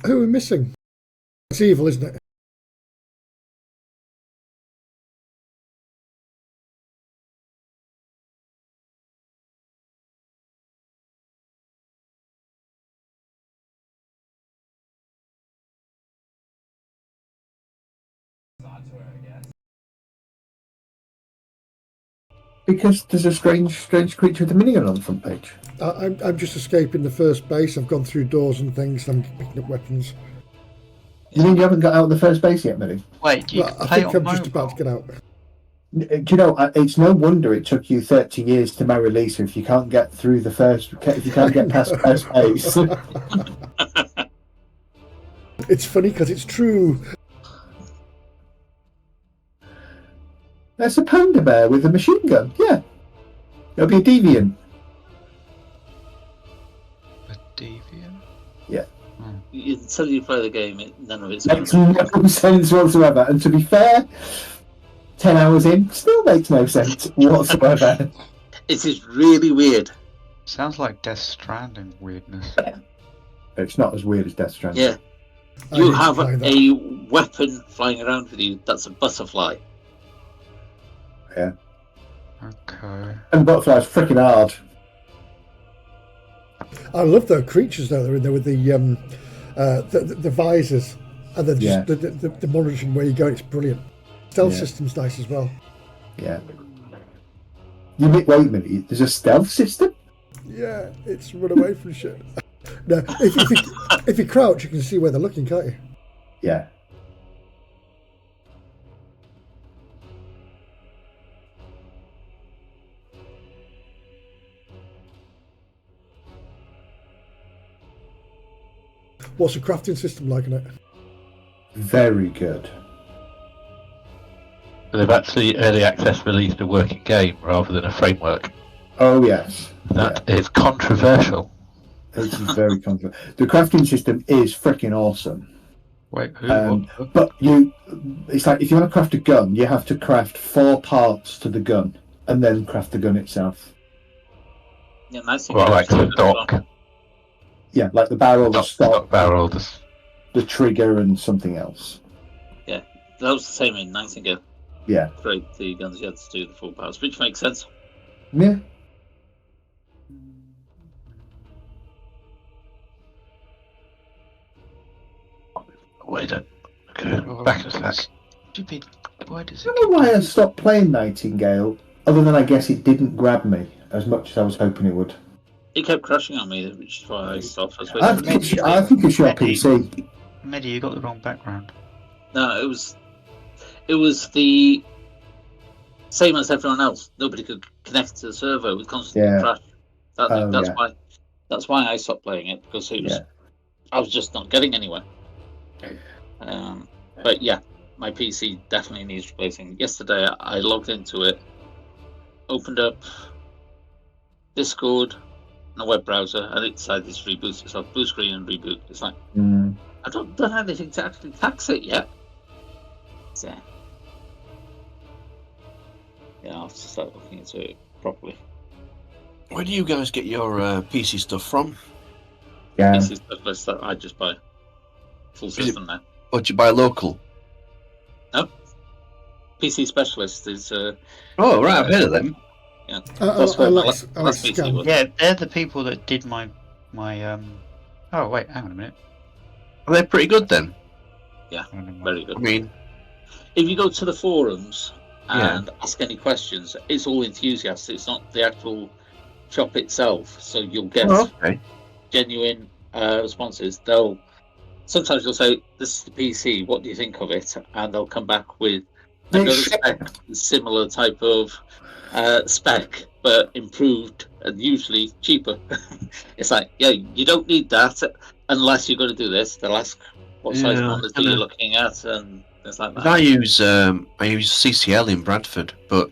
Who are we missing? It's evil, isn't it? Because there's a strange creature with a minigun on the front page. I'm just escaping the first base. I've gone through doors and things. I'm picking up weapons. You mean you haven't got out of the first base yet, Millie? Wait, do you Well, I play think on I'm just mobile? about to get out. Do you know, it's no wonder it took you 30 years to marry Lisa if you can't get through the first, if you can't get past first base. It's funny because it's true. That's a panda bear with a machine gun. Yeah. It'll be a deviant. A deviant? Yeah. Until you play the game, none of it's Makes no sense whatsoever. And to be fair, 10 hours in, still makes no sense whatsoever. It is really weird. Sounds like Death Stranding weirdness. It's not as weird as Death Stranding. Yeah. You have a weapon flying around with you that's a butterfly. Yeah. Okay. And butterfly's freaking hard. I love the creatures though. They're in there with the visors and then just the monitoring where you go. It's brilliant. Stealth system's nice as well. Yeah. Wait a minute. There's a stealth system? Yeah, it's run away from shit. No, if you crouch, you can see where they're looking, can't you? Yeah. What's the crafting system like in it? Very good. They've actually early access released a working game rather than a framework. Oh, yes. That is controversial. It's very controversial. The crafting system is freaking awesome. Wait, who? But it's like if you want to craft a gun, you have to craft 4 parts to the gun and then craft the gun itself. Yeah, nice. Well, like the stock. Yeah, like the barrel, the stock, barrel, the trigger, and something else. Yeah, that was the same in Nightingale. Yeah. Create the guns, you had to do the full parts, which makes sense. Yeah. Wait a back a sec. Stupid. Why does I it? don't know why I stopped playing Nightingale, other than I guess it didn't grab me as much as I was hoping it would. It kept crashing on me, which is why I stopped. I think it's your PC. Medi, you got the wrong background. No, it was the same as everyone else. Nobody could connect to the server. It would constantly crash. That's why I stopped playing it, because it was I was just not getting anywhere. But yeah, my PC definitely needs replacing. Yesterday I logged into it, opened up Discord and a web browser, and it decided to reboot itself, blue screen and reboot. It's like I don't done anything to actually tax it yet. So, yeah, I'll have to start looking into it properly. Where do you guys get your PC stuff from? Yeah. PC specialist, I just buy full system now. Or do you buy local? No. PC specialist is. Oh right, I've heard of them. Yeah. Alex Scan. Yeah, they're the people that did my. Oh wait, hang on a minute. Are they pretty good then? Yeah, very good. I mean, if you go to the forums and ask any questions, it's all enthusiasts. It's not the actual shop itself, so you'll get genuine responses. Sometimes you'll say, "This is the PC. What do you think of it?" And they'll come back with another similar type of spec, but improved and usually cheaper. It's like, yeah, you don't need that unless you're going to do this. They'll ask what size monitors you're looking at, and things like that. I use CCL in Bradford, but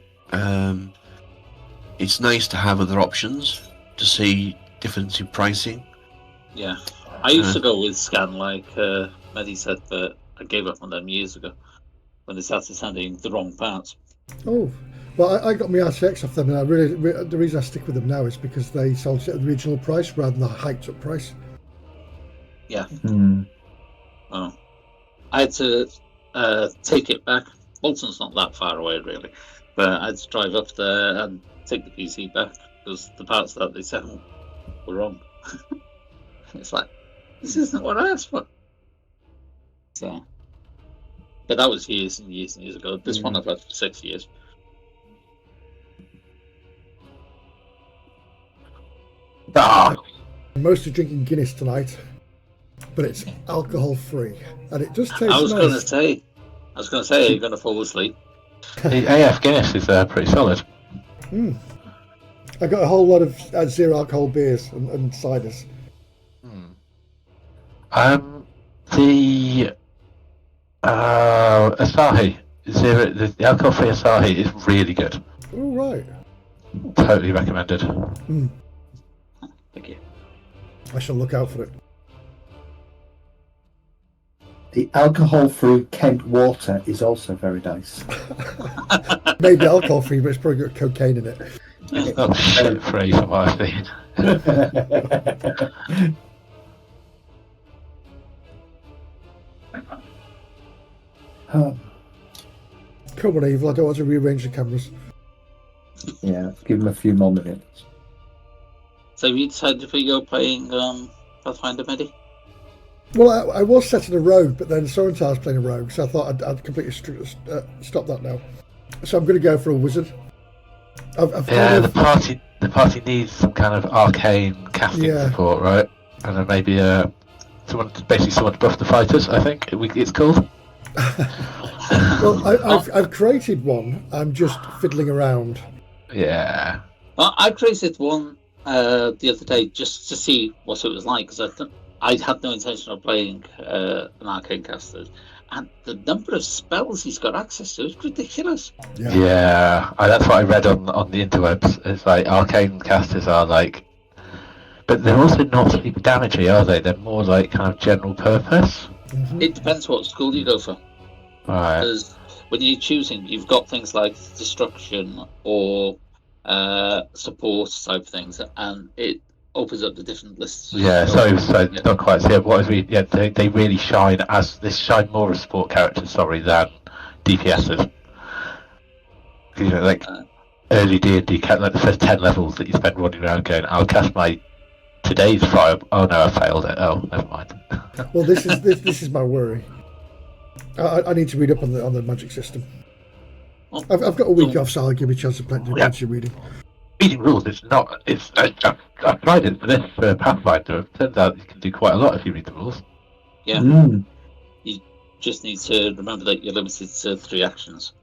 it's nice to have other options to see difference in pricing. Yeah, I used to go with Scan, like Medi said, but I gave up on them years ago when they started sending the wrong parts. Oh, well, I got my RTX off them, and the reason I stick with them now is because they sold it at the original price rather than the hiked up price. Yeah. Oh, I had to take it back. Bolton's not that far away, really, but I had to drive up there and take the PC back because the parts that they sent were wrong. It's like, this isn't what I asked for. So, but that was years and years and years ago. This one I've had for 6 years. Mostly drinking Guinness tonight, but it's alcohol free, and it just tastes nice. I was going to say, are you going to fall asleep? The AF Guinness is pretty solid. I got a whole lot of zero alcohol beers and ciders. The Asahi zero, the alcohol free Asahi is really good. Oh right. Totally recommended. Thank you. I shall look out for it. The alcohol-free Kent water is also very nice. Maybe alcohol free, but it's probably got cocaine in it. It's not shit free from what I've seen. Come on, Evil, I don't want to rearrange the cameras. Yeah, give him a few more minutes. So you decided if we go playing Pathfinder Medi? Well, I was set in a rogue, but then Sorentar's playing a rogue, so I thought I'd completely stop that now. So I'm going to go for a wizard. The party needs some kind of arcane casting support, right? And then maybe someone to buff the fighters. I think it's called. Well, I've created one. I'm just fiddling around. Yeah. Well, I created one the other day just to see what it was like because I had no intention of playing an arcane caster, and the number of spells he's got access to is ridiculous. Yeah, that's what I read on the interwebs. It's like arcane casters are like, but they're also not super damagey, are they? They're more like kind of general purpose. Mm-hmm. It depends what school you go for. Right. Because when you're choosing, you've got things like destruction or support type things, and it opens up the different lists. Yeah, so not quite. So what is they really shine more as support characters, than DPSs. You know, like early D&D, like the first 10 levels that you spend running around going, I'll cast my today's fire. Oh no, I failed it. Oh, never mind. Well, this is my worry. I need to read up on the magic system. I've got a week off, so I'll give you a chance to do plenty of reading. Reading rules, I've tried it for this Pathfinder. It turns out you can do quite a lot if you read the rules. Yeah. You just need to remember that you're limited to 3 actions.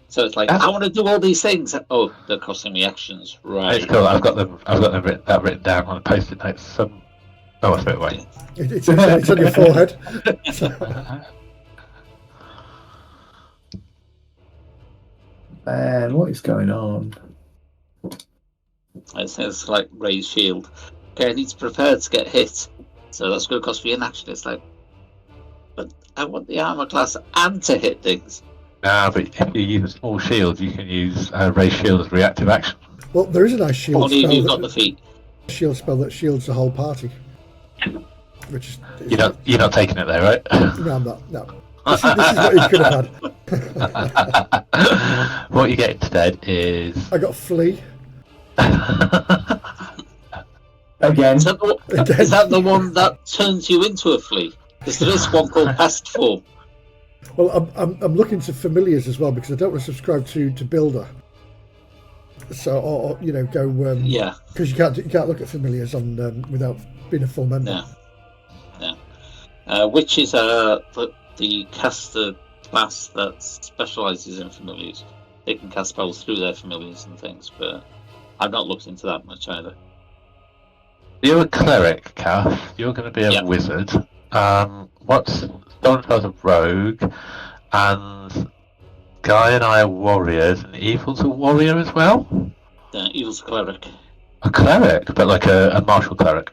So it's like, I want to do all these things. Oh, they're costing me actions, right? It's cool. I've got them written down on a post-it notes. I threw it away. It's on your forehead. Man, what is going on? It says like raise shield. Okay, I need to prepare to get hit, so that's going to cost me an action. It's like, but I want the armor class and to hit things. No, but if you use a small shield, you can use raise shield as reactive action. Well, there is a nice shield Only spell. If you've got the feet. Shield spell that shields the whole party. Which is you're not taking it there, right? No, I'm not. No. This is what you could have had. What you get instead is I got Flea. Again. Is that the one that turns you into a flea? Because there is one called Past Form. Well, I'm looking to familiars as well because I don't want to subscribe to Builder. So, or go because you can't look at familiars on without being a full member. No. Which is the caster class that specialises in familiars. They can cast spells through their familiars and things, but I've not looked into that much either. You're a cleric, Kath. You're going to be a wizard. What's Stonefel's a rogue, and Guy and I are warriors, and Evil's a warrior as well? Evil's a cleric. A cleric, but like a martial cleric.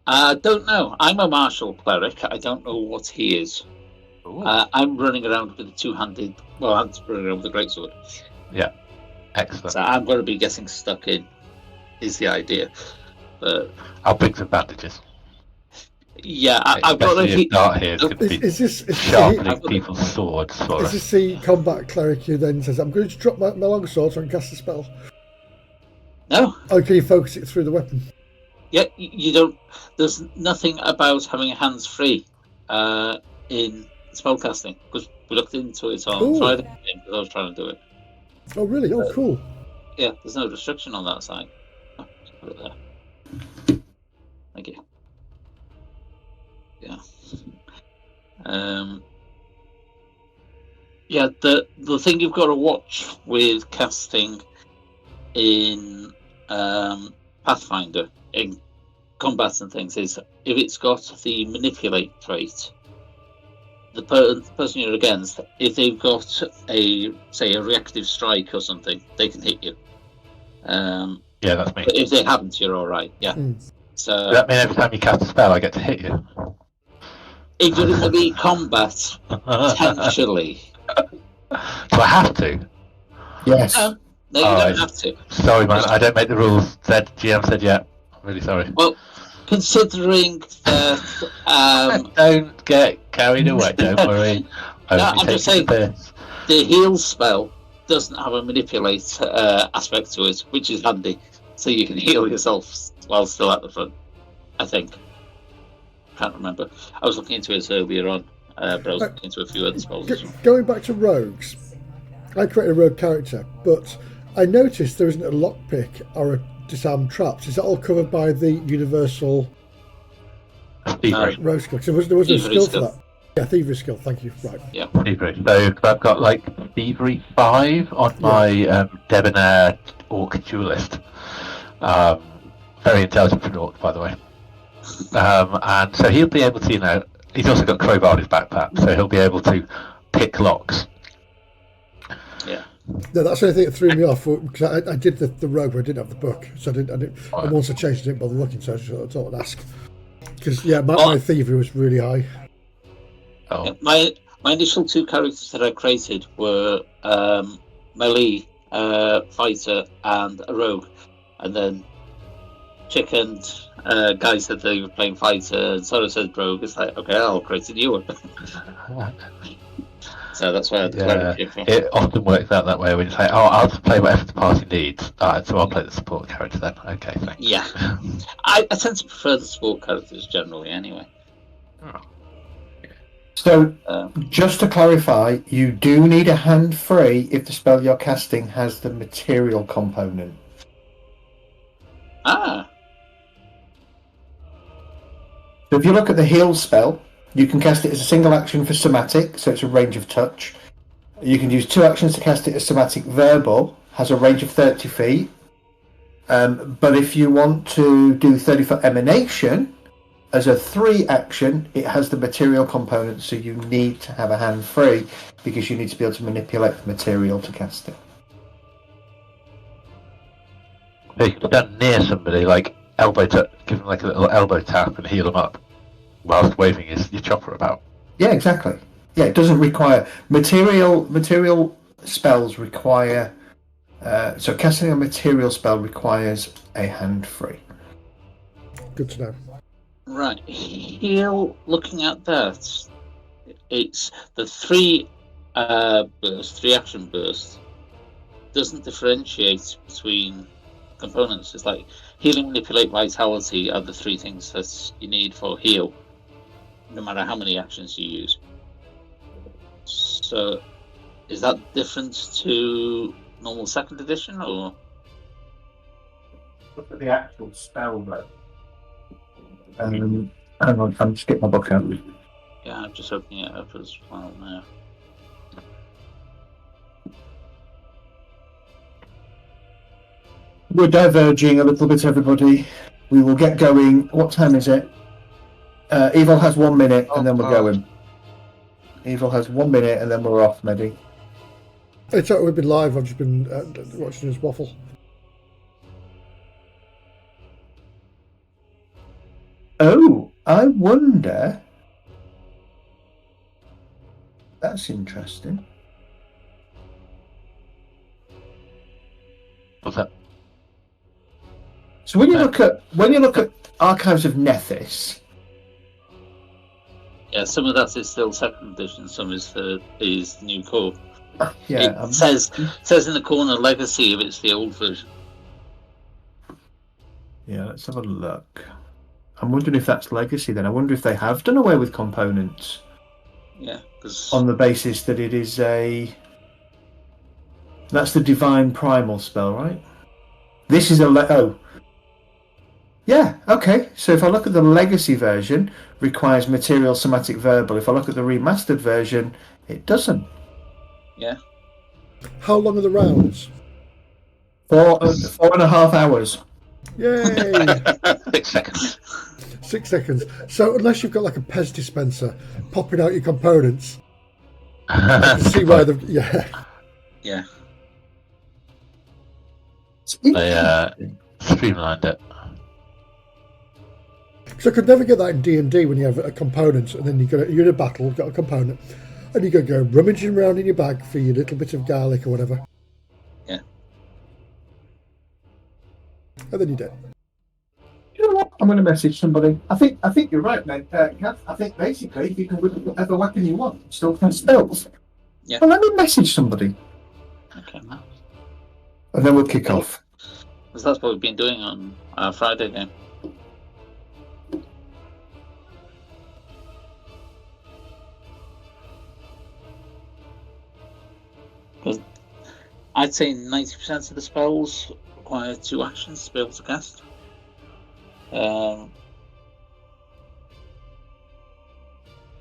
I don't know. I'm a martial cleric. I don't know what he is. I'm running around with a two-handed... Well, I'm running around with a greatsword. Yeah. Excellent. So I'm going to be getting stuck in, is the idea. But I'll bring some bandages. Yeah, I've got a start here. It's going to be Is this sharpening people's swords for us. Is this the combat cleric who then says, "I'm going to drop my longsword and cast a spell"? No. Oh, can you focus it through the weapon? Yeah, you don't. There's nothing about having hands free in spellcasting, because we looked into it on Friday because I was trying to do it. Oh, really? Oh, cool. Yeah, there's no restriction on that side. Oh, just put it there. Thank you. Yeah. Yeah, the thing you've got to watch with casting in Pathfinder in combat and things is if it's got the manipulate trait, the person you're against, if they've got a reactive strike or something, they can hit you. Yeah, that's me. But if they haven't, you're all right. Yeah. So does that mean every time you cast a spell, I get to hit you? If you're in the combat, potentially. So I have to? Yes. No, you don't have to. Sorry, man, I don't make the rules. GM said yeah. I'm really sorry. Well, considering that... don't get carried away, don't worry. I'm just saying, the heal spell doesn't have a manipulate aspect to it, which is handy. So you can heal yourself while still at the front, I think. Can't remember. I was looking into it earlier on, but I was looking into a few other spells. Going back to rogues, I created a rogue character, but I noticed there isn't a lockpick or a disarm traps. Is that all covered by the universal rogue skill? So there wasn't a skill for that. Yeah, thievery skill. Thank you. Right. Yeah. Thievery. So I've got like thievery 5 on my debonair orc duelist. Very intelligent for an orc, by the way. And so he'll be able to, he's also got crowbar in his backpack, so he'll be able to pick locks. Yeah. No, that's the only thing that threw me off, because I did the rogue, but I didn't have the book, so I didn't. And once I changed, I didn't bother looking, so I just thought I'd ask. Because my thievery was really high. Oh. Yeah, my initial 2 characters that I created were melee fighter and a rogue, and then Chick and Guy said they were playing fighter, and Sora said rogue. It's like, okay, I'll create a new one. So that's why I had the it often works out that way when you say, oh, I'll just play whatever the party needs. So I'll play the support character then. Okay, thanks. Yeah. I tend to prefer the support characters generally anyway. Oh. So, just to clarify, you do need a hand free if the spell you're casting has the material component. Ah. So if you look at the heal spell, you can cast it as a single action for somatic, so it's a range of touch. You can use 2 actions to cast it as somatic verbal, has a range of 30 feet. But if you want to do 30-foot emanation, as a 3 action, it has the material component, so you need to have a hand free, because you need to be able to manipulate the material to cast it. You can stand near somebody, like elbow tap, give them like a little elbow tap and heal them up, whilst waving your chopper about. Yeah, exactly. Yeah, it doesn't require material spells require. So casting a material spell requires a hand free. Good to know. Right, heal. Looking at that, it's the 3 action burst. Doesn't differentiate between components. It's like healing, manipulate, vitality are the 3 things that you need for heal, no matter how many actions you use. So, is that different to normal 2nd edition, or? Look at the actual spell, though. Hang on, I'm just getting my book out. Yeah, I'm just opening it up as well now. We're diverging a little bit, everybody. We will get going. What time is it? Evil has 1 minute, and then we're going. Evil has 1 minute, and then we're off, Medi. It's we've been live. I've just been watching his waffle. Oh, I wonder. That's interesting. What's that? So when you look at Archives of Nethys, Yeah, some of that is still second edition. Some is new core. Yeah, it says in the corner legacy if it's the old version. Yeah, let's have a look. I'm wondering if that's legacy. Then I wonder if they have done away with components. Yeah, because on the basis that it is that's the divine primal spell, right? This is yeah, okay. So if I look at the legacy version, requires material, somatic, verbal. If I look at the remastered version, it doesn't. Yeah. How long are the rounds? 4.5 hours. Yay! 6 seconds. 6 seconds. So unless you've got like a Pez dispenser popping out your components, I can see why Yeah. They streamlined it. So I could never get that in D&D when you have a component and then you're in a battle, got a component, and you could go rummaging around in your bag for your little bit of garlic or whatever. Yeah. And then you're dead. You know what? I'm going to message somebody. I think you're right, mate. Kath. I think basically you can whip whatever weapon you want. Still cast spells. Yeah. Well, let me message somebody. Okay. And then we'll kick off. Because that's what we've been doing on Friday game. Because I'd say 90% of the spells require 2 actions to be able to cast.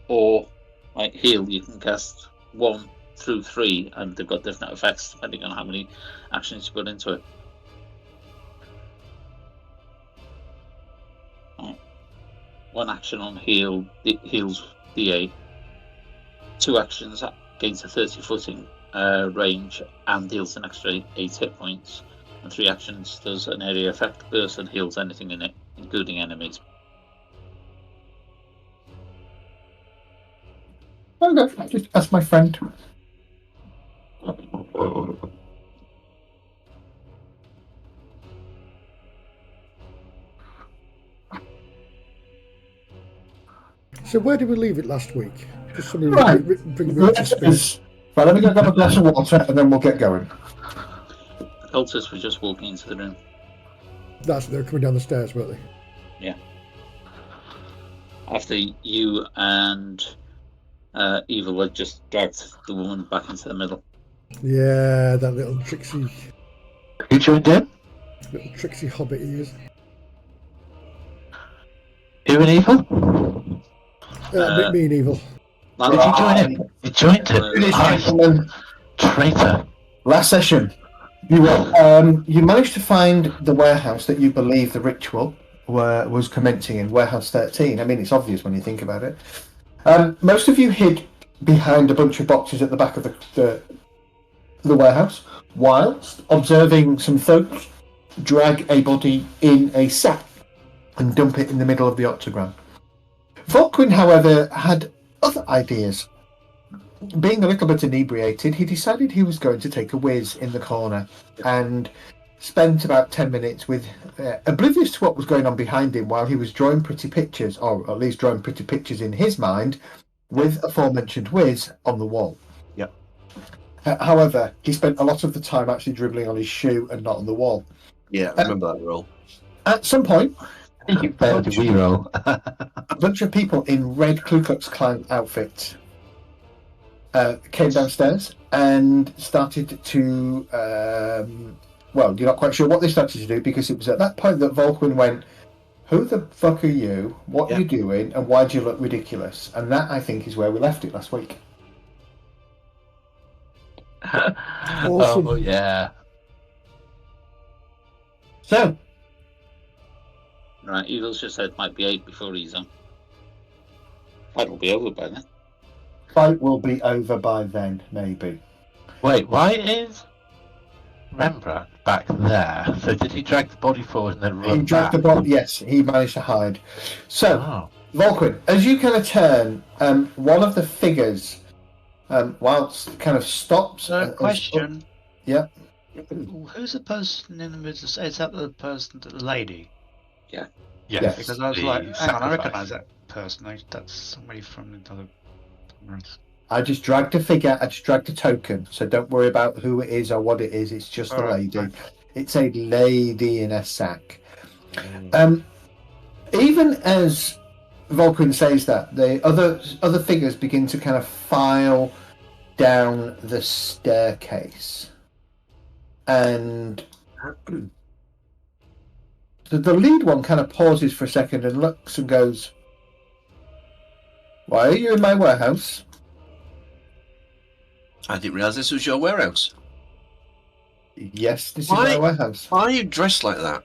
Or like heal, you can cast 1 through 3, and they've got different effects depending on how many actions you put into it. Right. 1 action on heal, it heals DA. 2 actions gains a 30-footing range and deals an extra 8 hit points. And 3 actions does an area effect burst and heals anything in it, including enemies. Okay, just ask my friend. So where did we leave it last week? Just somebody Right. bring me up to speed. Right, let me go grab a glass of water and then we'll get going. The cultists were just walking into the room. They're coming down the stairs, weren't they? Yeah. After you and Evil had just dragged the woman back into the middle. Yeah, that little tricksy. Who joined in? Little tricksy hobbit he is. Who and Evil? Me and Evil. Did you join in? You joined it. Traitor. Last session, you managed to find the warehouse that you believe the ritual was commencing in, warehouse 13. I mean, it's obvious when you think about it. Most of you hid behind a bunch of boxes at the back of the warehouse, whilst observing some folks drag a body in a sack and dump it in the middle of the octagon. Volkwin, however, had other ideas. Being a little bit inebriated, he decided he was going to take a whiz in the corner and spent about 10 minutes with oblivious to what was going on behind him while he was drawing pretty pictures, or at least drawing pretty pictures in his mind, with aforementioned whiz on the wall. Yep. However, he spent a lot of the time actually dribbling on his shoe and not on the wall. Yeah, I remember that role. At some point, You failed to reroll. a bunch of people in red Ku Klux Klan outfits came downstairs and started to, well, you're not quite sure what they started to do, because it was at that point that Volkwin went, "Who the fuck are you? What are you doing? And why do you look ridiculous?" And that, I think, is where we left it last week. Awesome. Oh, yeah. So, Right, Evil's just said might be 8 before he's on. Fight will be over by then. fight will be over by then, maybe. Wait, why is Rembrandt back there? So did he drag the body forward and then run He dragged the back? body. Yes, he managed to hide. So, Oh. Volkwin, as you kind of turn, one of the figures, whilst kind of stops. So, question. Yeah. Who's the person in the middle? Is that the person, the lady? Yeah. Yes. Because I was the like, hang on, I sacrifice. recognise that. person. That's somebody from another. I just dragged a figure. I just dragged a token. So don't worry about who it is or what it is. It's just a lady. Right. It's a lady in a sack. Even as Vulcan says that, the other figures begin to kind of file down the staircase, and the lead one kind of pauses for a second and looks and goes, "Why are you in my warehouse?" I didn't realise this was your warehouse. Yes, this is my warehouse. Why are you dressed like that?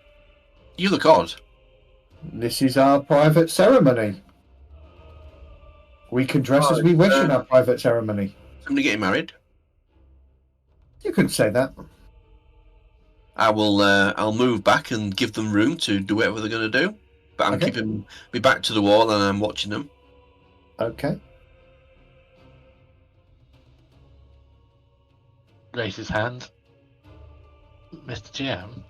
You look odd. This is our private ceremony. We can dress as we wish in our private ceremony. Somebody getting married? You could say that. I'll move back and give them room to do whatever they're going to do. But I'm keeping me back to the wall and I'm watching them. Okay. Raise his hand. Mr. GM?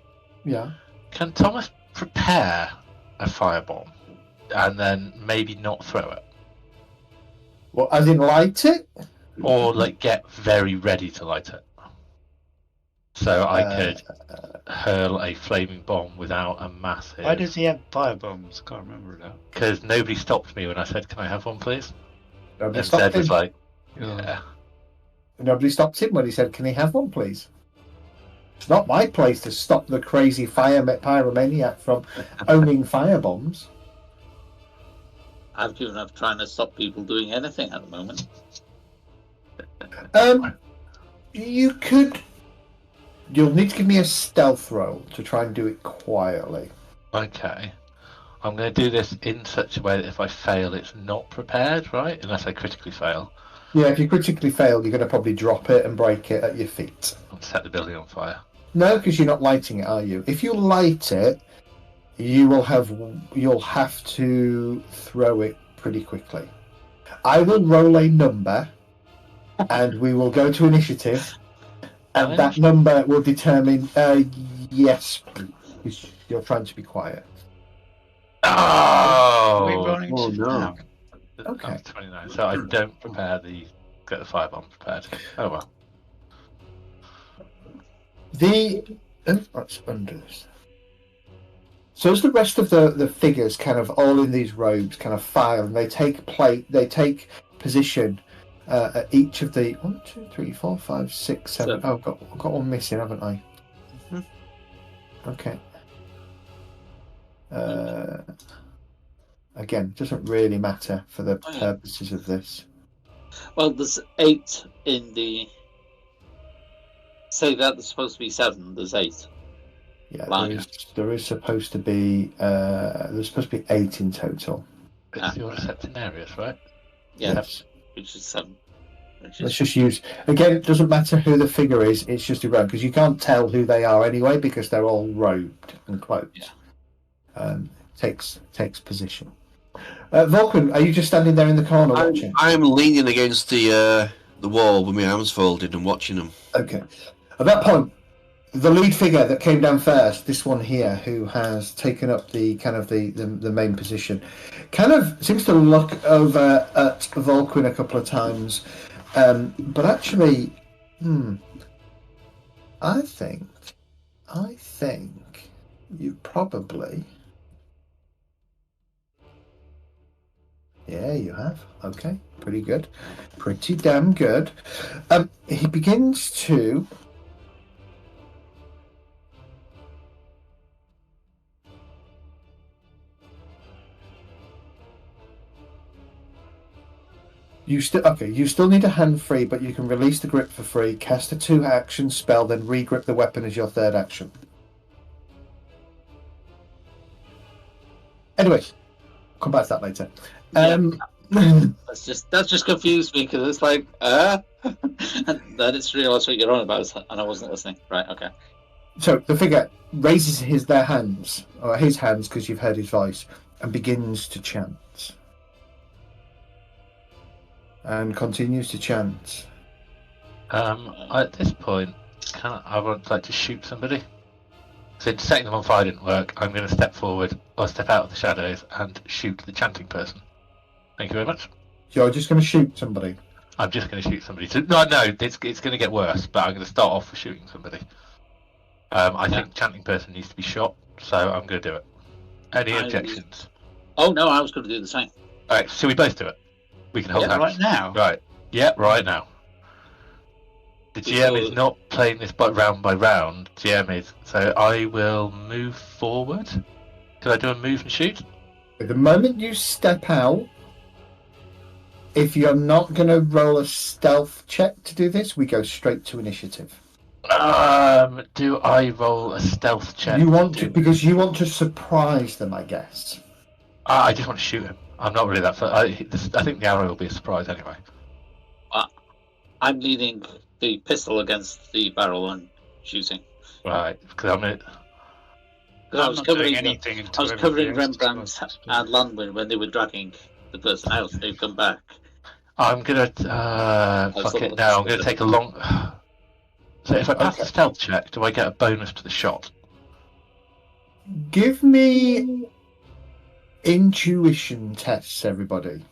Yeah. Can Thomas prepare a firebomb and then maybe not throw it? Well, as in light it? Or like get very ready to light it? So I could hurl a flaming bomb without a massive... Why does he have firebombs? I can't remember now. Because nobody stopped me when I said, "Can I have one, please?" Nobody and stopped Zed him. was like, "Yeah." Nobody stopped him when he said, "Can he have one, please?" It's not my place to stop the crazy pyromaniac from owning firebombs. I've given up trying to stop people doing anything at the moment. You could... You'll need to give me a stealth roll to try and do it quietly. Okay. I'm going to do this in such a way that if I fail, it's not prepared, right? Unless I critically fail. Yeah, if you critically fail, you're going to probably drop it and break it at your feet. I'll set the building on fire. No, because you're not lighting it, are you? If you light it, you'll have to throw it pretty quickly. I will roll a number, and we will go to initiative, and that number will determine. Yes, please. You're trying to be quiet. Oh, no. Okay. 29. So I don't get the firebomb prepared. Oh well. Let's undo this. So as the rest of the figures kind of all in these robes kind of file, and they take position at each of the 1, 2, 3, 4, 5, 6, 7. Oh, I've got one missing, haven't I? Mm-hmm. Okay. Again, doesn't really matter for the purposes of this. Well, there's 8 in the... Say that there's supposed to be 7, there's 8. Yeah, there is supposed to be 8 in total. It's the order septenarius, right? Yeah, yes. Which is 7. Let's just use... Again, it doesn't matter who the figure is, it's just a robe, because you can't tell who they are anyway, because they're all robed and cloaked. Yeah. Takes position. Vulcan, are you just standing there in the corner watching? I'm leaning against the wall with my arms folded and watching them. Okay. At that point, the lead figure that came down first, this one here, who has taken up the kind of the main position, kind of seems to look over at Vulcan a couple of times, but actually, I think you probably. Yeah, you have. Okay, pretty good. Pretty damn good. He begins to... You still need a hand free, but you can release the grip for free, cast a 2-action spell, then re-grip the weapon as your 3rd action. Anyway, come back to that later. That's just confused me, because it's like, and then it's realised what you're on about, and I wasn't listening. Right, okay. So the figure raises his hands, because you've heard his voice, and begins to chant. And continues to chant. At this point, I would like to shoot somebody. So setting them on fire didn't work. I'm going to step forward or step out of the shadows and shoot the chanting person. Thank you very much. You're just going to shoot somebody. I'm just going to shoot somebody. No, it's going to get worse, but I'm going to start off with shooting somebody. I think chanting person needs to be shot, so I'm going to do it. Any objections? Oh, no, I was going to do the same. All right, so we both do it. We can hold hands. Right now? Right. Yeah, right now. The GM is not playing this round by round. GM is. So I will move forward. Can I do a move and shoot? The moment you step out, if you're not going to roll a stealth check to do this, we go straight to initiative. Do I roll a stealth check? You want to, because you want to surprise them, I guess. I just want to shoot him. I'm not really that. I think the arrow will be a surprise anyway. I'm leaning the pistol against the barrel and shooting. Right, because I'm it. I was covering Rembrandt and Landwin when they were dragging the person out. They've come back. I'm gonna fuck it now. I'm gonna take a long. So if I pass the stealth check, do I get a bonus to the shot? Give me intuition tests, everybody.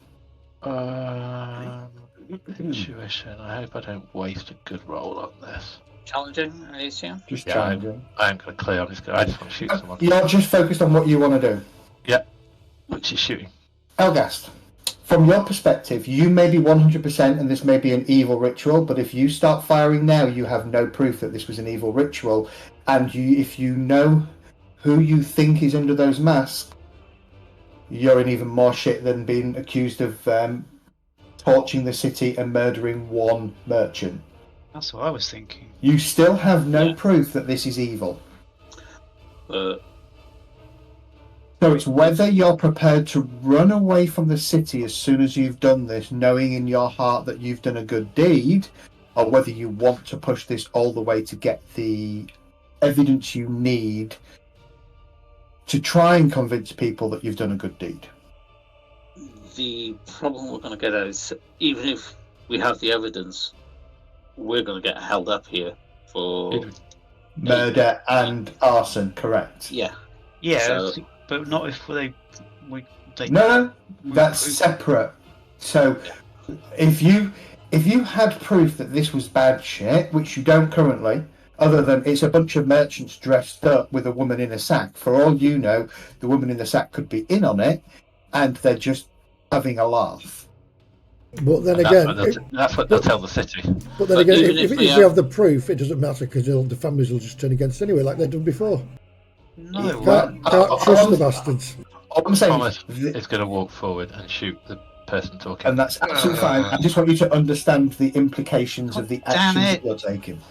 Intuition. I hope I don't waste a good roll on this. Challenging, I assume? Just challenging. I ain't gonna clear. I just want to shoot someone. You're just focused on what you want to do. Yep. Which is shooting. Elgast, from your perspective, you may be 100% and this may be an evil ritual, but if you start firing now, you have no proof that this was an evil ritual. And if you know who you think is under those masks, you're in even more shit than being accused of torching the city and murdering one merchant. That's what I was thinking. You still have no proof that this is evil. So it's whether you're prepared to run away from the city as soon as you've done this, knowing in your heart that you've done a good deed, or whether you want to push this all the way to get the evidence you need to try and convince people that you've done a good deed. The problem we're going to get at is, even if we have the evidence, we're going to get held up here for murder and arson, correct? Yeah. Yeah, but not if they No, that's separate. So if you had proof that this was bad shit, which you don't currently, other than it's a bunch of merchants dressed up with a woman in a sack, for all you know, the woman in the sack could be in on it, and they're just having a laugh. But then again, that's what they'll tell the city. But then again, if we have the proof, it doesn't matter because the families will just turn against anyway, like they've done before. No, can't trust the bastards. All I'm saying Thomas is going to walk forward and shoot the person talking, and that's absolutely fine. I just want you to understand the implications of the actions that you're taking.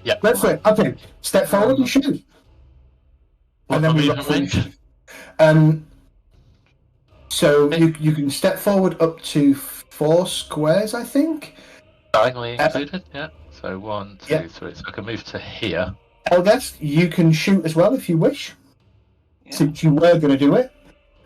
Yeah, go for it. Okay, step forward and shoot. And then we so you can step forward up to 4 squares, I think. Diagonally included, yeah. So 1, 2, 3. So I can move to here. Elgast, you can shoot as well if you wish. Yeah. Since you were going to do it,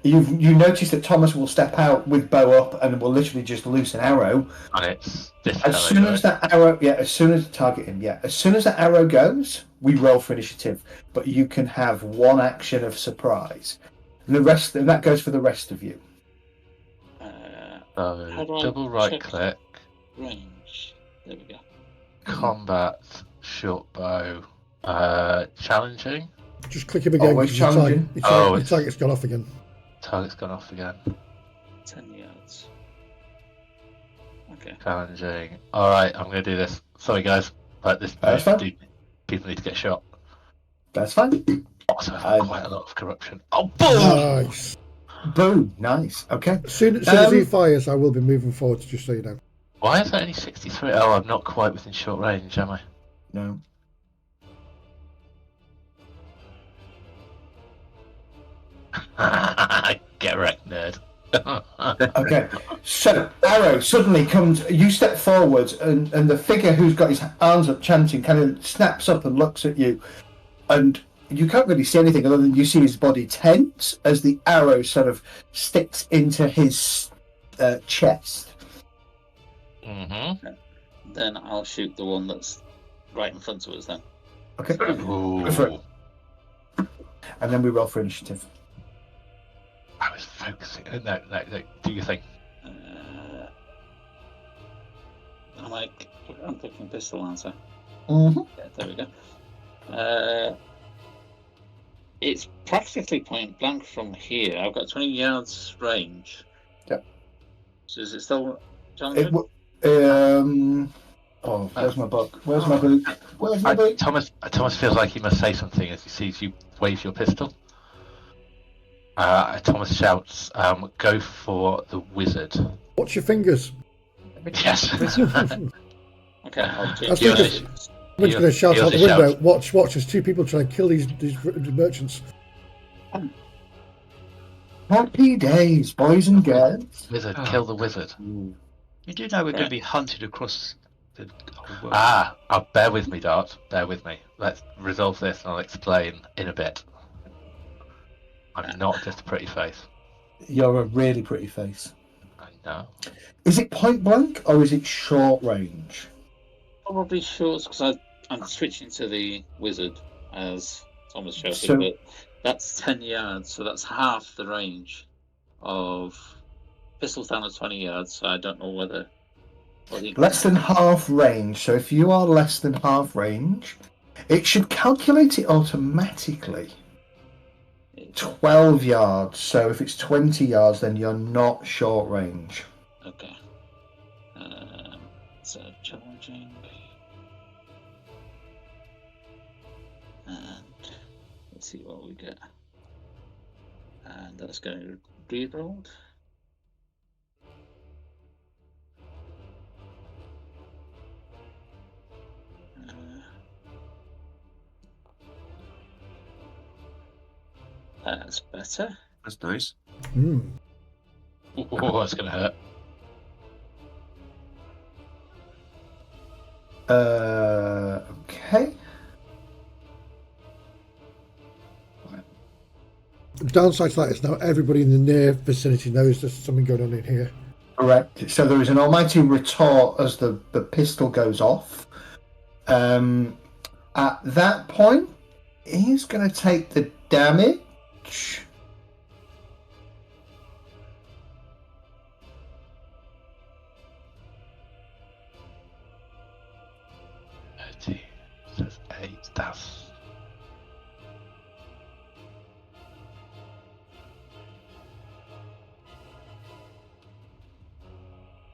you notice that Thomas will step out with bow up and will literally just loose an arrow. And it's this as soon as that arrow, as soon as target him, as soon as that arrow goes, we roll for initiative. But you can have one action of surprise, and that goes for the rest of you. Double right click. Range. There we go. Combat, short bow, challenging. Just click him again. Always challenging. Your target's gone off again. Target's gone off again. 10 yards. Okay. Challenging. Alright, I'm going to do this. Sorry, guys. But people need to get shot. That's fine. Also, quite a lot of corruption. Oh, boom! Nice. Boom. Nice. Okay. As soon as he fires, I will be moving forward, just so you know. Why is that only 63? Oh, I'm not quite within short range, am I? No. Get wrecked, nerd. Okay, so arrow suddenly comes. You step forward, and the figure who's got his arms up chanting kind of snaps up and looks at you, and you can't really see anything other than you see his body tense as the arrow sort of sticks into his chest. Mm-hmm. Then I'll shoot the one that's right in front of us. Then. Okay. Go for it. And then we roll for initiative. I was focusing. No, do your thing. I'm clicking pistol answer. Mm-hmm. Yeah, there we go. It's practically point blank from here. I've got 20 yards range. Yep. So is it still Where's my book? Where's my book? Where's my book? Thomas feels like he must say something as he sees you wave your pistol. Thomas shouts, "Go for the wizard!" Watch your fingers. Yes. Okay, I'll I was thinking, I'm going to shout out the window. Watch! There's two people trying to kill these merchants. Happy days, boys and girls. Wizard, kill the wizard. You do know we're going to be hunted across the whole world. Bear with me, Dart. Bear with me. Let's resolve this, and I'll explain in a bit. I'm not just a pretty face. You're a really pretty face. I know. Is it point blank or is it short range? Probably short, because I'm switching to the wizard as Thomas showed, but that's 10 yards, so that's half the range of pistols down at 20 yards. So I don't know whether less than half range. So if you are less than half range, it should calculate it automatically. 12 yards. So if it's 20 yards, then you're not short range. Okay. So challenging. And let's see what we get. And that's going to be re-rolled. That's better. That's nice. Oh, that's going to hurt. Okay. The downside to that is now everybody in the near vicinity knows there's something going on in here. Correct. So there is an almighty retort as the pistol goes off. At that point, he's going to take the damage. Says 8. That's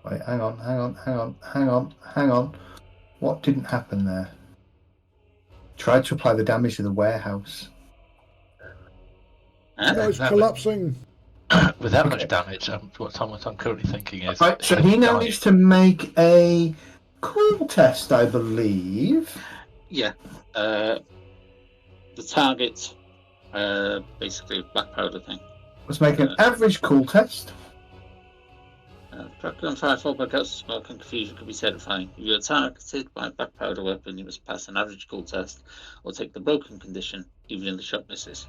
Wait, hang on. What didn't happen there? Tried to apply the damage to the warehouse. It's collapsing. Without much damage. What I'm currently thinking is. Right, so he now needs to make a cool test, I believe. Yeah. The target, basically black powder thing. Let's make an average cool test. Crackle and firefall by ghost smoke and confusion can be terrifying. If you are targeted by a black powder weapon, you must pass an average cool test or take the broken condition, even if the shot misses.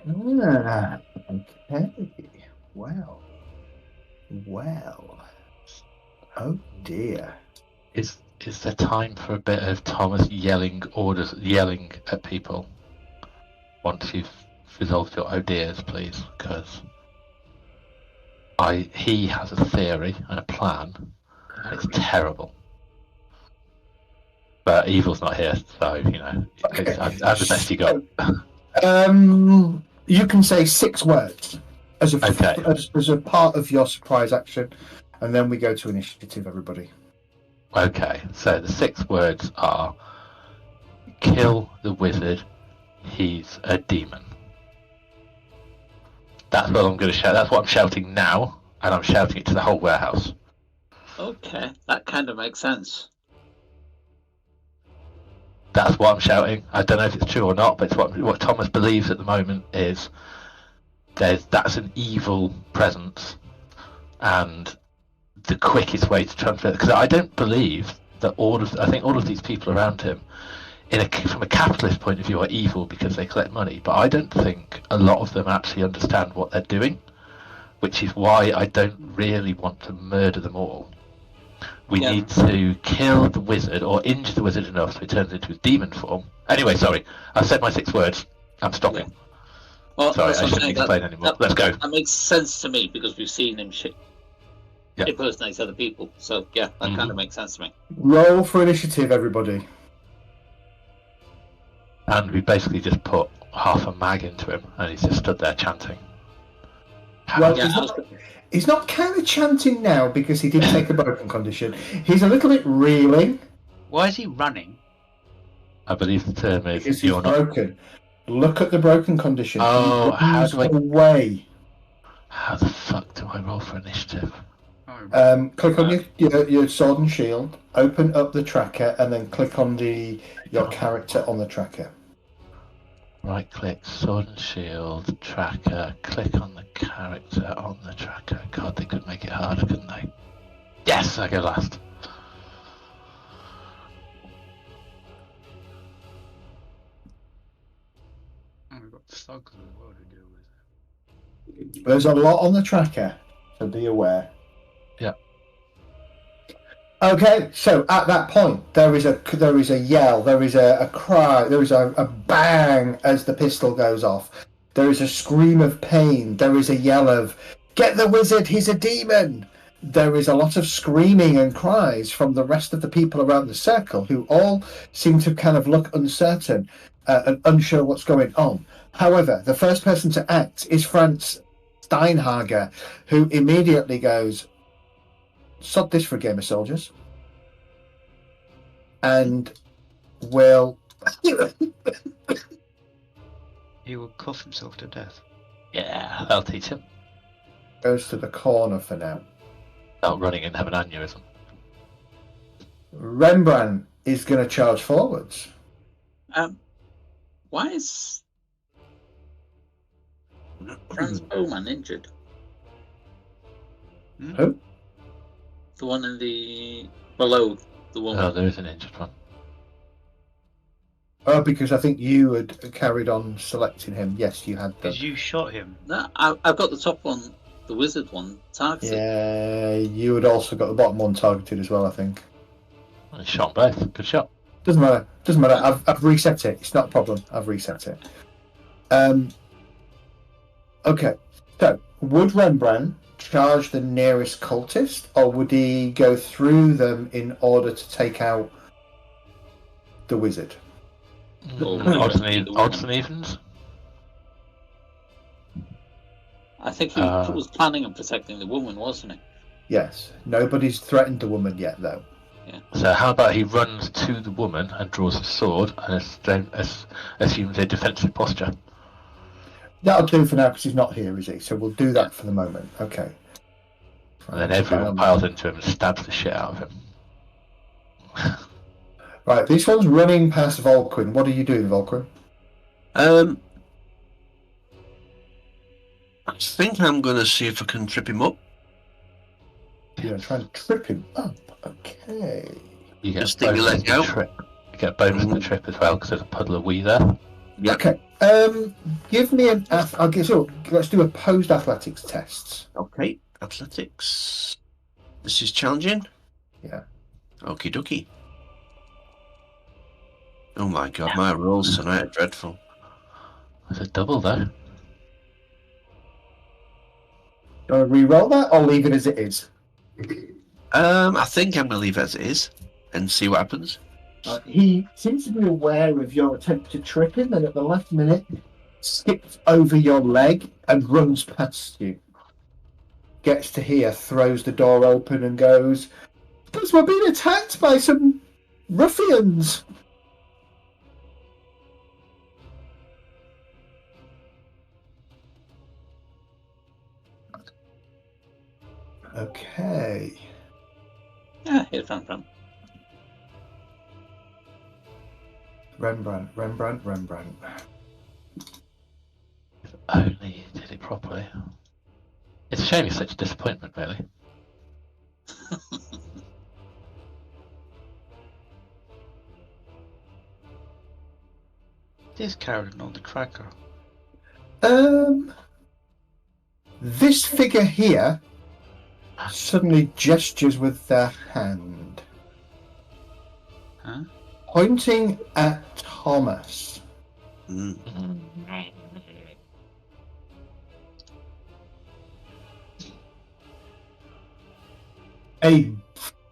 Okay. Well. Oh dear. Is there time for a bit of Thomas yelling at people once you've resolved your ideas, please? Because he has a theory and a plan, and it's terrible. But Evil's not here, so I'm the best you got. You can say 6 words as a part of your surprise action, and then we go to initiative, everybody. Okay, so the 6 words are: kill the wizard, he's a demon. That's what I'm going to shout. That's what I'm shouting now, and I'm shouting it to the whole warehouse. Okay, that kind of makes sense. That's what I'm shouting. I don't know if it's true or not, but it's what Thomas believes at the moment is that's an evil presence, and the quickest way to transfer it. Because I don't believe that I think all of these people around him, from a capitalist point of view, are evil because they collect money. But I don't think a lot of them actually understand what they're doing, which is why I don't really want to murder them all. We need to kill the wizard or injure the wizard enough so he turns into his demon form. Anyway, sorry, I've said my 6 words. I'm stopping. Yeah. Well, sorry, I shouldn't explain anymore. Let's go. That makes sense to me because we've seen him impersonates other people. So yeah, that kind of makes sense to me. Roll for initiative, everybody. And we basically just put half a mag into him, and he's just stood there chanting. Well, he's not kind of chanting now because he did take a broken condition. He's a little bit reeling. Why is he running? I believe the term is because he's broken. Look at the broken condition. Oh, how do I... away. How the fuck do I roll for initiative? Click on your sword and shield, open up the tracker, and then click on your character on the tracker. Right click, sword and shield, tracker, click on the character on the tracker. God, they could make it harder, couldn't they? Yes, I go last. I've got thugs as well to deal with. There's a lot on the tracker, so be aware. Yeah. Okay, so at that point, there is a yell, there is a cry, there is a bang as the pistol goes off. There is a scream of pain. There is a yell of, "Get the wizard, he's a demon!" There is a lot of screaming and cries from the rest of the people around the circle, who all seem to kind of look uncertain and unsure what's going on. However, the first person to act is Franz Steinhager, who immediately goes, "Sod this for a game of soldiers," and will... He will cough himself to death. Yeah, that'll teach him. Goes to the corner for now. Not running and have an aneurysm. Rembrandt is going to charge forwards. Why is Franz Bowman injured? Who? The one in the below the woman. Oh, there is an injured one. Oh, because I think you had carried on selecting him. Yes, you had. Because you shot him. No, I've got the top one, the wizard one, targeted. Yeah, you had also got the bottom one targeted as well, I think. Well, he shot both. Good shot. Doesn't matter. Doesn't matter. I've reset it. It's not a problem. I've reset it. Okay. So, would Rembrandt charge the nearest cultist, or would he go through them in order to take out the wizard? Odds and evens? I think he was planning on protecting the woman, wasn't he? Yes. Nobody's threatened the woman yet, though. Yeah. So how about he runs to the woman and draws his sword and assumes a defensive posture? That'll do for now because he's not here, is he? So we'll do that for the moment. Okay. And then everyone piles into him and stabs the shit out of him. Right, this one's running past Volquin. What are you doing, Volquin? I think I'm going to see if I can trip him up. You're going to try and trip him up. Okay. You get Just stick your leg out. Trip. You get bonus to the trip as well because there's a puddle of wee there. Yep. Okay. Give me an... I'll get, so let's do opposed athletics tests. Okay. Athletics. This is challenging. Yeah. Okie dokie. Oh my god, my rolls tonight are dreadful. There's a double though. Do you want to re-roll that or leave it as it is? I think I'm going to leave it as it is and see what happens. He seems to be aware of your attempt to trip him, and at the last minute skips over your leg and runs past you. Gets to here, throws the door open and goes, "But we're being attacked by some ruffians." Okay. Yeah, here's Rembrandt. Rembrandt. If only you did it properly. It's a shame it's such a disappointment, really. This carried on the tracker. This figure here suddenly gestures with their hand. Huh? Pointing at Thomas.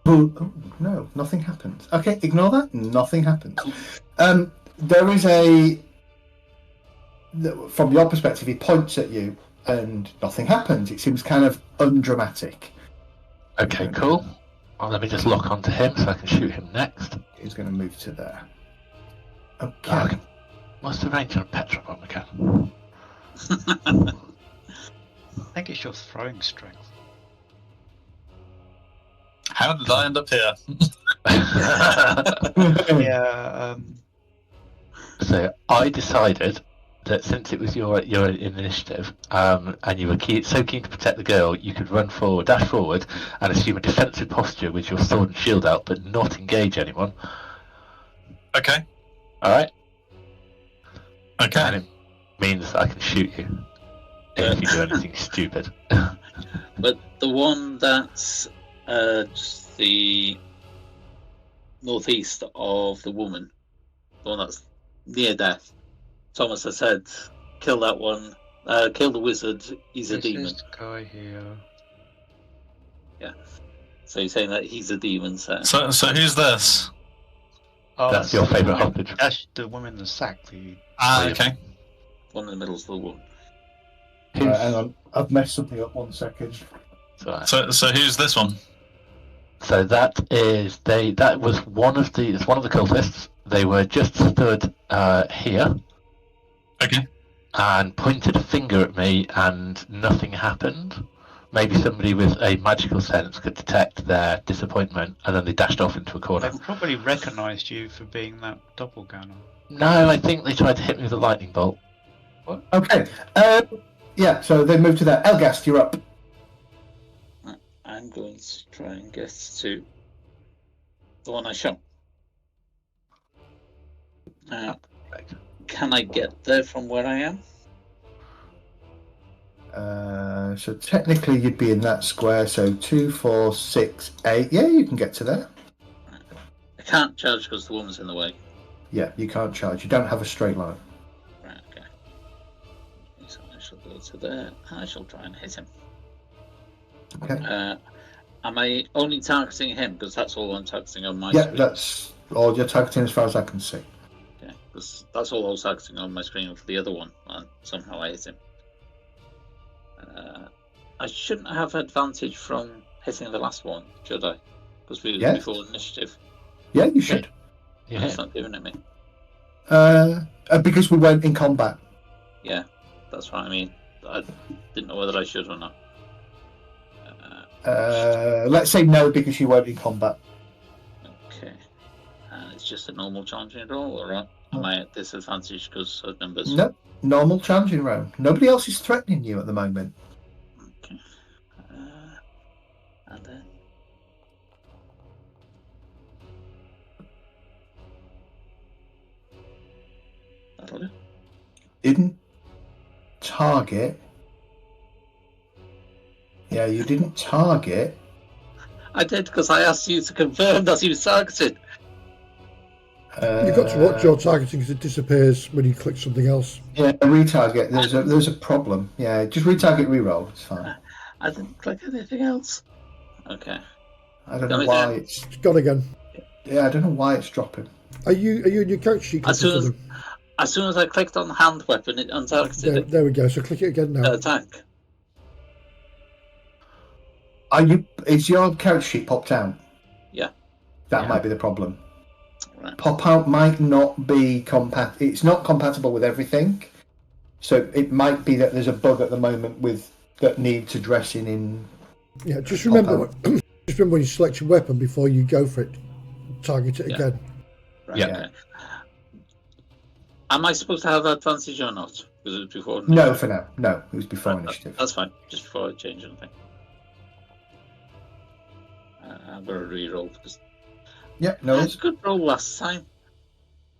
Oh, no, nothing happens. Okay, ignore that. Nothing happens. There is from your perspective, he points at you and nothing happens. It seems kind of undramatic. Okay, cool. Well, let me just lock onto him so I can shoot him next. He's going to move to there. Okay. What's the range on a Petra bomb again? I think it's your throwing strength. How did I end up here? Yeah. So I decided that since it was your initiative, and you were so keen to protect the girl, you could run forward, dash forward, and assume a defensive posture with your sword and shield out, but not engage anyone. Okay. All right. Okay. And it means I can shoot you if you do anything stupid. But the one that's just the northeast of the woman, the one that's near death, Thomas has said, kill that one, kill the wizard, he's a demon. This guy here. Yeah. So you're saying that he's a demon, so who's this? Oh, That's your favourite hostage. That's the woman in the sack. Okay. one in the middle is the woman. Hang on, I've messed something up. 1 second. So who's this one? So that was one of the cultists. They were just stood here. Okay. And pointed a finger at me, and nothing happened. Maybe somebody with a magical sense could detect their disappointment, and then they dashed off into a corner. They probably recognised you for being that doppelganger. No, I think they tried to hit me with a lightning bolt. What? Okay. Yeah, so they moved to there. Elgast, you're up. I'm going to try and get to the one I shot. Can I get there from where I am? So technically you'd be in that square, so 2, 4, 6, 8. Yeah, you can get to there. I can't charge because the woman's in the way. Yeah, you can't charge. You don't have a straight line. Right, okay. So I shall go to there, and I shall try and hit him. Okay. Am I only targeting him? Because that's all I'm targeting on my Yeah, screen. that's all you're targeting as far as I can see. Okay, because that's all I was targeting on my screen for the other one, and somehow I hit him. I shouldn't have advantage from hitting the last one, should I? Because we were before initiative. Yeah, you should. Yeah. It's not giving it me. Because we weren't in combat. Yeah, that's what I mean. I didn't know whether I should or not. Let's say no because you weren't in combat. Okay. It's just a normal challenging roll, or am I at disadvantage because of numbers? No, normal challenging round. Nobody else is threatening you at the moment. Okay. And then... That'll do. Didn't target. Yeah, you didn't target. I did because I asked you to confirm that he was targeted. You've got to watch your targeting because it disappears when you click something else. Yeah, retarget. There's a problem. Yeah, just retarget, reroll. It's fine. I didn't click anything else. Okay. I don't know why It's gone again. Yeah, I don't know why it's dropping. Are you in your character sheet? As soon as I clicked on hand weapon, it untargeted it. There we go. So click it again now. Attack. Is your character sheet popped out? Yeah. That might be the problem. Right. Pop out might not be it's not compatible with everything, so it might be that there's a bug at the moment that needs addressing in. Yeah, just remember when you select your weapon before you go for it, target it again. Right, yeah. Okay. Am I supposed to have advantage or not? Because it was before. No, for now. No, it was before initiative. That's fine. Just before I change anything. I'm going to re-roll because Yeah, no. I had a good roll last time.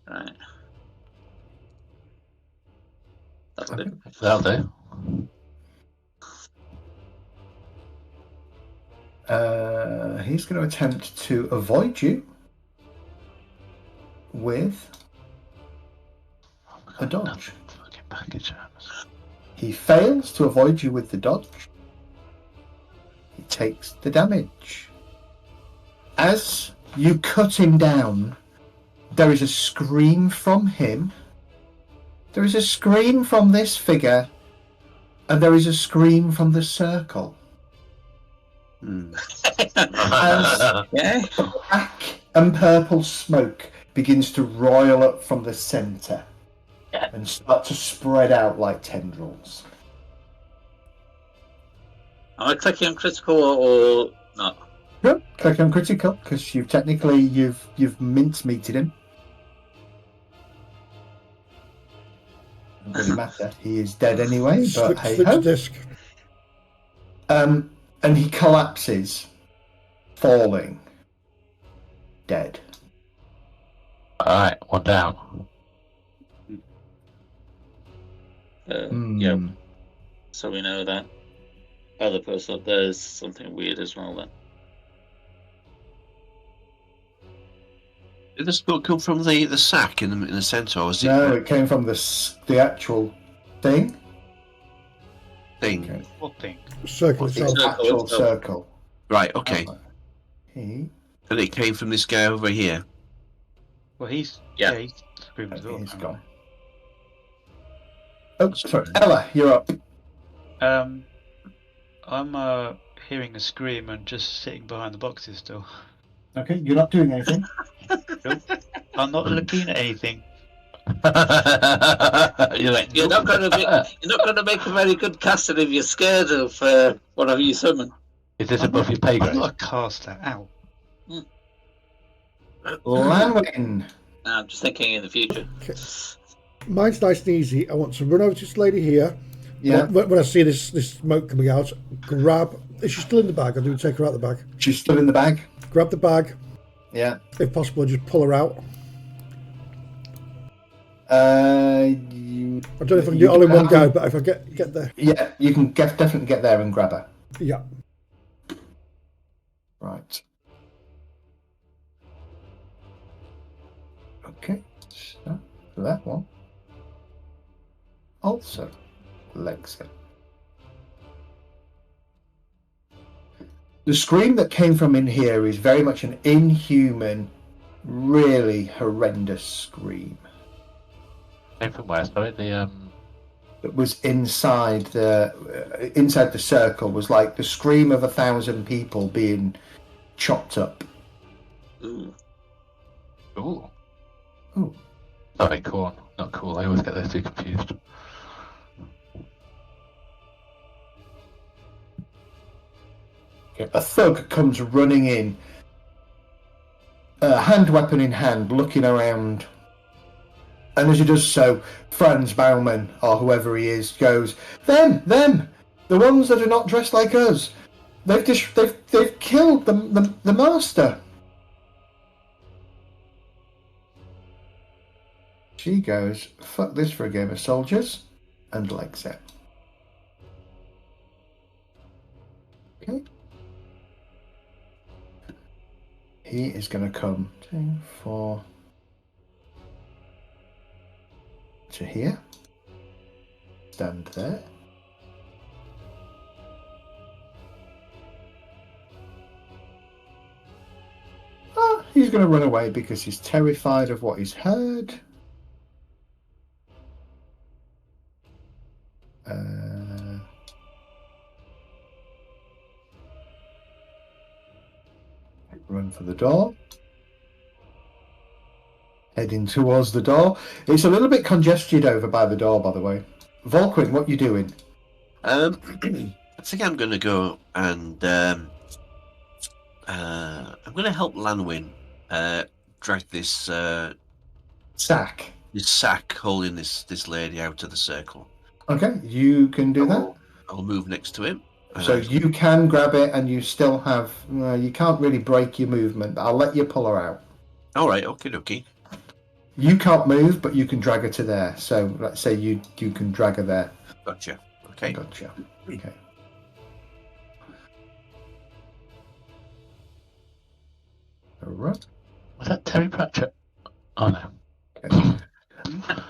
Right. That'll do. That'll do. He's going to attempt to avoid you with a dodge. Fucking package. He fails to avoid you with the dodge. He takes the damage. As you cut him down, there is a scream from him. There is a scream from this figure, and there is a scream from the circle. As black and purple smoke begins to roil up from the centre and start to spread out like tendrils. Am I clicking on critical or not? No, click on critical because you've mincemeated him. Doesn't really matter. He is dead anyway. But hey ho. Disc. And he collapses, falling, dead. All right, one down. Yeah. So we know that other person up there is something weird as well. Then. Did the smoke come from the sack in the centre, or was it? No, it came from the actual thing. Okay. What thing? Circle itself. The actual circle. Right. Okay. He. And it came from this guy over here. Well, he's screamed as well. He's gone. Oh, sorry, Ella, you're up. I'm hearing a scream and just sitting behind the boxes still. Okay, you're not doing anything. Nope. I'm not looking at anything. You're not going to make a very good caster if you're scared of whatever you summon. Is this above your pay grade? I'm not a caster. Ow. Lanwin. I'm just thinking in the future. Okay. Mine's nice and easy. I want to run over to this lady here. Yeah. When I see this smoke coming out, grab. Is she still in the bag? I'll do take her out the bag. She's still in the bag. Grab the bag. Yeah. If possible, just pull her out. I don't know if I can do it all in one go, but if I get there. Yeah, you can definitely get there and grab her. Yeah. Right. Okay. So that one. Also, Lexa. The scream that came from in here is very much an inhuman, really horrendous scream. Came from where? Sorry, that was inside the circle was like the scream of 1,000 people being chopped up. Ooh. Ooh. Ooh. Sorry, corn. Not cool. I always get those two confused. Okay. A thug comes running in, hand weapon in hand, looking around. And as he does so, Franz Baumann, or whoever he is, goes, Them! The ones that are not dressed like us! They've killed the master! She goes, fuck this for a game of soldiers, and legs it. Okay. He is going to come 2, 4... to here. Stand there. He's going to run away because he's terrified of what he's heard. Run for the door. Heading towards the door. It's a little bit congested over by the door, by the way. Volquin, what you doing? I think I'm going to go and I'm going to help Lanwin drag this sack. This sack holding this lady out of the circle. Okay, you can do that. I'll move next to him. So you can grab it, and you still have. You can't really break your movement. I'll let you pull her out. All right, okay. You can't move, but you can drag her to there. So let's say you can drag her there. Gotcha. Okay. Gotcha. Okay. All right. Was that Terry Pratchett? Oh no. Okay.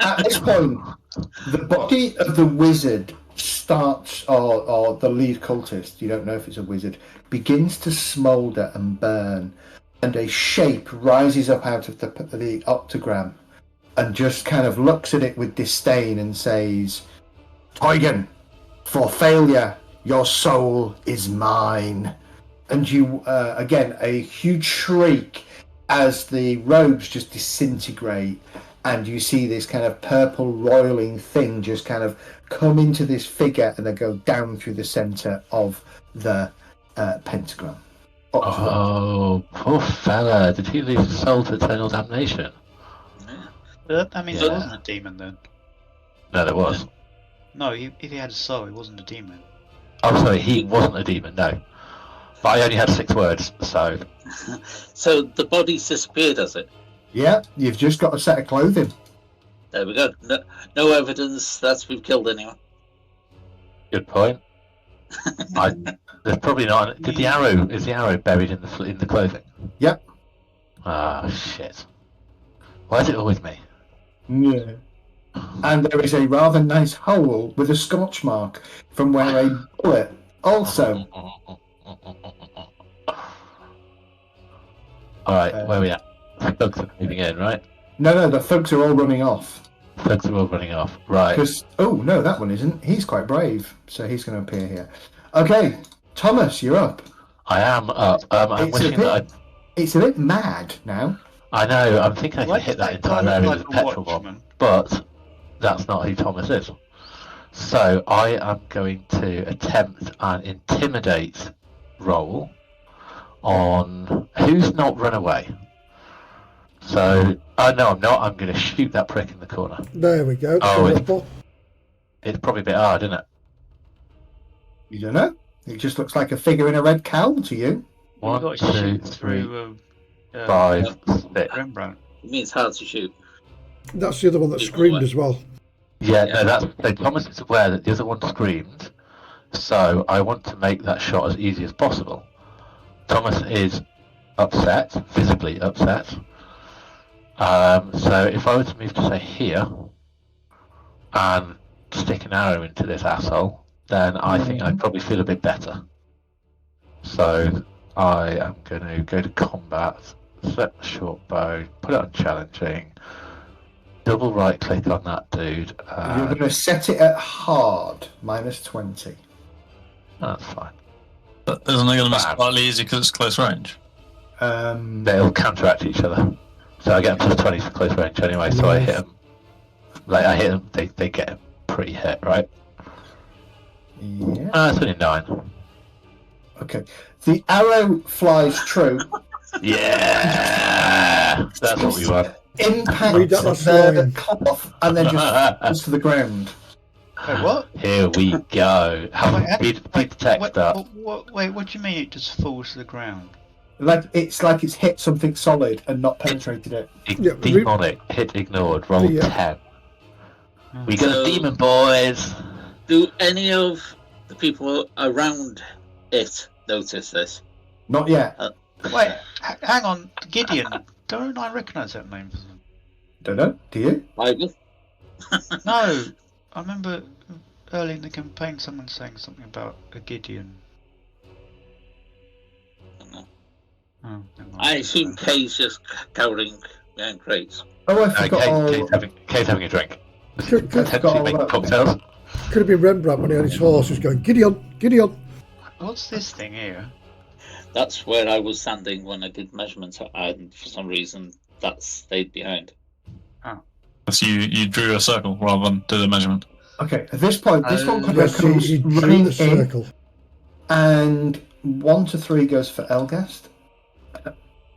At this point, the body of the wizard starts, or the lead cultist, you don't know if it's a wizard, begins to smoulder and burn. and a shape rises up out of the octagram and just kind of looks at it with disdain and says, "Eugen, for failure, your soul is mine." And you, again, a huge shriek as the robes just disintegrate, and you see this kind of purple roiling thing just kind of come into this figure and then go down through the center of the pentagram. Oh, poor fella. Did he lose his soul to eternal damnation? Yeah. That means it wasn't a demon then. No, there was. No, if he had a soul, he wasn't a demon. Oh, sorry, he wasn't a demon, no. But I only had 6 words, so... So the body's disappeared, has it? Yeah, you've just got a set of clothing. There we go. No evidence that we've killed anyone. Good point. There's probably not... Is the arrow buried in the clothing? Yep. Ah, shit. Why is it always me? Yeah. And there is a rather nice hole with a scorch mark from where a bullet also... Alright, where are we at? The thugs are moving in, right? No, the thugs are all running off. Thugs are all running off, right. Oh, no, that one isn't. He's quite brave, so he's going to appear here. Okay, Thomas, you're up. I am up. I'm wishing that It's a bit mad now. I know, I'm thinking I can hit that entire area with a petrol bomb, but that's not who Thomas is. So I am going to attempt an intimidate roll on who's not run away. So, no, I'm not. I'm going to shoot that prick in the corner. There we go. It's probably a bit hard, isn't it? You don't know. It just looks like a figure in a red cowl to you. 1, 2, 3, 5, 6. Rembrandt. It means hard to shoot. That's the other one that screamed as well. Yeah, no, so Thomas is aware that the other one screamed, so I want to make that shot as easy as possible. Thomas is upset, visibly upset. So if I were to move to, say, here, and stick an arrow into this asshole, then I think I'd probably feel a bit better. So I am going to go to combat, select the short bow, put it on challenging, double right click on that dude. You're going to set it at hard, -20. That's fine. But isn't it going to be slightly easier because it's close range? They'll counteract each other. So I get them +20 for close range anyway, so I hit them. I hit them, they get a pretty hit, right? Yeah. It's only 9. Okay. The arrow flies true. Yeah! That's what we want. Impacts the cloth and then just falls to the ground. Wait, what? Here we go. Read the text up. Wait, what do you mean it just falls to the ground? Like it's hit something solid and not penetrated it. Demonic. Hit ignored. Roll 10. We got a demon, boys. Do any of the people around it notice this? Not yet. Wait, hang on, Gideon. Don't I recognise that name? Don't know. Do you? Bible? No, I remember early in the campaign someone saying something about a Gideon. Oh, I assume Kay's just cowering behind crates. Oh, I forgot. Kay's having a drink. Potentially making cocktails. Could have been Rembrandt when he had his horse who's going, Gideon, Gideon. What's this thing here? That's where I was standing when I did measurements, and for some reason that stayed behind. Oh. So you drew a circle rather than did a measurement. Okay, at this point, this one Yes, comes he drew running the circle. and 1 to 3 goes for Elgast.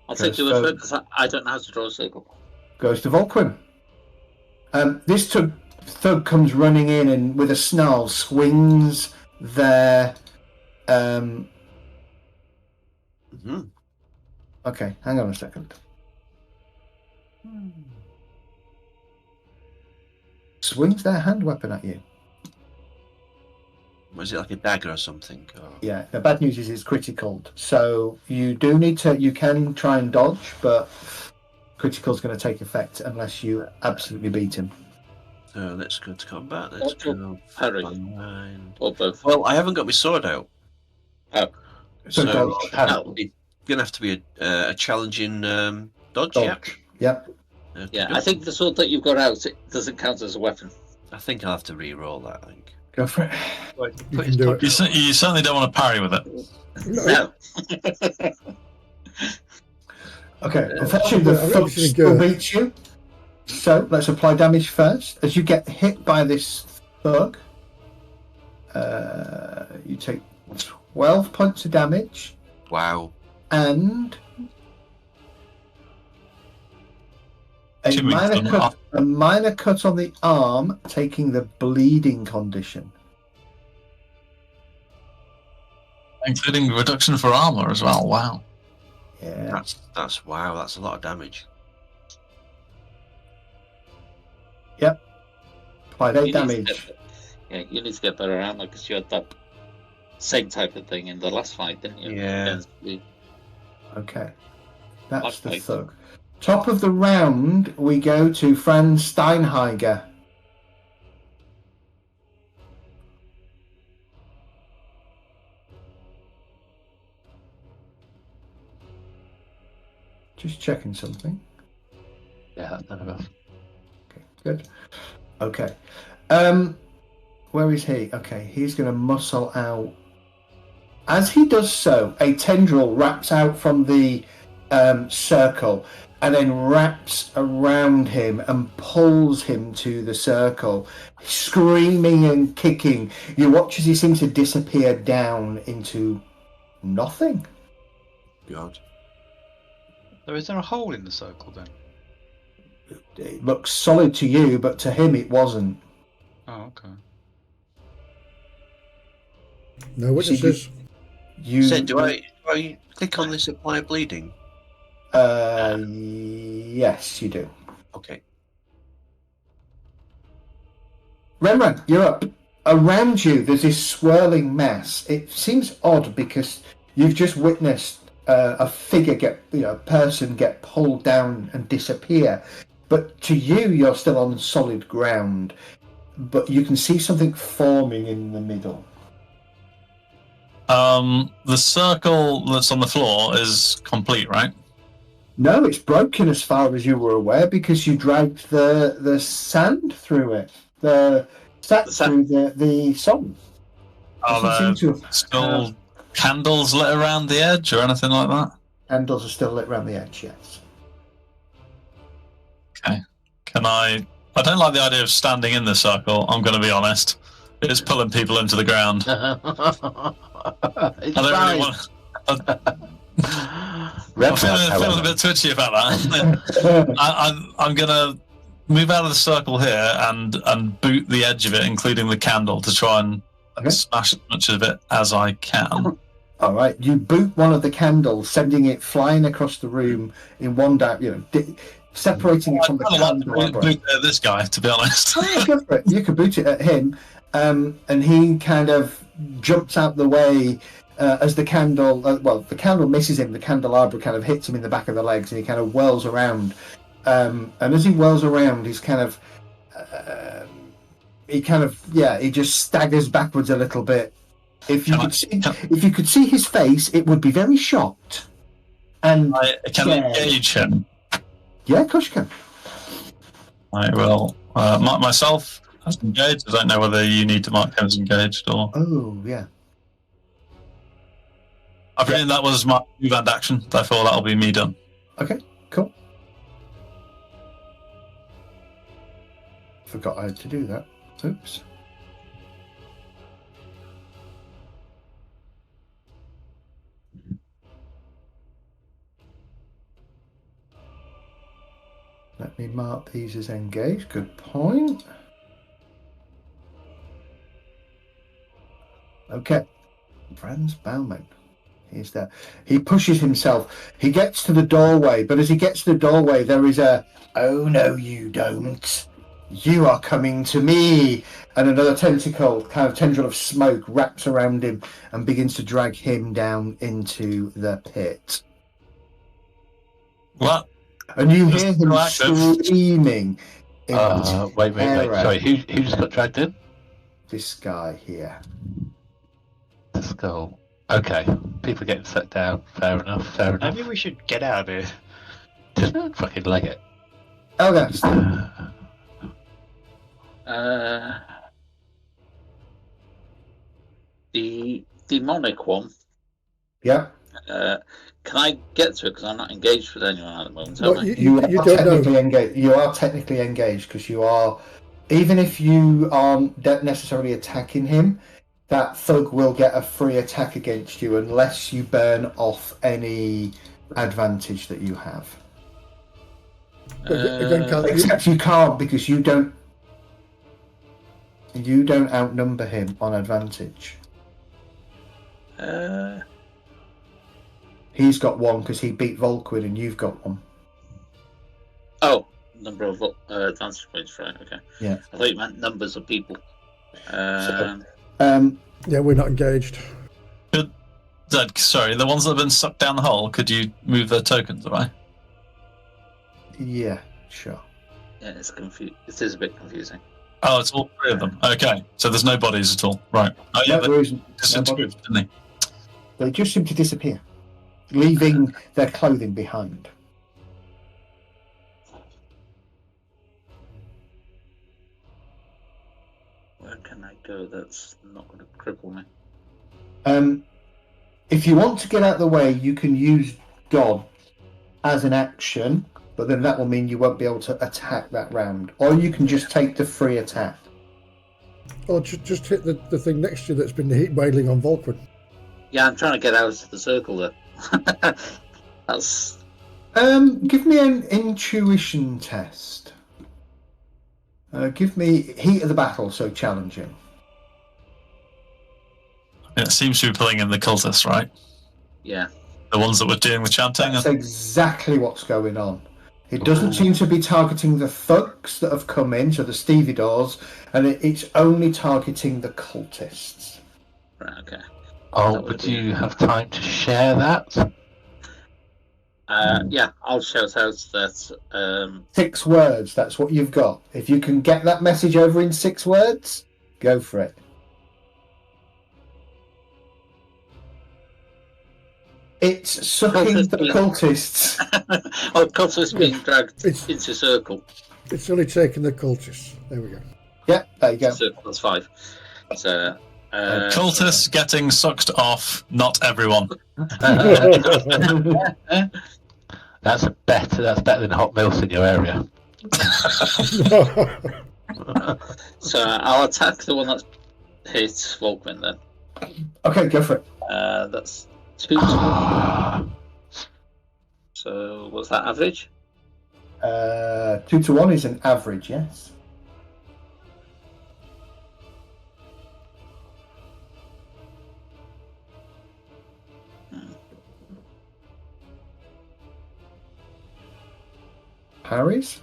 I'll take you with it because I don't know how to draw a circle. Goes to Volquin. This thug comes running in and with a snarl swings their... Okay, hang on a second. Swings their hand weapon at you. Was it like a dagger or something? Or... Yeah, the bad news is it's critical. So you do need to... You can try and dodge, but critical's going to take effect unless you absolutely beat him. So let's go to combat. Let's go... Parry. Or both. Well, I haven't got my sword out. Oh. So dodge. gonna have to be a challenging dodge. Yep. Yeah, I think the sword that you've got out doesn't count as a weapon. I think I'll have to re-roll that. I think. Go for it. You can do it. You certainly don't want to parry with it. No. Okay. Unfortunately, the thug still beats you. So let's apply damage first. As you get hit by this thug, you take 12 points of damage. Wow. And a minor cut on the arm, taking the bleeding condition. Including reduction for armor as well. Wow. Yeah. That's wow. That's a lot of damage. Yep. Apply 8 damage. Yeah, you need to get better armor because you had that same type of thing in the last fight, didn't you? Yeah. Okay. That's the thug. Top of the round, we go to Franz Steinheiger. Just checking something. Yeah, that's none of us. Okay, good. Okay. Where is he? Okay, he's going to muscle out. As he does so, a tendril wraps out from the circle and then wraps around him and pulls him to the circle, screaming and kicking. You watch as he seems to disappear down into nothing. God. So is there a hole in the circle then? It looks solid to you, but to him it wasn't. Oh, okay. No witnesses. You said, do I click on this apply bleeding? Yes, you do. Okay. Rembrandt, you're up. Around you, there's this swirling mass. It seems odd because you've just witnessed a figure a person get pulled down and disappear. But to you, you're still on solid ground. But you can see something forming in the middle. The circle that's on the floor is complete, right? No, it's broken as far as you were aware because you dragged the sand through it. Through the song. Are there still candles lit around the edge or anything like that? Candles are still lit around the edge, yes. Okay. I don't like the idea of standing in the circle, I'm going to be honest. It's pulling people into the ground. I don't really want... I'm feeling a bit twitchy about that. I'm going to move out of the circle here and boot the edge of it, including the candle, to try and smash as much of it as I can. All right, you boot one of the candles, sending it flying across the room in one direction, separating it from the candle. Boot this guy, to be honest. Go for it. You could boot it at him, and he kind of jumps out the way as the candle. The candle misses him. The candelabra kind of hits him in the back of the legs, and he kind of whirls around. And as he whirls around, he's kind of, he just staggers backwards a little bit. If you could see his face, it would be very shocked. And can I engage him? Yeah, of course you can. I will mark myself as engaged. I don't know whether you need to mark him as engaged or. Oh yeah. I presume that was my move and action. Therefore, that'll be me done. Okay, cool. Forgot I had to do that. Oops. Let me mark these as engaged. Good point. Okay. Franz Baumann. He's there. He pushes himself. He gets to the doorway, but as he gets to the doorway, there is a, "Oh no, you don't. You are coming to me." And another tendril of smoke wraps around him and begins to drag him down into the pit. What? And you hear him screaming. Wait. Sorry, who just got dragged in? This guy here. The skull. Okay, people getting set down. Fair enough. Fair enough. Maybe we should get out of here. Just fucking leg it. Oh, that's the demonic one. Yeah. Can I get to it? Because I'm not engaged with anyone at the moment. Well, you are technically engaged. You are technically engaged because you are, even if you aren't necessarily attacking him, that thug will get a free attack against you unless you burn off any advantage that you have. Except you can't because you don't outnumber him on advantage. He's got one because he beat Volquin and you've got one. Oh, number of advantage points, right? Okay. Yeah. I thought you meant numbers of people. Yeah, we're not engaged. Sorry, the ones that have been sucked down the hole, could you move their tokens away? Yeah, sure. Yeah, it's It is a bit confusing. Oh, it's all three of them. Okay, so there's no bodies at all. Right. Oh, yeah, there isn't. Disintegrated, didn't they? They just seem to disappear, leaving their clothing behind. Where can I go that's not going to cripple me? If you want to get out of the way, you can use dodge as an action, but then that will mean you won't be able to attack that round. Or you can just take the free attack. Or just hit the thing next to you that's been wailing on Volquin. Yeah, I'm trying to get out of the circle there. That's. Give me an intuition test. Give me heat of the battle, so challenging. It seems to be pulling in the cultists, right? Yeah. The ones that were doing the chanting? That's exactly what's going on. It doesn't seem to be targeting the thugs that have come in, so the stevedores, and it's only targeting the cultists. Right, okay. Oh, but do you have time to share that? Yeah, I'll shout out that... 6 words, that's what you've got. If you can get that message over in 6 words, go for it. It's sucking the cultists. Oh, cultists being dragged into circle. It's only taking the cultists. There we go. Yeah, there you go. Circle, that's 5. So, cultists getting sucked off, not everyone. That's better than hot milks in your area. So I'll attack the one that hits Volquin then. Okay, go for it. That's 2 to 1. So what's that average? 2 to 1 is an average, yes. Parries?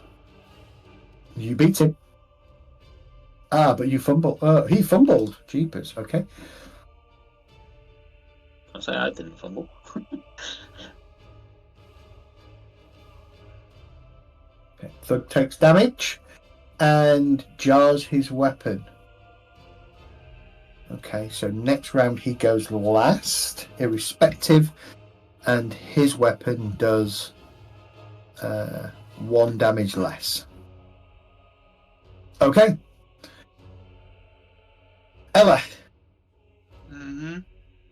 You beat him. But you fumbled. He fumbled. Jeepers. Okay. I say I didn't fumble. Okay. Thug takes damage and jars his weapon. Okay, so next round he goes last, irrespective, and his weapon does 1 damage less. Okay. Ella. Mm-hmm.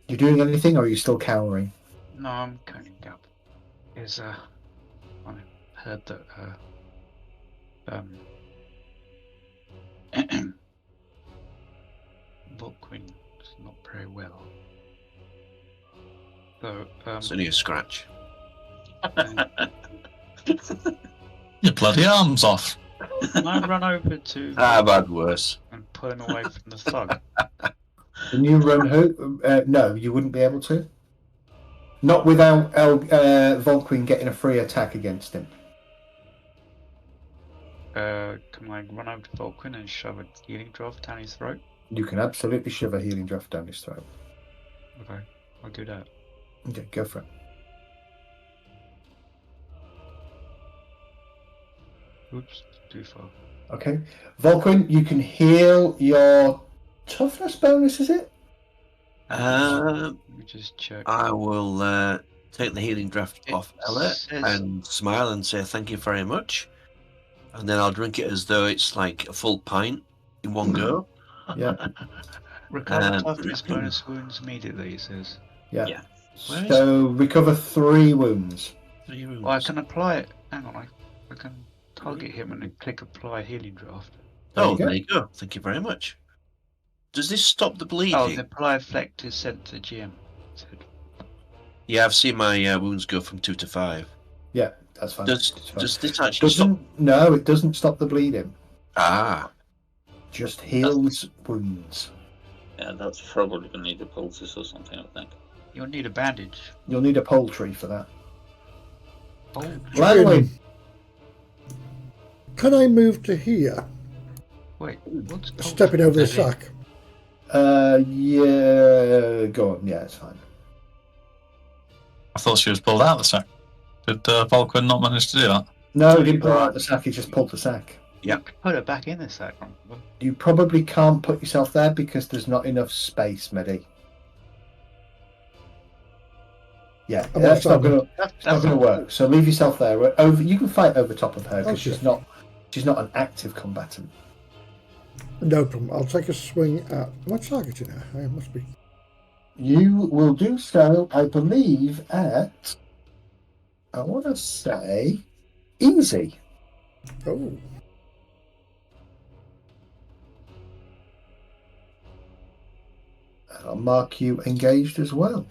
You doing anything, or are you still cowering? No, I'm coning up. I heard that Volquin is not very well. So it's only a scratch. Your bloody arms off. Can I run over to I've had worse. and pull him away from the thug? Can you run who? No, you wouldn't be able to. Not without Volquin getting a free attack against him. Can I run over to Volquin and shove a healing draft down his throat? You can absolutely shove a healing draft down his throat. Okay, I'll do that. Okay, go for it. Oops, too far. Okay. Volquin, you can heal your toughness bonus, is it? Yeah, me just check. I will take the healing draft off Ella and smile and say thank you very much. And then I'll drink it as though it's like a full pint in one go. Yeah. Recover toughness bonus wounds immediately, it says. Yeah. Where So recover 3 wounds. 3 wounds. Well, I can apply it. Hang on, I can target him and then click apply healing draft. There you go. Thank you very much. Does this stop the bleeding? Oh, the apply effect is sent to GM. Yeah, I've seen my wounds go from 2 to 5. Yeah, that's fine. Does this actually stop? No, it doesn't stop the bleeding. Ah. Just heals wounds. Yeah, that's probably going to need a poultice or something, I think. You'll need a bandage. You'll need a poultry for that. Oh, Langley. Can I move to here? Wait, what's stepping over the sack? Yeah, go on. Yeah, it's fine. I thought she was pulled out of the sack. Did Volquin not manage to do that? No, he didn't pull out the sack, he just pulled the sack. Yeah. Put it back in the sack. You probably can't put yourself there because there's not enough space, Medi. Yeah, that's not going to work. So leave yourself there. You can fight over top of her because she's not an active combatant. No problem. I'll take a swing at... Am I targeting her? I must be. You will do so, I believe, at... I want to say... easy. Oh. I'll mark you engaged as well.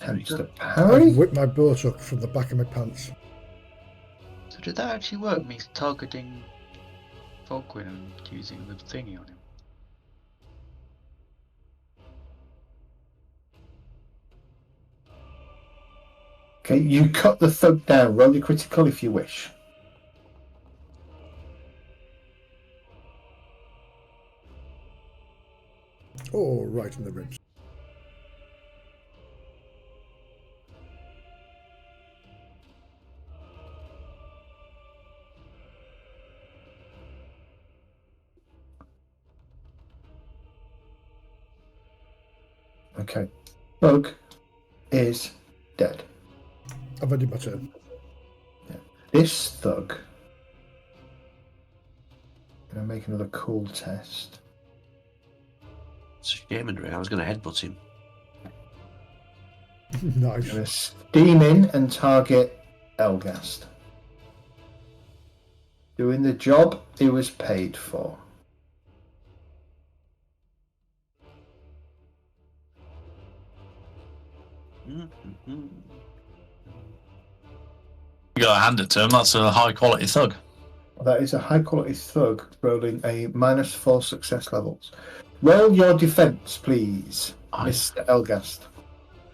And just a parry. I've whipped my boat up from the back of my pants. So did that actually work, me targeting Volquin and using the thingy on him? Okay, you cut the thug down. Roll your critical if you wish. Oh, right in the ribs. Okay. Thug is dead. I've ended my turn. Yeah. This thug... I'm going to make another cool test. It's a shame, Andrea. I was going to headbutt him. Nice. I'm going to steam in and target Elgast. Doing the job he was paid for. You gotta hand it to him, that's a high quality thug. That is a high quality thug rolling a -4 success levels. Roll your defense, please, Mr. Elgast.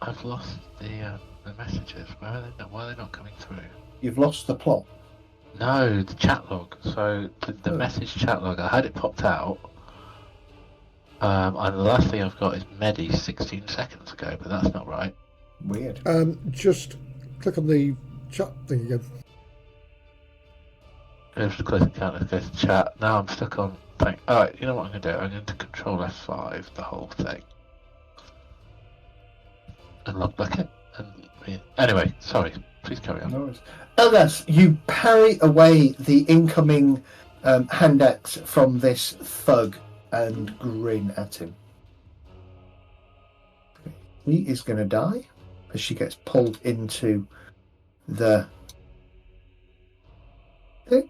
I've lost the messages. Why are they not coming through? You've lost the plot. No, the chat log. So the message chat log, I had it popped out. And the last thing I've got is Medi 16 seconds ago, but that's not right. Weird. Just click on the chat thing again. Just close the account, let's go to chat. Now I'm stuck on thing. Alright, you know what I'm going to do? I'm going to control F5, the whole thing. And log back in. Anyway, sorry. Please carry on. No worries. Elgast, you parry away the incoming hand axe from this thug and grin at him. He is going to die as she gets pulled into the thing.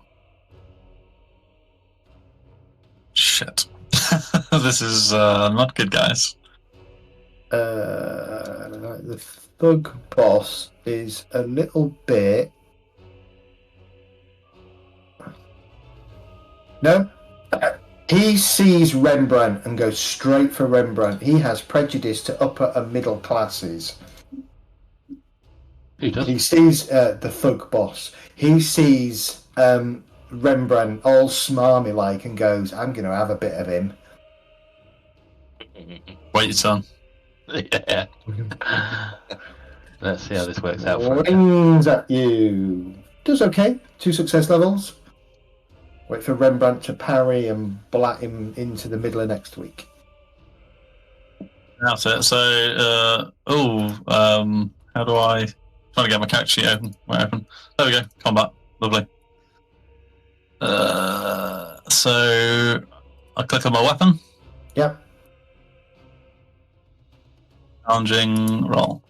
Shit. This is not good, guys. The thug boss is a little bit... No? He sees Rembrandt and goes straight for Rembrandt. He has prejudice to upper and middle classes. He sees the thug boss. He sees Rembrandt all smarmy like and goes, I'm going to have a bit of him. Wait your turn. Yeah. Let's see how this works out for Rings at you. Does okay. 2 success levels. Wait for Rembrandt to parry and blat him into the middle of next week. That's it. So, how do I... Trying to get my character sheet open. There we go. Combat. Lovely. So, I click on my weapon. Yep. Challenging roll.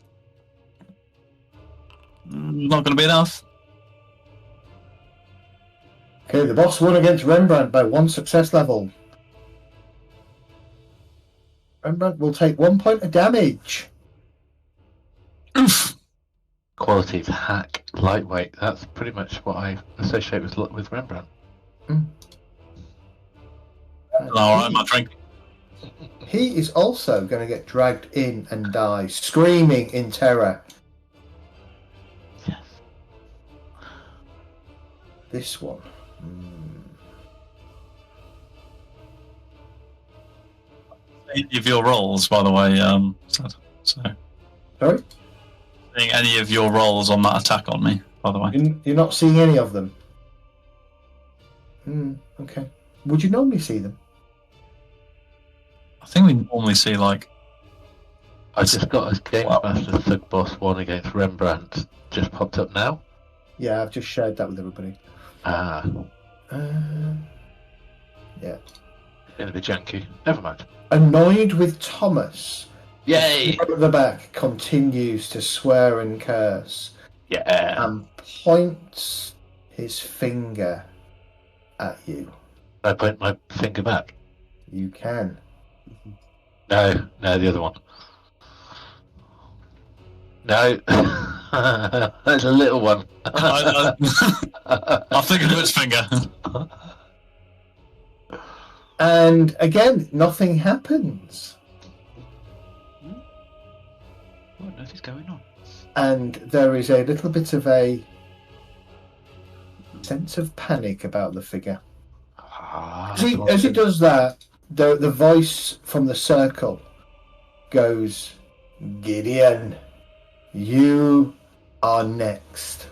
Not going to be enough. Okay, the boss won against Rembrandt by 1 success level. Rembrandt will take 1 point of damage. Oof. Qualities, hack, lightweight. That's pretty much what I associate with Rembrandt. Alright, my drink. He is also going to get dragged in and die, screaming in terror. Yes. This one. Any of your rolls, by the way, so Sorry? seeing any of your rolls on that attack on me, by the way. You're not seeing any of them? Okay. Would you normally see them? I think we normally see, like... I just got a Games Master Thug Boss 1 against Rembrandt. Just popped up now. Yeah, I've just shared that with everybody. Yeah. Been a bit janky. Never mind. Annoyed with Thomas. Yay! At the back continues to swear and curse. Yeah. And points his finger at you. I point my finger back. You can. No, the other one. No. That's a little one. I think of its finger. And again, nothing happens. What on earth is going on? And there is a little bit of a sense of panic about the figure. As he does that, the voice from the circle goes, Gideon, you are next.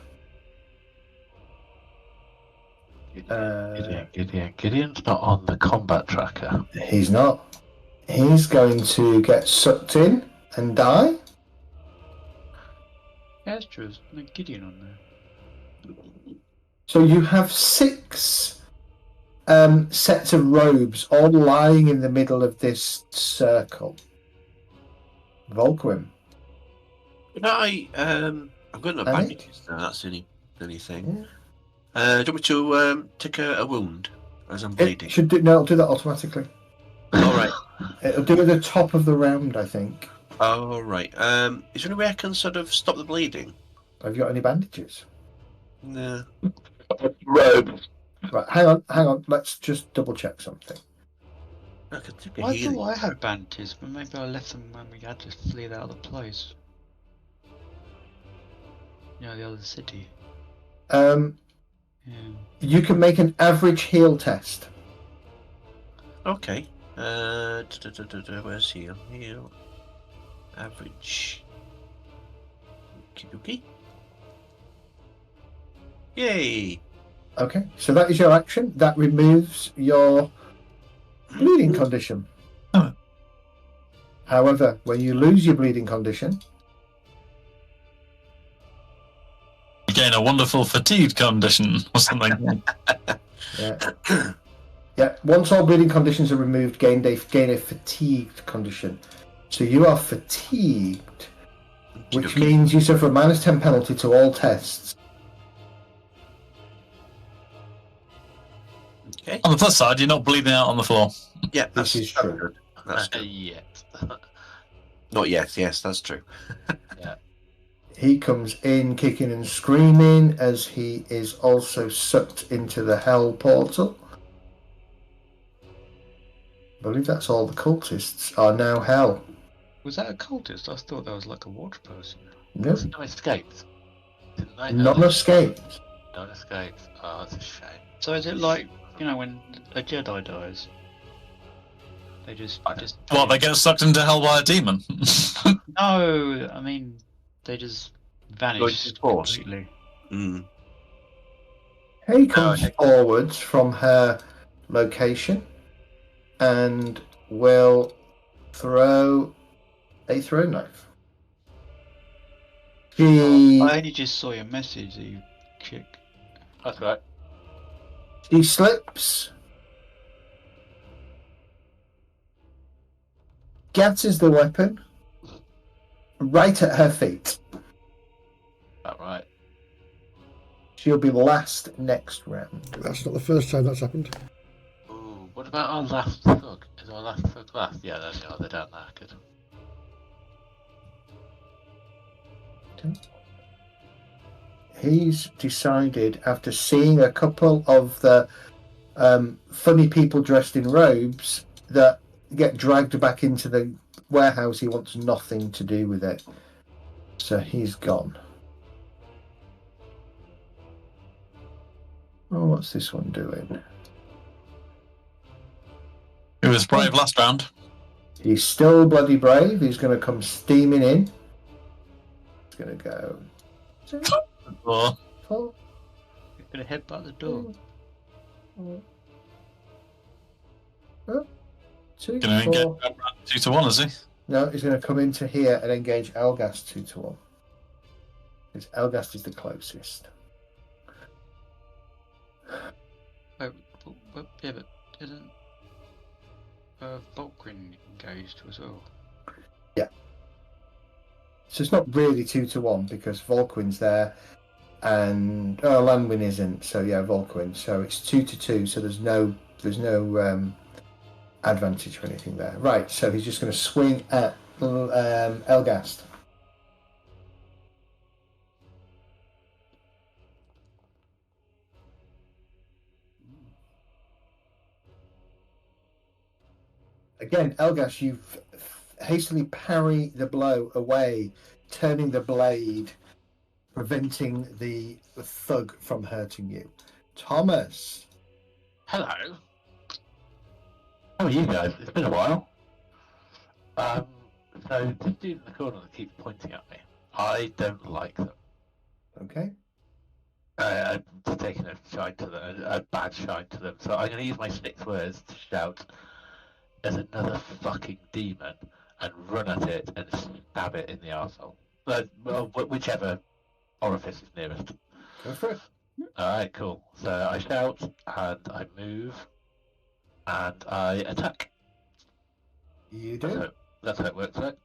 Gideon's not on the combat tracker. He's not. He's going to get sucked in and die. Yeah, that's true. There's no Gideon on there. So you have 6 sets of robes all lying in the middle of this circle. Volquim. I've got no bandages now, that's the only thing. Yeah. Do you want me to take a wound as I'm bleeding? It'll do that automatically. Alright. It'll do it at the top of the round, I think. Alright. Is there any way I can sort of stop the bleeding? Have you got any bandages? No. Robes. Right, hang on. Let's just double check something. I thought I had bandages, but maybe I left them when we had to flee out of the place. You know, the other city. You can make an average heal test. Okay. Where's heal? Heal. Average. Okay. Yay! Okay, so that is your action. That removes your bleeding condition. Oh. However, when you lose your bleeding condition, You gain a wonderful fatigue condition or something. yeah. Once all bleeding conditions are removed, gain a fatigued condition. So you are fatigued, which means you suffer a -10 penalty to all tests. Okay. On the plus side, you're not bleeding out on the floor. Yeah, This is true. That's true. Yet. Not yet, yes, that's true. Yeah. He comes in kicking and screaming as he is also sucked into the hell portal. I believe that's all the cultists are now hell. Was that a cultist? I thought that was like a water person. No, No escaped. Didn't I? none escaped. None escaped. Oh, that's a shame. So is it like, you know, when a Jedi dies? They just What, they get sucked into hell by a demon? No, I mean they just vanish completely. He comes forwards from her location and will throw a throw knife. I only just saw your message that you kick. That's right. She slips, gathers the weapon right at her feet. That right. She'll be last next round. That's not the first time that's happened. Ooh, what about our last thug? Is our last thug last? Yeah, there they are. They're down there. Good. He's decided, after seeing a couple of the funny people dressed in robes that get dragged back into the warehouse, he wants nothing to do with it. So he's gone. Oh, what's this one doing? It was brave last round. He's still bloody brave. He's going to come steaming in. He's going to go. 2, 4. You're going to headbutt the door. 2, Going to 4. engage 2-1, is he? No, he's going to come into here and engage Elgast 2-1. Because Elgast is the closest. Yeah, but isn't Volkrin engaged as well? Yeah. So it's not really 2-1 because Volquin's there and Lanwin isn't. So yeah, Volquin. So it's 2-2. So there's no advantage or anything there. Right. So he's just going to swing at Elgast. Again, Elgast, you hastily parry the blow away, turning the blade, preventing the thug from hurting you. Thomas. Hello. How are you guys? It's been a while. So this dude in the corner that keeps pointing at me, I don't like them. Okay. I'm taking a bad shine to them. So I'm going to use my 6 words to shout, "There's another fucking demon," and run at it and stab it in the arsehole. Whichever orifice is nearest. Go for it. Alright, cool. So I shout, and I move, and I attack. You do? That's how it works, right?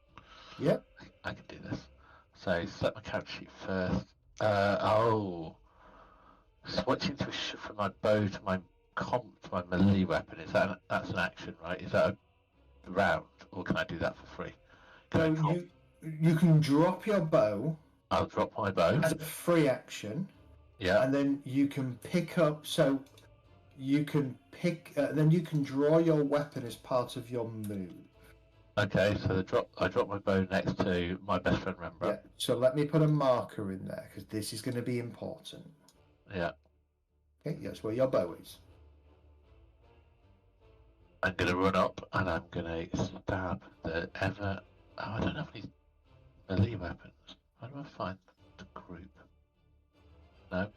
Yep. I can do this. So select my character sheet first. Switching from my bow to my melee weapon, that's an action, right? Is that a round, or can I do that for free? You can drop your bow. I'll drop my bow as a free action. Yeah. And then you can pick up. So you can then you can draw your weapon as part of your move. Okay, so I drop my bow next to my best friend Rembrandt. Yeah. So let me put a marker in there because this is going to be important. Yeah. Okay. Yes, where your bow is. I'm going to run up and I'm going to stab the ever... Oh, I don't have any melee weapons. How do I find the group? No?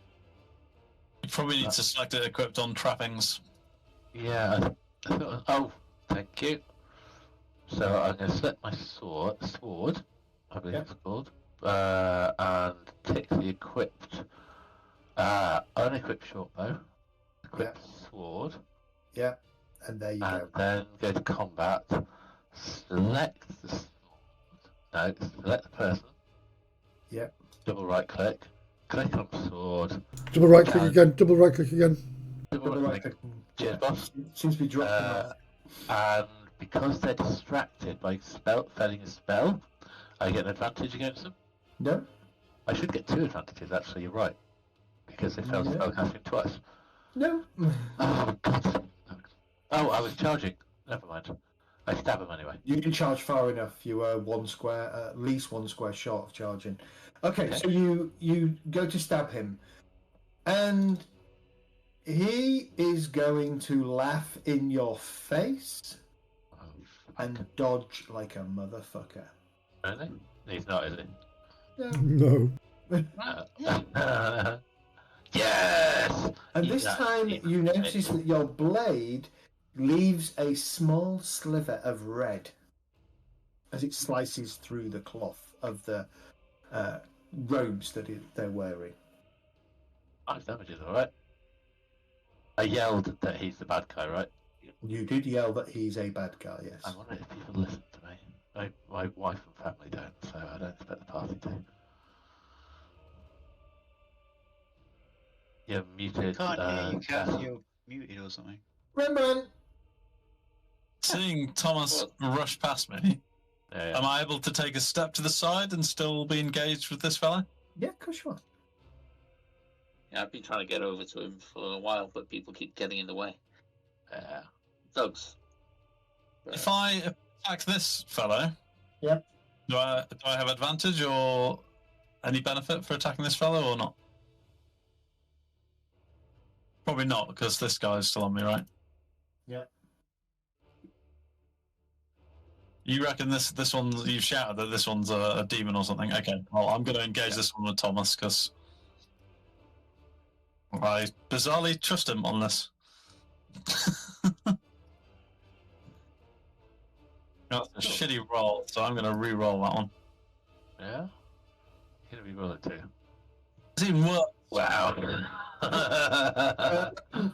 You probably need to select it equipped on trappings. Yeah, I thought... Oh, thank you. So I'm going to select my sword, I believe it's called, and tick the equipped... unequipped short bow, equipped sword. Yeah. And there you go. And then go to combat. Select the sword. No, select the person. Yep. Double right click. Click on sword. Double right click again. Double right click again. Double right click. Cheers, boss. Seems to be dropping and because they're distracted by failing a spell, I get an advantage against them. No. I should get 2 advantages. Actually, you're right. Because they failed spellcasting twice. No. Oh God. Oh, I was charging. Never mind. I stab him anyway. You can charge far enough. You were at least one square short of charging. Okay, so you go to stab him, and he is going to laugh in your face and dodge like a motherfucker. Really? He's not, is he? No. Yes! And this time you notice that your blade leaves a small sliver of red as it slices through the cloth of the robes that they're wearing. Nice damages, alright. I yelled that he's the bad guy, right? You did yell that he's a bad guy, yes. I wonder if people listen to me. My wife and family don't, so I don't expect the party to. You're muted. Can't hear you, Cat. You're muted or something. Rembrandt! Seeing Thomas rush past me, am I able to take a step to the side and still be engaged with this fella? Yeah, of course you are. Yeah, I've been trying to get over to him for a while, but people keep getting in the way. Yeah. Thugs. If I attack this fellow, yeah, do I have advantage or any benefit for attacking this fellow or not? Probably not, because this guy's still on me, right? Yeah. You reckon this one, you've shouted that this one's a demon or something? Okay, well, I'm going to engage this one with Thomas, because I bizarrely trust him on this. That's a shitty roll, so I'm going to re-roll that one. Yeah? You're going to re-roll it too. It's even worse. Wow.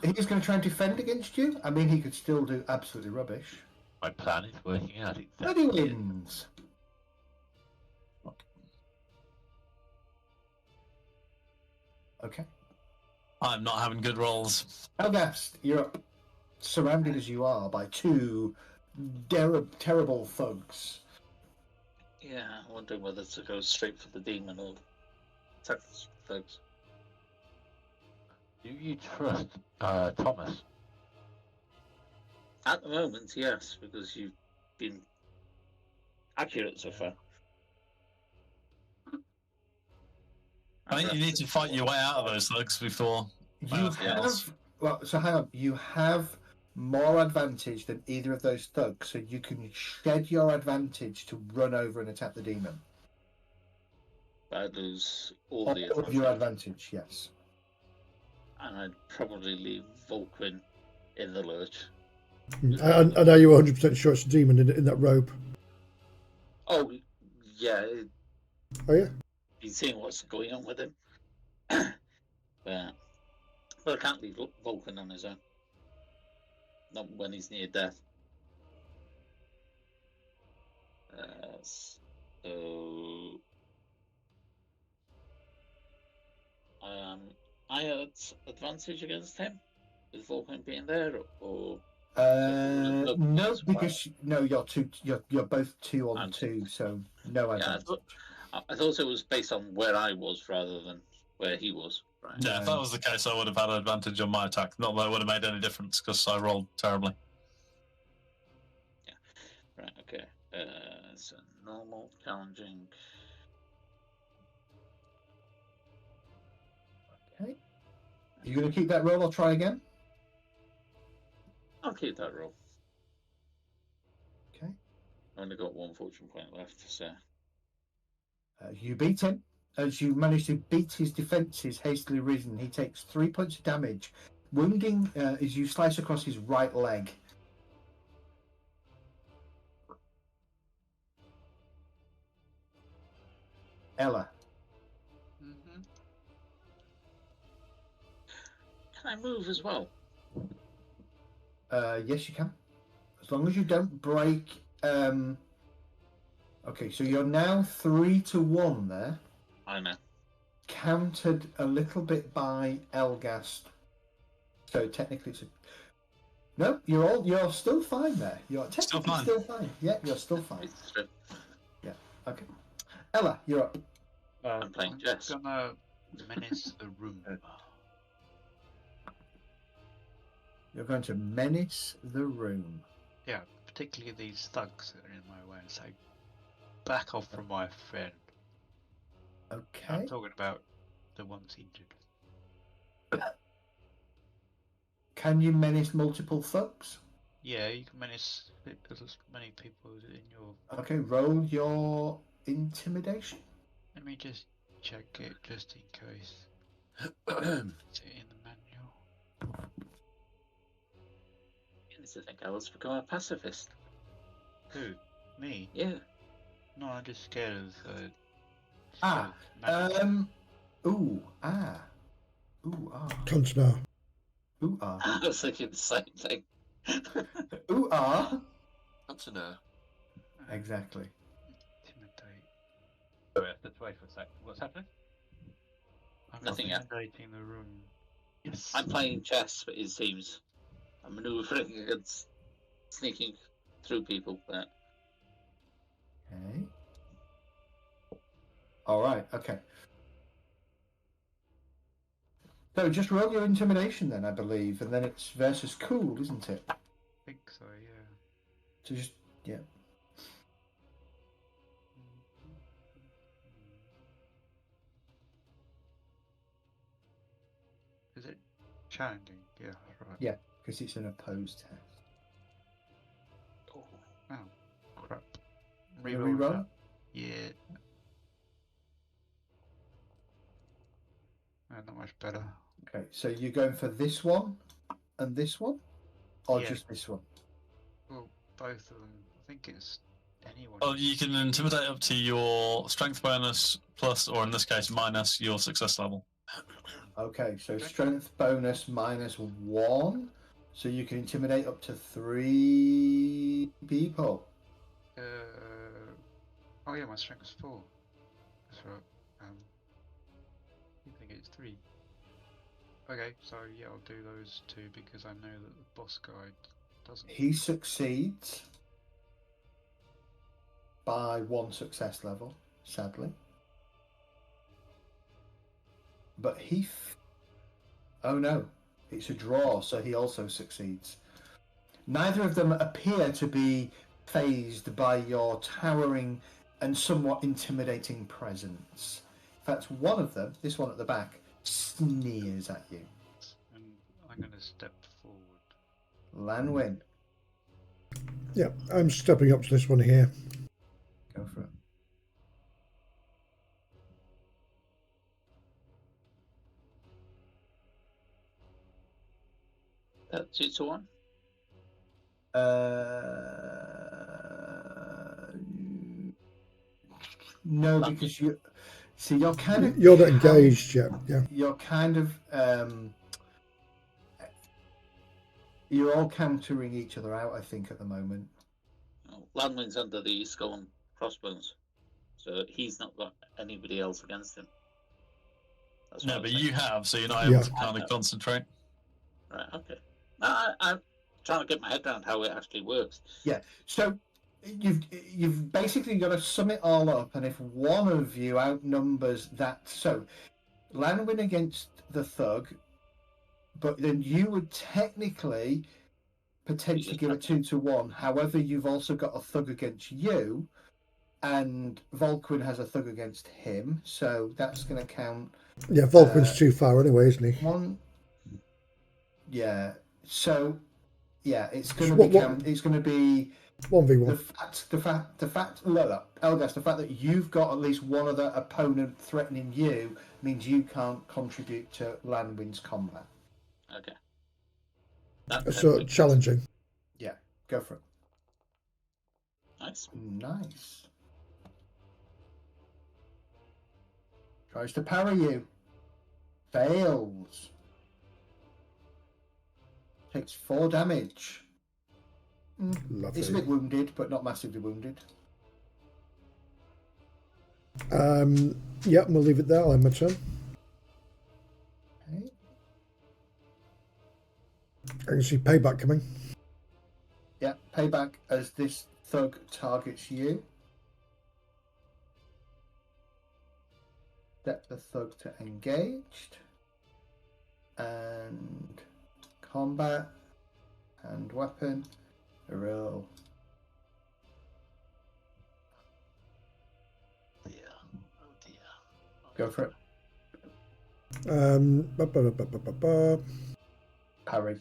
He's going to try and defend against you. I mean, he could still do absolutely rubbish. My plan is working out But he exactly. wins. Okay. I'm not having good rolls. Elgast, you're up. Surrounded as you are by two terrible thugs. Yeah, I'm wondering whether to go straight for the demon or attack the thugs. Do you trust Thomas? At the moment, yes, because you've been accurate so far. I think you need to fight your way out of those thugs before. You have, well, so hang on. You have more advantage than either of those thugs, so you can shed your advantage to run over and attack the demon. I lose all the advantage. Your advantage, yes. And I'd probably leave Vulcan in the lurch. And are you 100% sure it's a demon in that robe? Oh, yeah. Oh, yeah? Been seeing what's going on with him. But I can't leave Vulcan on his own. Not when he's near death. So... I had advantage against him with Vulcan being there, or no, because you're both 2 on 2, so no advantage. I thought it was based on where I was rather than where he was. Right? Yeah, if that was the case, I would have had an advantage on my attack. Not that it would have made any difference because I rolled terribly. Yeah. Right. Okay. So normal, challenging. Okay. You going to keep that roll or try again? I'll keep that roll. Okay. I only got 1 fortune point left, so. You beat him. As you manage to beat his defences hastily risen, he takes 3 points of damage, wounding as you slice across his right leg. Ella. Mm-hmm. Can I move as well? Yes, you can. As long as you don't break... Okay, so you're now 3-1 there. I know. Countered a little bit by Elgast. So technically it's a... No, you're still fine there. You're technically still fine. Yeah, you're still fine. Yeah, okay. Ella, you're up. I'm playing chess. I'm gonna menace the room. You're going to menace the room. Yeah, particularly these thugs that are in my way and say, back off from my friend. Okay. I'm talking about the ones injured. Can you menace multiple thugs? Yeah, you can menace as many people in your... Okay, roll your intimidation. Let me just check it, just in case. Is it in the manual? You need to think I was become a pacifist. Who? Me? Yeah. No, I'm just scared of. Ooh, ah. Ooh, ah. Consular. Ooh, ah. I was thinking the same thing. Ooh, ah. That's a no. Exactly. Intimidate. Sorry, let's wait for a sec. What's happening? I'm Nothing yet. intimidating the room. Yes. I'm playing chess, but it seems I'm manoeuvring against sneaking through people. But Okay. All right. Okay. So just roll your intimidation then, I believe, and then it's versus cool, isn't it? I think so, yeah. So just yeah. Is it challenging? Yeah, right. Yeah, because it's an opposed test. Oh, crap. Reroll it? Yeah. Not much better. Okay, so you're going for this one and this one, or Yeah. just this one? Well, both of them. I think it's anyone. Well, you can intimidate up to your strength bonus plus, or in this case, minus your success level. Okay, so strength bonus -1, so you can intimidate up to 3 people. Oh yeah, my strength is 4. That's right. You think it's 3? Okay, so yeah, I'll do those 2 because I know that the boss guide doesn't. He succeeds by 1 success level, sadly. But oh no, it's a draw, so he also succeeds. Neither of them appear to be fazed by your towering and somewhat intimidating presence. In fact, one of them, this one at the back, sneers at you. And I'm going to step forward. Lanwin. Yeah, I'm stepping up to this one here. Go for it. that's 2 to 1. No, because you see, you're kind of you're not engaged yet. Yeah, you're kind of you're all countering each other out, I think, at the moment. Lanwin's under the skull and crossbones, so he's not got anybody else against him. That's no, but you have, so you're not able to kind of concentrate. Right. Okay. I'm trying to get my head around how it actually works. Yeah. So you've basically got to sum it all up, and if one of you outnumbers that, so Lanwin against the thug, but then you would technically potentially give a 2 to 1. However, you've also got a thug against you, and Volquin has a thug against him, so that's going to count. Yeah, Volquin's too far anyway, isn't he? One. Yeah. So, yeah, it's going to be it's going to be 1v1. The fact. Look, Elgas, the fact that you've got at least one other opponent threatening you means you can't contribute to Lanwin's combat. Okay. So challenging. Yeah, go for it. Nice. Nice. Tries to parry you. Fails. Takes 4 damage. It's a bit wounded, but not massively wounded. Yeah, we'll leave it there. I'll end my turn. Okay. I can see payback coming. Yeah, payback as this thug targets you. Set the thug to engaged. And combat. And weapon. Roll. Dear. Oh dear. Go for it. Parry.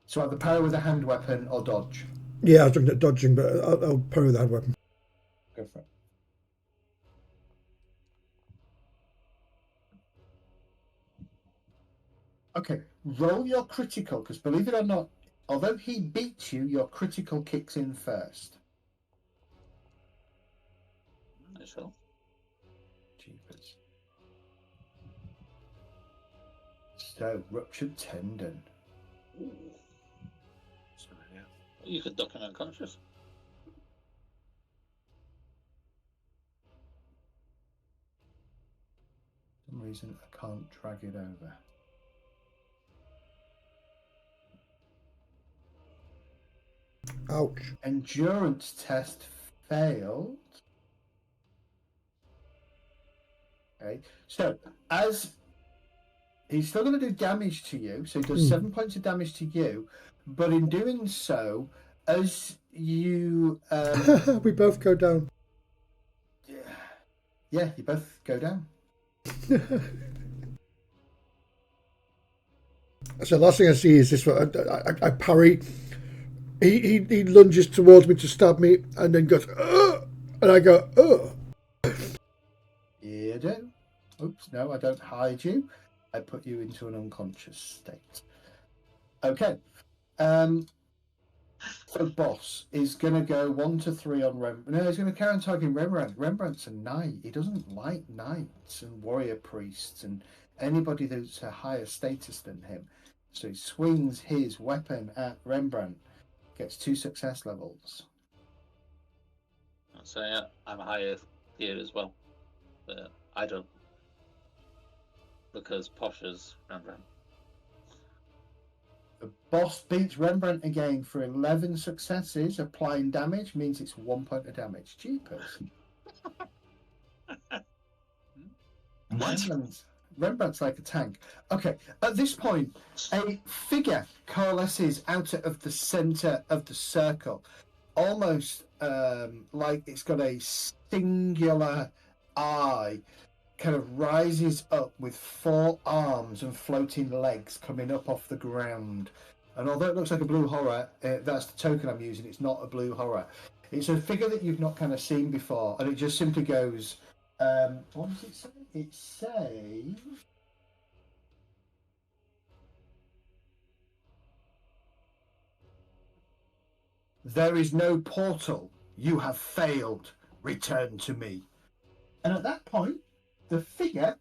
So either parry with a hand weapon or dodge. Yeah, I was looking at dodging, but I'll parry with the hand weapon. Go for it. Okay, roll your critical, because believe it or not, although he beats you, your critical kicks in first. I shall. Jeepers. So, ruptured tendon. Ooh. You could duck him unconscious. For some reason, I can't drag it over. Ouch. Endurance test failed. Okay, so as he's still going to do damage to you, so he does 7 points of damage to you, but in doing so, as you we both go down. Yeah, you both go down. So last thing I see is this one. I parry. He lunges towards me to stab me, and then goes, ugh! And I go, ugh. You do. Oops, no, I don't hide you. I put you into an unconscious state. Okay. So boss is going to go 1 to 3 on Rembrandt. No, he's going to carry on targeting Rembrandt. Rembrandt's a knight. He doesn't like knights and warrior priests and anybody that's a higher status than him. So he swings his weapon at Rembrandt. Gets 2 success levels. I'd say I'm higher here as well, but I don't, because Posh is Rembrandt. The boss beats Rembrandt again for 11 successes. Applying damage means it's 1 point of damage. Jeepers. Rembrandt's like a tank. Okay, at this point, a figure coalesces out of the center of the circle, almost like it's got a singular eye, kind of rises up with 4 arms and floating legs coming up off the ground. And although it looks like a blue horror, that's the token I'm using. It's not a blue horror. It's a figure that you've not kind of seen before, and it just simply goes... what does it say? It says... There is no portal. You have failed. Return to me. And at that point, the figure...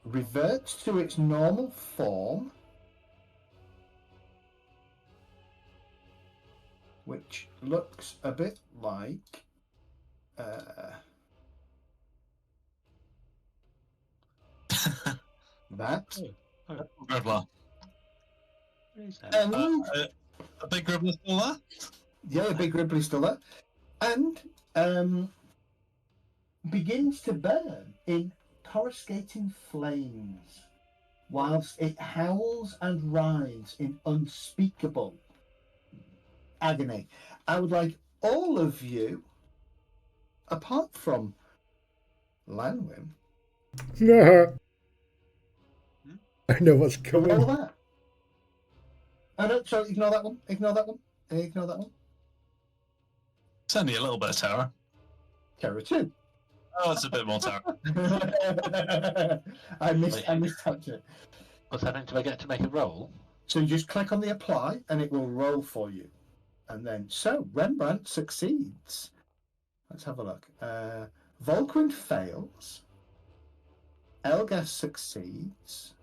reverts to its normal form, which looks a bit like that. Gribbler. A big Gribbler still there? Yeah, a big Gribbler still there. And begins to burn in coruscating flames, whilst it howls and writhes in unspeakable agony. I would like all of you, apart from Lanwin, I know what's coming. roll that. Oh no, sorry, ignore that one. Ignore that one. Ignore that one. It's only a little bit of terror. Terror 2. Oh, it's a bit more terror. I mistyped it. What's happening? Do I get to make a roll? So you just click on the apply and it will roll for you. And then, so Rembrandt succeeds. Let's have a look. Volquin fails. Elgas succeeds.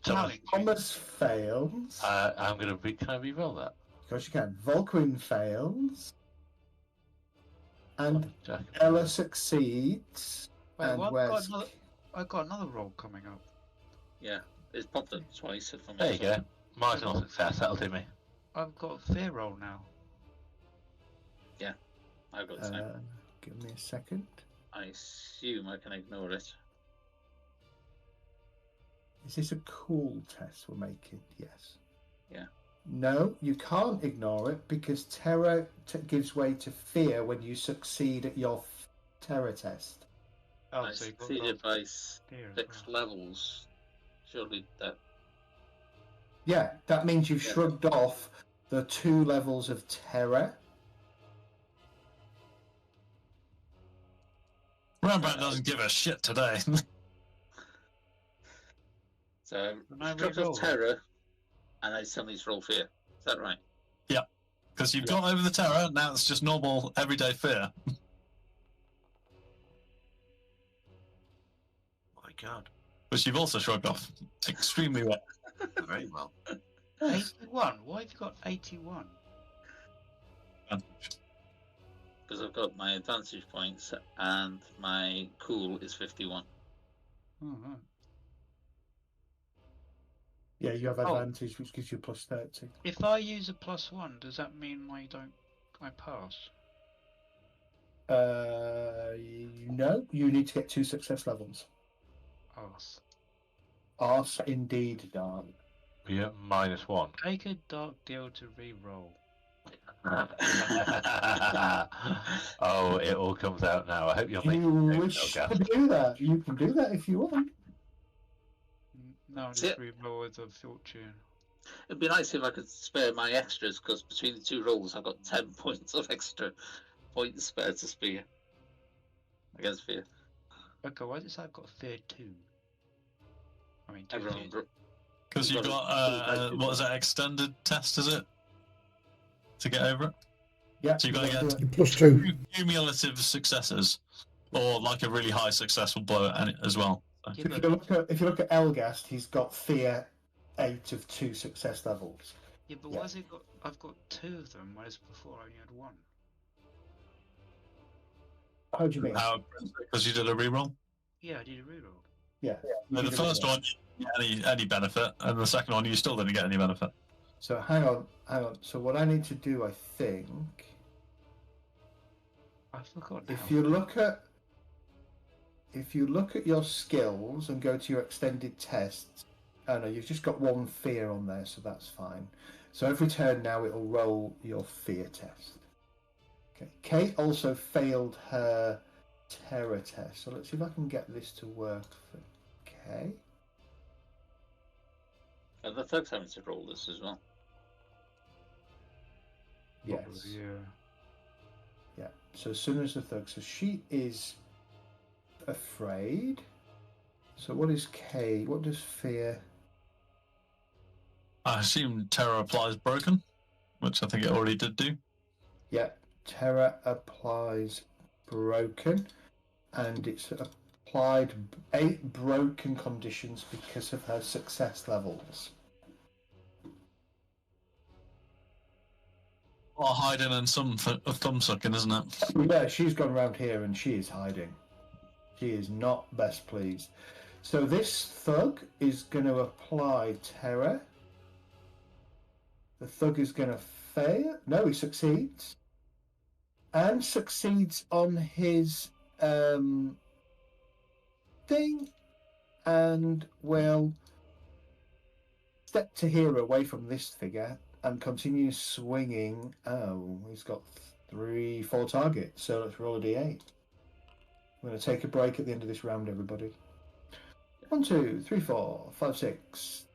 Thomas fails. I'm going to can I re-roll that? Of course you can. Volquin fails. And Ella succeeds. Wait, and well, I've got another roll coming up. Yeah, it's popped up twice. There you go. Marginal success, that'll do me. I've got a fear roll now. Yeah, I've got the same. Give me a second. I assume I can ignore it. Is this a cool test we're making? Yes. Yeah. No, you can't ignore it because terror gives way to fear when you succeed at your terror test. Oh, I so succeeded by 6 levels. Surely that... Yeah, that means you've shrugged off the 2 levels of terror. Rembrandt doesn't give a shit today. So, Stroke of Terror, and then somebody's roll fear. Is that right? Yeah, because you've got over the terror, now it's just normal, everyday fear. My God. Which you've also shrugged off extremely well. Very well. 81? Why have you got 81? Because I've got my advantage points, and my cool is 51. Oh, right. Yeah, you have advantage, which gives you plus 30. If I use a +1, does that mean I pass? No, you need to get 2 success levels. Arse. Arse indeed, darling. Yeah, -1. Take a dark deal to re-roll. Oh, it all comes out now. I hope you're You making wish to do that. You can do that if you want. No, just re-roll with a fortune. It'd be nice if I could spare my extras, because between the 2 rolls, I've got 10 points of extra points spare to spear against fear. Okay, why does it say I've got fear 2? I mean, 2 Everyone, fears. Because you've got, what is that, extended test, is it? To get over it? Yeah. So you've got to get plus 2 cumulative successes, or like a really high successful blow at it as well. So. Yeah, if you look at Elgast, he's got fear 8 of 2 success levels. Yeah, but why has it got? I've got 2 of them, whereas before I only had 1. How do you mean? Because you did a reroll? Yeah, I did a reroll. Yeah. No, the first one, you didn't get any benefit, and the second one, you still didn't get any benefit. So hang on. So what I need to do, I think, I forgot. if you look at your skills and go to your extended tests, oh no, you've just got 1 fear on there, so that's fine. So every turn now it'll roll your fear test. Okay. Kate also failed her terror test, so let's see if I can get this to work for Kate. And the thugs having to roll this as well. Yes. Yeah. So as soon as the thug, so she is afraid. So what is K? What does fear? I assume terror applies broken, which I think it already did do. Yeah, terror applies broken, and it's applied 8 broken conditions because of her success levels. A lot of hiding and some thumb sucking, isn't it? Yeah, she's gone round here and she is hiding. She is not best pleased. So this thug is going to apply terror. The thug is going to fail. No, he succeeds. And succeeds on his thing, and will step to here away from this figure and continue swinging. Oh, he's got 4 targets, so let's roll a d8. I'm going to take a break at the end of this round, everybody. 1, 2, 3, 4, 5, 6.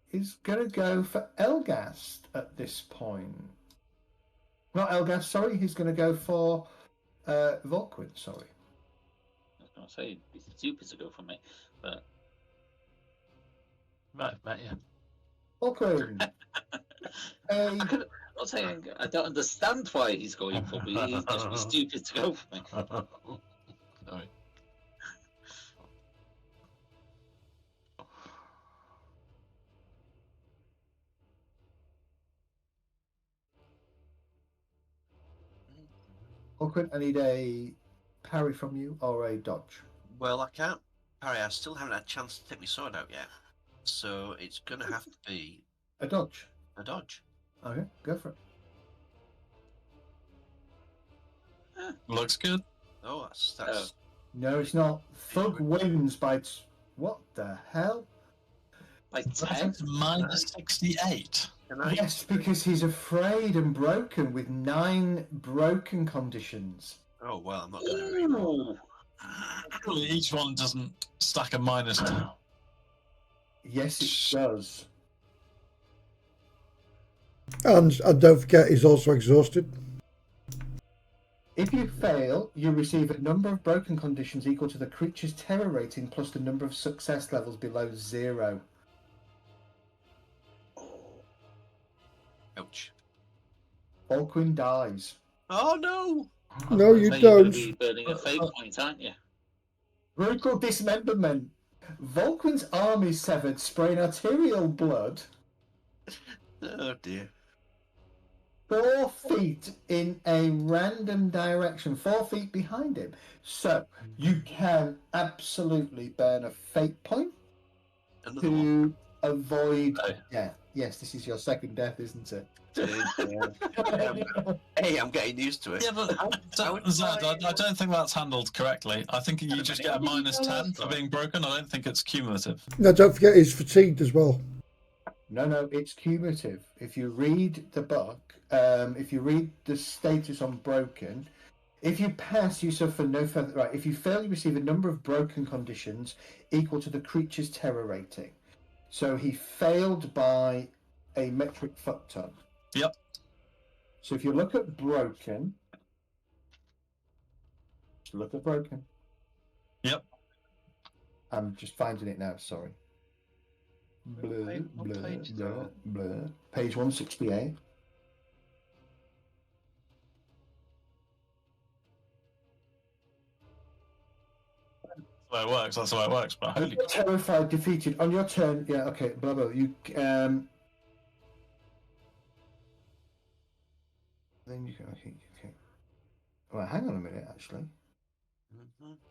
He's going to go for Elgast at this point. Not Elgast, sorry. He's going to go for Volquin, sorry. I was going to say, it'd be stupid to go for me, but... Right, yeah. Volquin. I'm not saying I don't understand why he's going for me. He'd just be stupid to go for me. Sorry. Volquin, I need a parry from you or a dodge. Well, I can't parry. I still haven't had a chance to take my sword out yet. So it's going to have to be... A dodge? A dodge. Okay, go for it. Looks good. Oh, that's... No, it's not. Thug wins by... What the hell? By 10? Minus 68. Yes, because he's afraid and broken with 9 broken conditions. Oh, well, I'm not going to reroll. Surely each one doesn't stack a minus 2. Yes, it does. And don't forget, he's also exhausted. If you fail, you receive a number of broken conditions equal to the creature's terror rating plus the number of success levels below 0. Ouch. Volquin dies. Oh no! No, you So you're going don't. to be burning a fate point, aren't you? Brutal dismemberment. Volquin's arm is severed, spraying arterial blood Oh dear. 4 feet in a random direction, 4 feet behind him. So you can absolutely burn a fate point Another to one. avoid death. Yes, this is your second death, isn't it? Hey, I'm getting used to it. Yeah, but Zad, I don't think that's handled correctly. I think you just get a -10 for being broken. I don't think it's cumulative. No, don't forget he's fatigued as well. No, it's cumulative. If you read the book, if you read the status on broken, if you pass, you suffer no further. Right, if you fail, you receive a number of broken conditions equal to the creature's terror rating. So he failed by a metric fuck ton. Yep. So if you look at broken, Yep. I'm just finding it now. Sorry. Blur. Page 168. That's the way it works. But holy Terrified, defeated on your turn. Yeah, okay. Blah blah. You then you can. Okay. Well, hang on a minute. Actually,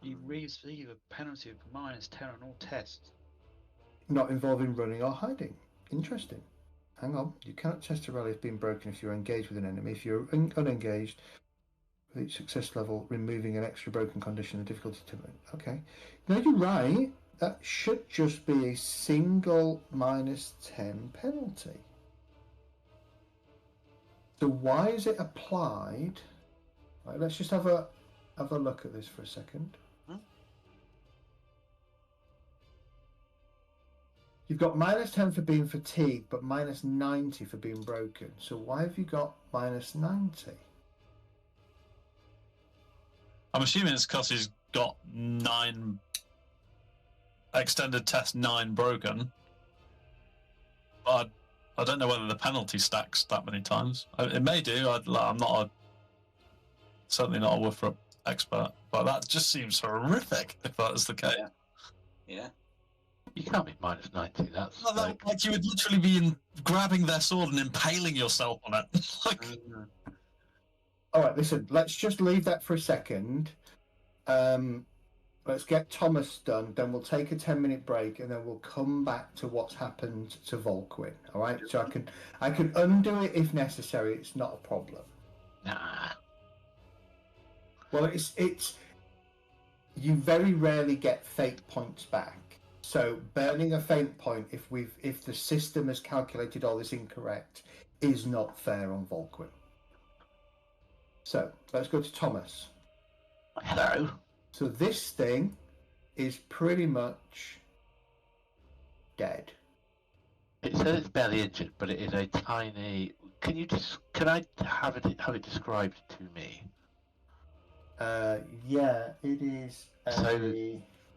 You receive a penalty of -10 on all tests. not involving running or hiding. Interesting. Hang on. You cannot test a rally as being broken if you're engaged with an enemy. If you're unengaged, with each success level, removing an extra broken condition, the difficulty to it. Okay. No, you're right. That should just be a single -10 penalty. So why is it applied? Right, let's just have a look at this for a second. You've got -10 for being fatigued, but -90 for being broken. So why have you got -90? I'm assuming it's because he's got 9 extended test, 9 broken. But I don't know whether the penalty stacks that many times. It may do. I'm not certainly not a WFRP expert, but that just seems horrific if that is the case. Yeah. You can't be -90. That's like you would literally be grabbing their sword and impaling yourself on it. All right, listen. Let's just leave that for a second. Let's get Thomas done. Then we'll take a 10-minute break, and then we'll come back to what's happened to Volquin. All right. So I can undo it if necessary. It's not a problem. Nah. Well, it's you very rarely get fate points back. So burning a fate point, if the system has calculated all this incorrect, is not fair on Volquin. So let's go to Thomas. Hello. So this thing is pretty much dead. It says it's barely injured, but it is a tiny. Can I have it described to me? Yeah, it is. So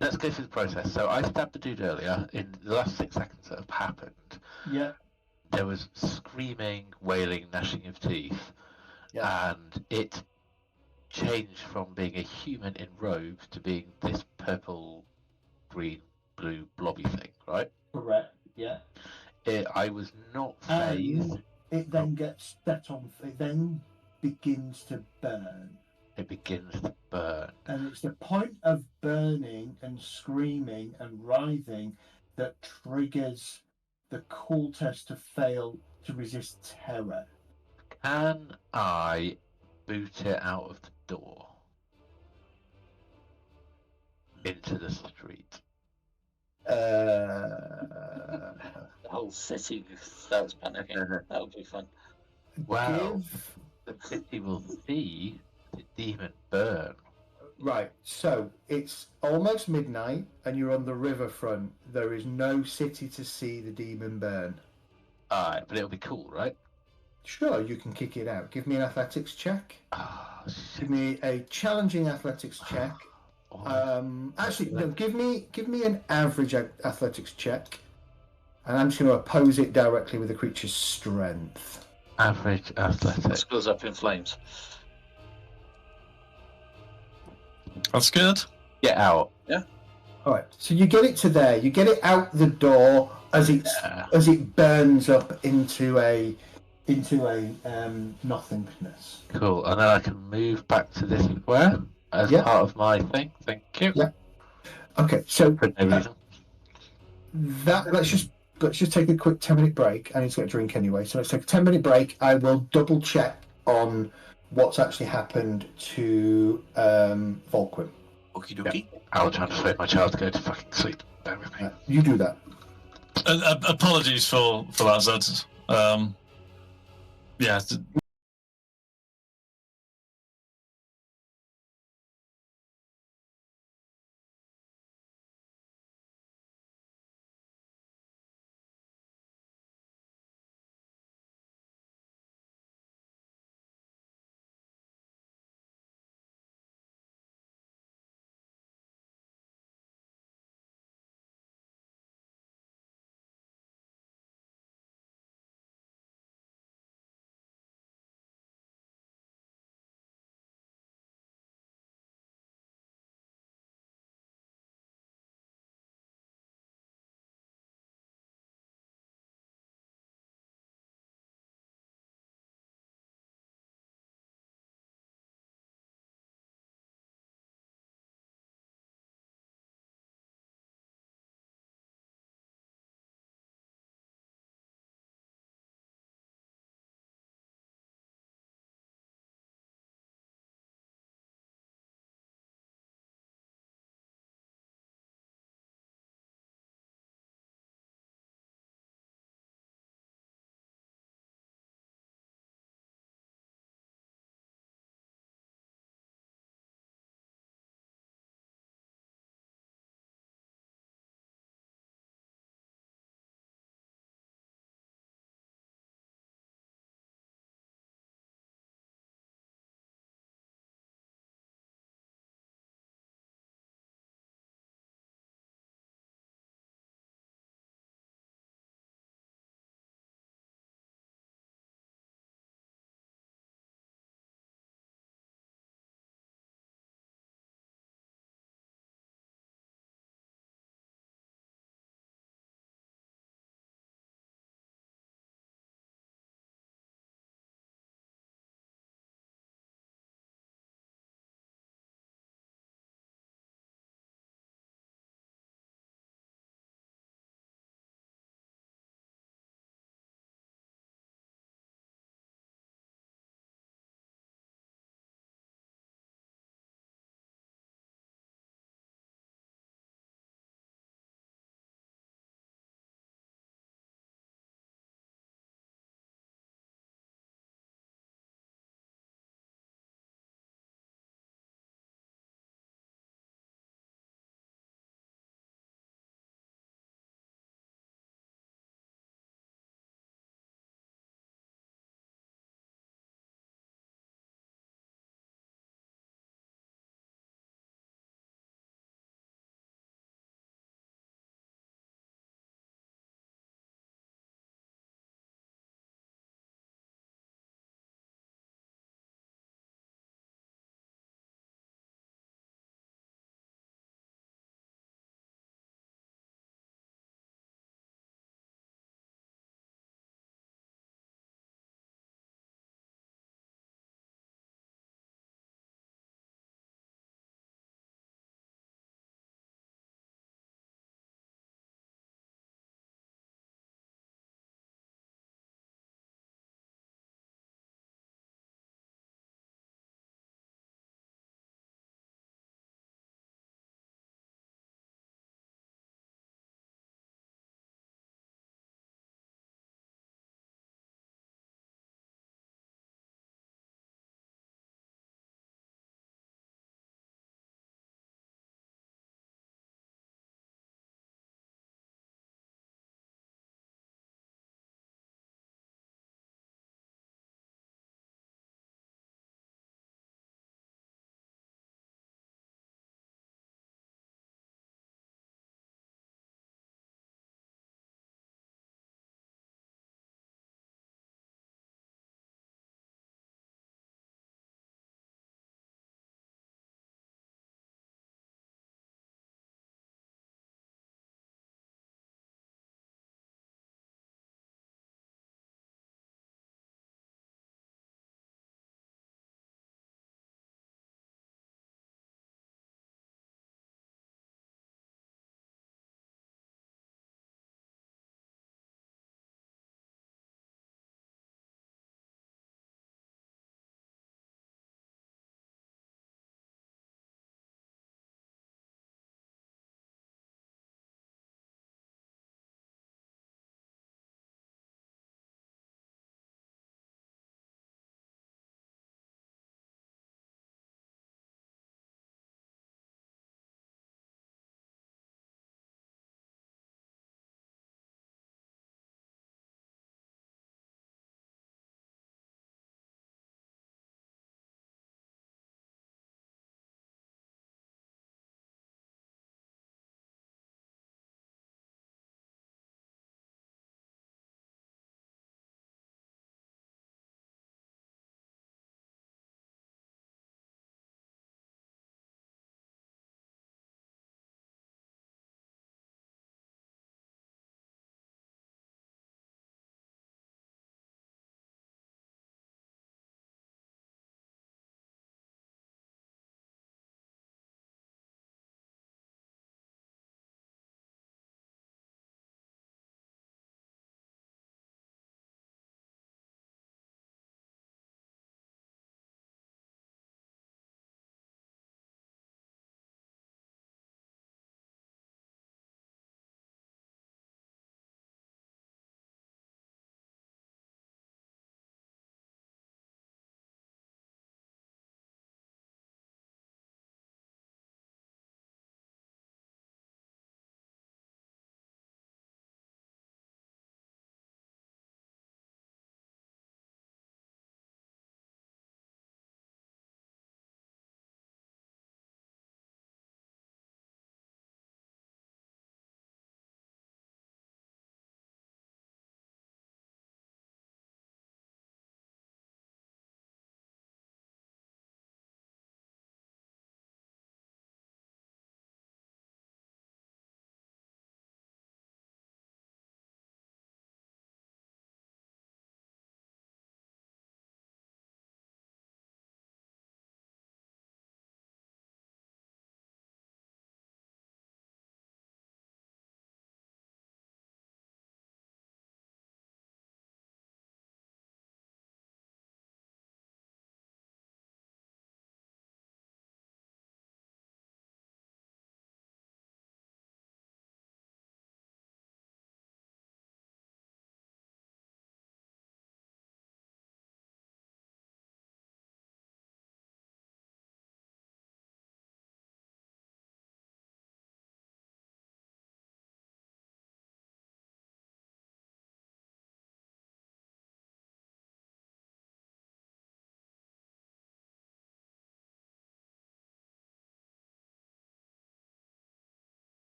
let's go through the process. So I stabbed the dude earlier. In the last 6 seconds that have happened, Yeah. there was screaming, wailing, gnashing of teeth, and it changed from being a human in robes to being this purple, green, blue, blobby thing, right? Correct. Yeah. I was not phased. It then gets set on. It then begins to burn. It begins to burn. And it's the point of burning and screaming and writhing that triggers the cool test to fail to resist terror. Can I boot it out of the door into the street? The whole city starts panicking. That would be fun. Well, the city will see the demon burn. Right, so it's almost midnight and you're on the riverfront. There is no city to see the demon burn. Alright, but it'll be cool, right? Sure, you can kick it out. Give me an athletics check. Oh, Give me a challenging athletics check. Actually, no. Give me an average athletics check, and I'm just going to oppose it directly with the creature's strength. Average athletics goes up in flames. That's good. Get out. Yeah. All right. So you get it to there. You get it out the door as it burns up into a nothingness. Cool. And then I can move back to this square as part of my thing. Thank you. Yeah. Okay. So for no reason. let's just take a quick 10-minute break. I need to get a drink anyway, so let's take a 10-minute break. I will double check on what's actually happened to Volquin. Okie dokie. Yeah. I'll try to persuade my child to go to fucking sleep. Bear with me. You do that. Apologies for that, Zed. Yeah.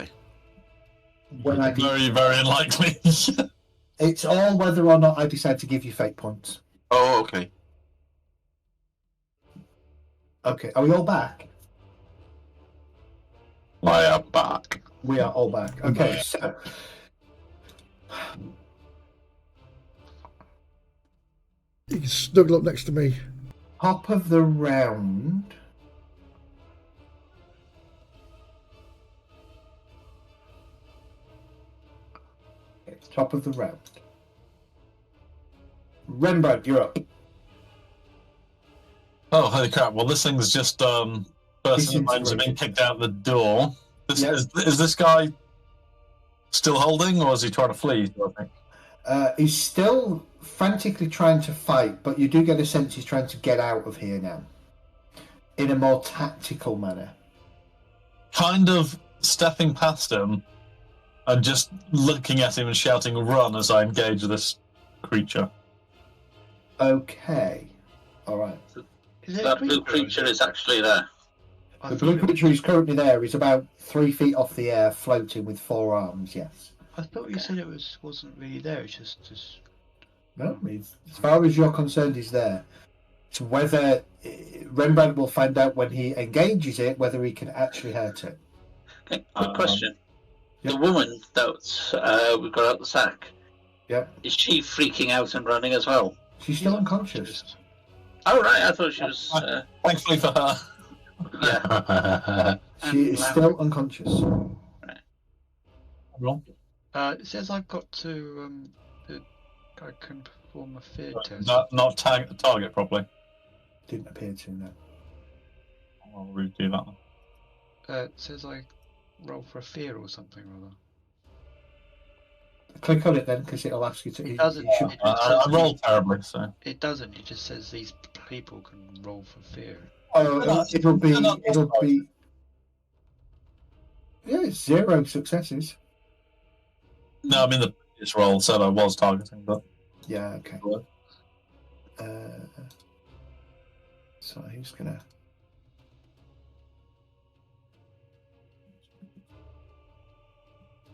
we? Very, very unlikely. It's all whether or not I decide to give you fate points. Oh, okay. Okay, are we all back? I am back. We are all back. Okay, so You can snuggle up next to me. top of the round. Okay, top of the round. Rembrandt, you're up. Oh, holy crap. Well, this thing's just person in range of being kicked out the door. Is this guy still holding, or is he trying to flee? He's still frantically trying to fight, but you do get a sense he's trying to get out of here now. In a more tactical manner. Kind of stepping past him and just looking at him and shouting "run" as I engage this creature. Okay. Alright. That blue creature is actually there. The blue creature is currently there. He's about 3 feet off the air, floating with 4 arms, yes. I thought you said it wasn't really there, it's just... No, as far as you're concerned, he's there. It's whether Rembrandt will find out when he engages it, whether he can actually hurt it. Okay, quick question. Yep. The woman that we got out the sack, is she freaking out and running as well? She's still unconscious. Oh, right, I thought she was... Thankfully for her. Yeah. She is still unconscious. Wrong. It says I've got to... I can perform a fear test. Not target properly. Didn't appear to, no. I'll redo that one. It says I roll for a fear or something or other. Click on it then, because it'll ask you to... It doesn't. I rolled terribly, so... It doesn't, it just says these people can roll for fear. Oh, it'll be... Yeah, it's 0 successes. No, I mean the previous roll said I was targeting, but... Yeah, okay. So he's gonna...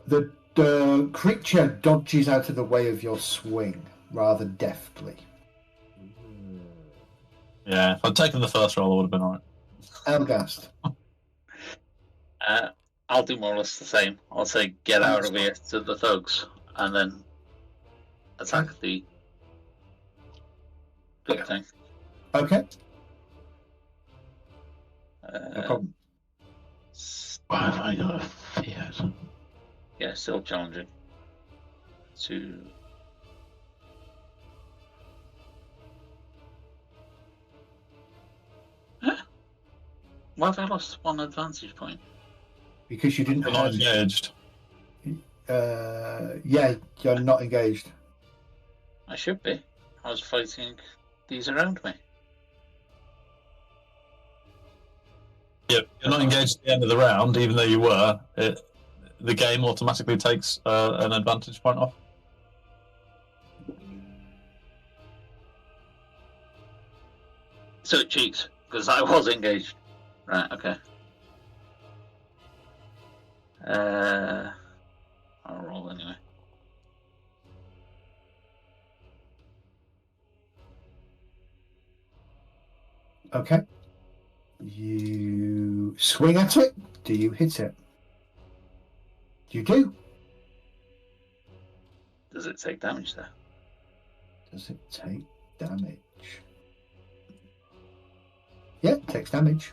The creature dodges out of the way of your swing rather deftly. Yeah, if I'd taken the first roll, I would have been alright. Elgast. I'll do more or less the same. I'll say get out of here to the thugs, and then attack the big thing. Okay. No problem. Why have I got a fear? Yeah, still challenging. Why have I lost 1 advantage point? Because you didn't You're not engaged. Yeah, you're not engaged. I should be. I was fighting these around me. Yeah, you're not engaged at the end of the round, even though you were. The game automatically takes an advantage point off. So it cheats, because I was engaged. Right, okay. I'll roll anyway. Okay. You swing at it. Do you hit it? You do. Does it take damage there? Does it take damage? Yeah, it takes damage.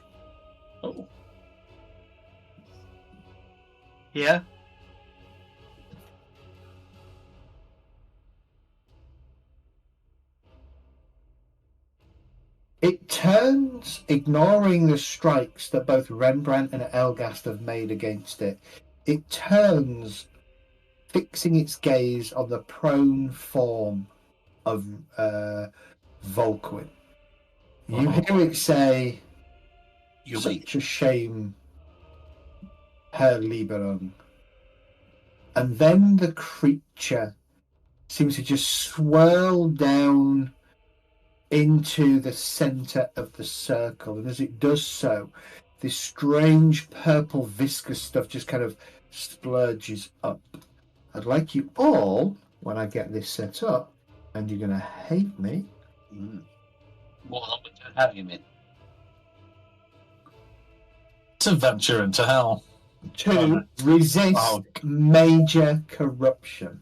Oh. Yeah. It turns, ignoring the strikes that both Rembrandt and Elgast have made against it. It turns, fixing its gaze on the prone form of Volquin. You hear it say, "Such a shame, Herr Lieberung." And then the creature seems to just swirl down into the center of the circle. And as it does so, this strange purple viscous stuff just kind of splurges up. I'd like you all, when I get this set up, and you're going to hate me. More than we can have you, mean? To venture into hell. To resist major corruption.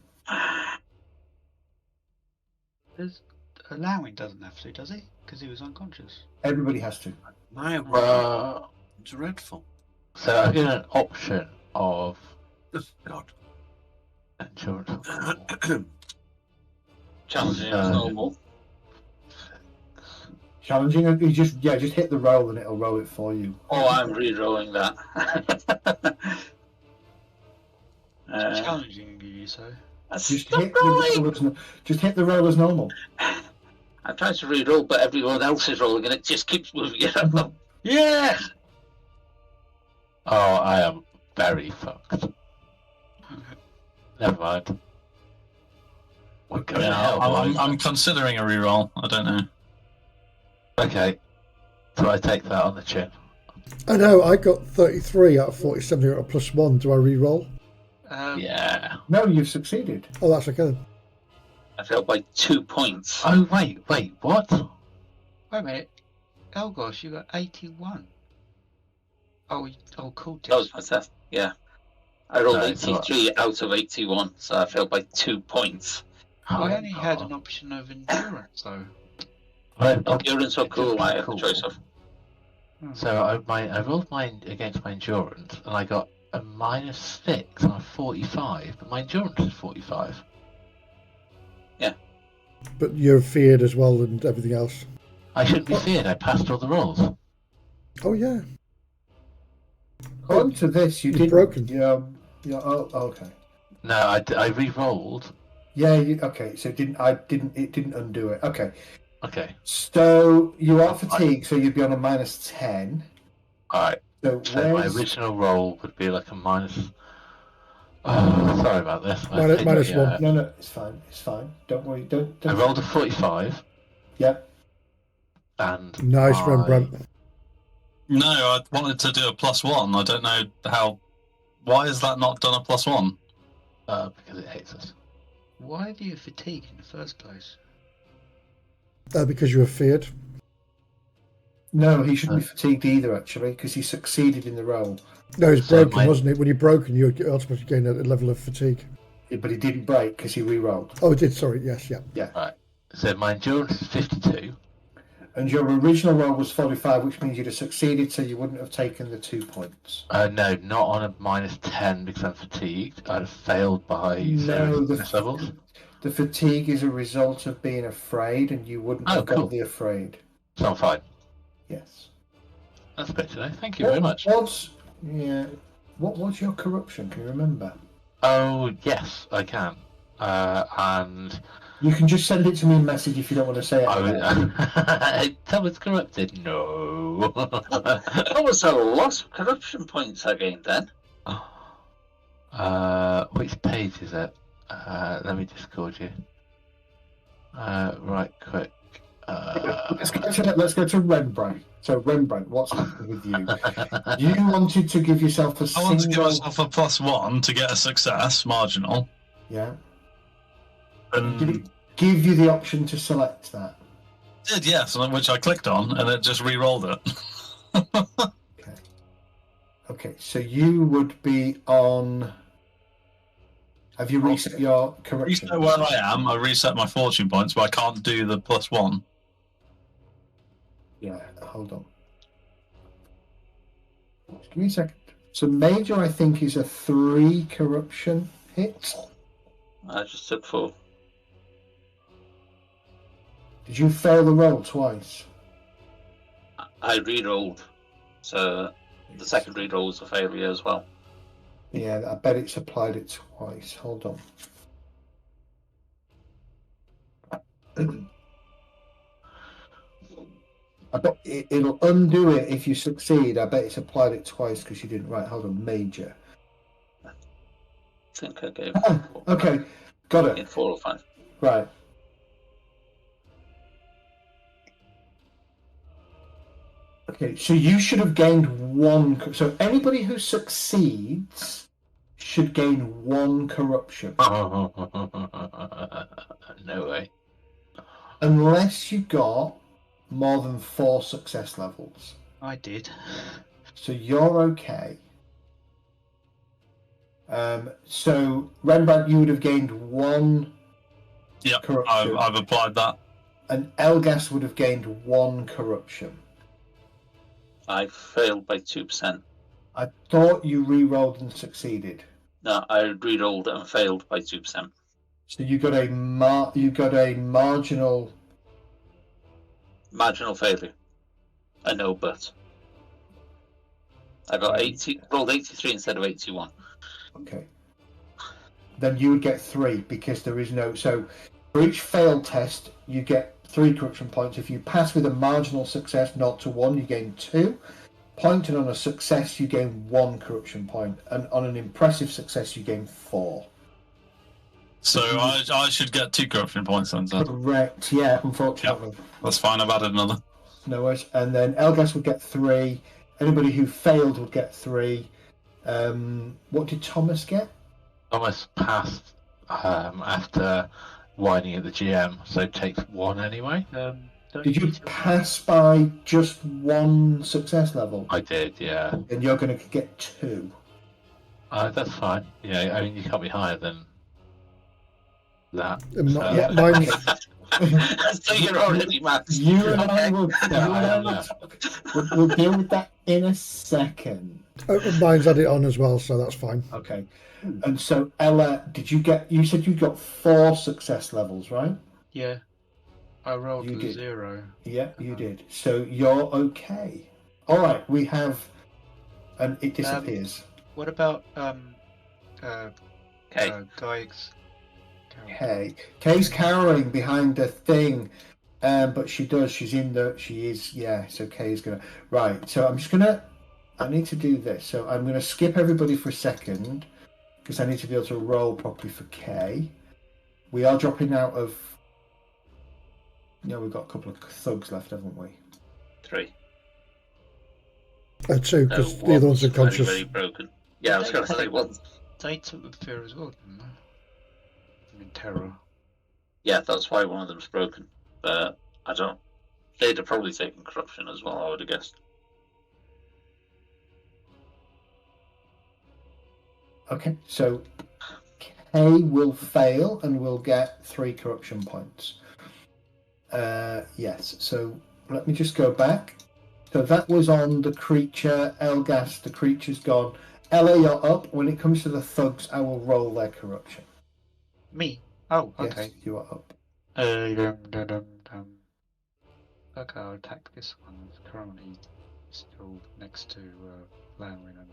Allowing doesn't have to, does he? Because he was unconscious. Everybody has to. My dreadful. So I get an option of God. insurance. Challenging as normal. Challenging, you just hit the roll and it'll roll it for you. Oh, I'm re-rolling that. Challenging, you say? Just hit the roll as normal. I'm trying to re-roll, but everyone else is rolling and it just keeps moving it up. Yes! Oh, I am very fucked. Never mind. I'm considering a reroll. I don't know. Okay. So I take that on the chin. I know, I got 33 out of 47, you got a +1. Do I re-roll? Yeah. No, you've succeeded. Oh, that's okay then. I failed by 2 points. Oh, wait, what? Wait a minute. Oh gosh, you got 81. Oh, cool. That was my test, yeah. I rolled 83 out of 81, so I failed by 2 points. I only had an option of endurance, though. Endurance or cool, I had the choice of. So I rolled mine against my endurance, and I got a -6 on a 45, but my endurance is 45. Yeah. But you're feared as well and everything else. I shouldn't be feared, I passed all the rolls. Oh, yeah. On to this, you did broken. Yeah. Okay. No, I re-rolled. Yeah. Okay. So it didn't undo it. Okay. Okay. So you are fatigued, so you'd be on a -10. All right. So my original roll would be like a minus. Oh, sorry about this. -1. No, it's fine. Don't worry. Don't. I rolled a 45. Yep. And nice, Rembrandt. No, I wanted to do a +1. I don't know how. Why is that not done a +1? Because it hates us. Why do you fatigue in the first place? Because you were feared. No, he shouldn't be fatigued either, actually, because he succeeded in the roll. No, he's broken, wasn't it? When you're broken, you automatically gain a level of fatigue. Yeah, but he didn't break because he re-rolled. Oh, it did, sorry, yes, yeah. Yeah. Right. So my endurance is 52. And your original roll was 45, which means you'd have succeeded, so you wouldn't have taken the 2 points. No, not on a -10 because I'm fatigued. I'd have failed by 0 levels. The fatigue is a result of being afraid, and you wouldn't have got the afraid. So I'm fine. Yes. That's great to know. Thank you very much. What's your corruption? Can you remember? Oh, yes, I can. And you can just send it to me in message if you don't want to say it. Someone's corrupted. No. That was a lot of corruption points I gained then. Which page is it? Let me discord you. Right, quick. Let's go to Rembrandt. So Rembrandt, what's happened with you? You wanted to give yourself a I want to give myself a +1 to get a success, marginal. Yeah. And did it give you the option to select that? It did, yes, which I clicked on, and it just re-rolled it. Okay, so you would be on... Have you reset your corruption? Reset where I am. I reset my fortune points, but I can't do the +1. Yeah, hold on. Just give me a second. So major, I think, is a 3 corruption hit. I just took 4. Did you fail the roll twice? I re-rolled, so the second re-roll was a failure as well. Yeah, I bet it's applied it twice. Hold on. I bet it'll undo it if you succeed. I bet it's applied it twice because you didn't. Right, hold on. Major. I think I gave. Okay, got it. 4 or 5. Right. Okay, so you should have gained 1. So anybody who succeeds should gain 1 corruption. No way. Unless you got more than 4 success levels. I did. So you're okay. So Rembrandt, you would have gained 1 corruption. I've applied that. And Elgas would have gained 1 corruption. I failed by 2%. I thought you re-rolled and succeeded. No, I re-rolled and failed by 2%. So you got a marginal failure. I know, but I got rolled 83 instead of 81. Okay. Then you would get 3 because there is no. So for each failed test, you get 3 corruption points. If you pass with a marginal success, 0 to 1, you gain 2 points, and on a success, you gain 1 corruption point, and on an impressive success, you gain 4. So I should get 2 corruption points then. Correct. Yeah. Unfortunately. Yep. That's fine. I've added another. No worries. And then Elgas would get 3. Anybody who failed would get 3. What did Thomas get? Thomas passed after whining at the GM, so takes 1 anyway. Did you pass by just 1 success level? I did, yeah. And you're going to get 2. That's fine. Yeah, I mean, you can't be higher than that. So you're already max. You and I will we'll deal with that in a second. Mine's added on as well, so that's fine. Okay. And so Ella, you said you got 4 success levels, right? Yeah. I rolled a 0. Yeah, you did. So you're okay. Alright, we have and it disappears. What about Guy's? Kay's cowering behind the thing, but she is. So Kay's gonna. Right, so I need to do this. So I'm gonna skip everybody for a second, because I need to be able to roll properly for Kay. We are dropping out of. We've got a couple of thugs left, haven't we? 3. 2, because the other ones are conscious. Very broken. Yeah, I was going to say one. They took the fear as well, didn't they? In terror. Yeah, that's why one of them's broken. But I don't. They'd have probably taken corruption as well, I would have guessed. Okay, so Kay will fail and will get 3 corruption points. Yes, so let me just go back. So that was on the creature. Elgas, the creature's gone. Ella, you're up. When it comes to the thugs, I will roll their corruption. Me? Oh, okay. Yes, you are up. Okay, I'll attack this one. It's currently still next to Lanwin and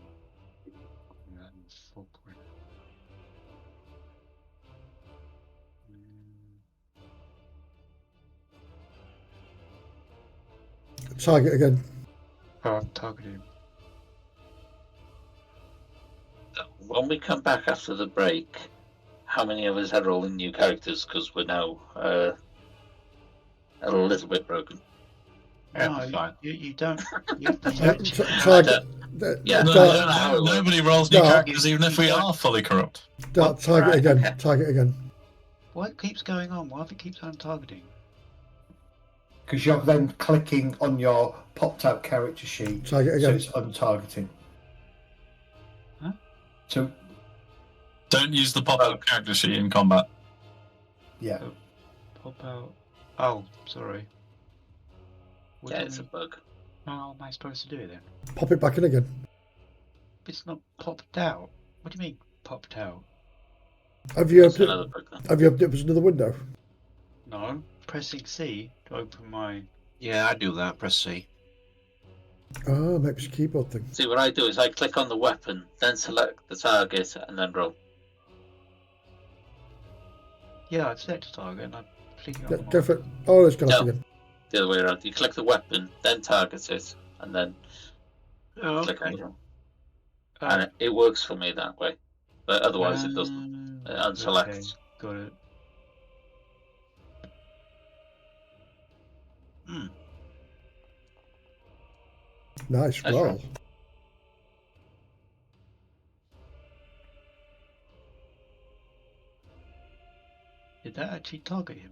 4 point. Target again. Oh, I'm targeting. When we come back after the break, how many of us are rolling new characters? Because we're now a little bit broken. No, you don't. Target. Nobody rolls new characters, even if we are fully corrupt. Target again. Okay. Target again. What keeps going on? Why do it keeps on targeting? Because you're then clicking on your popped out character sheet, target again. So it's untargeting. Huh? So don't use the pop out character sheet in combat. Yeah. Pop out. Oh, sorry. Yeah, it's a bug. How am I supposed to do it then? Pop it back in again. It's not popped out. What do you mean popped out? Have you opened it as another window? No. Pressing C to open my... Yeah, I do that. Press C. Oh, maybe it's a keyboard thing. See, what I do is I click on the weapon, then select the target, and then roll. Yeah, I've selected target and I'm clicking on Go for it. Oh, it's gone off again. The other way around. You click the weapon, then target it, and then click on it. And it works for me that way. But otherwise it doesn't. Unselect. Okay, got it. Nice roll. actually target him?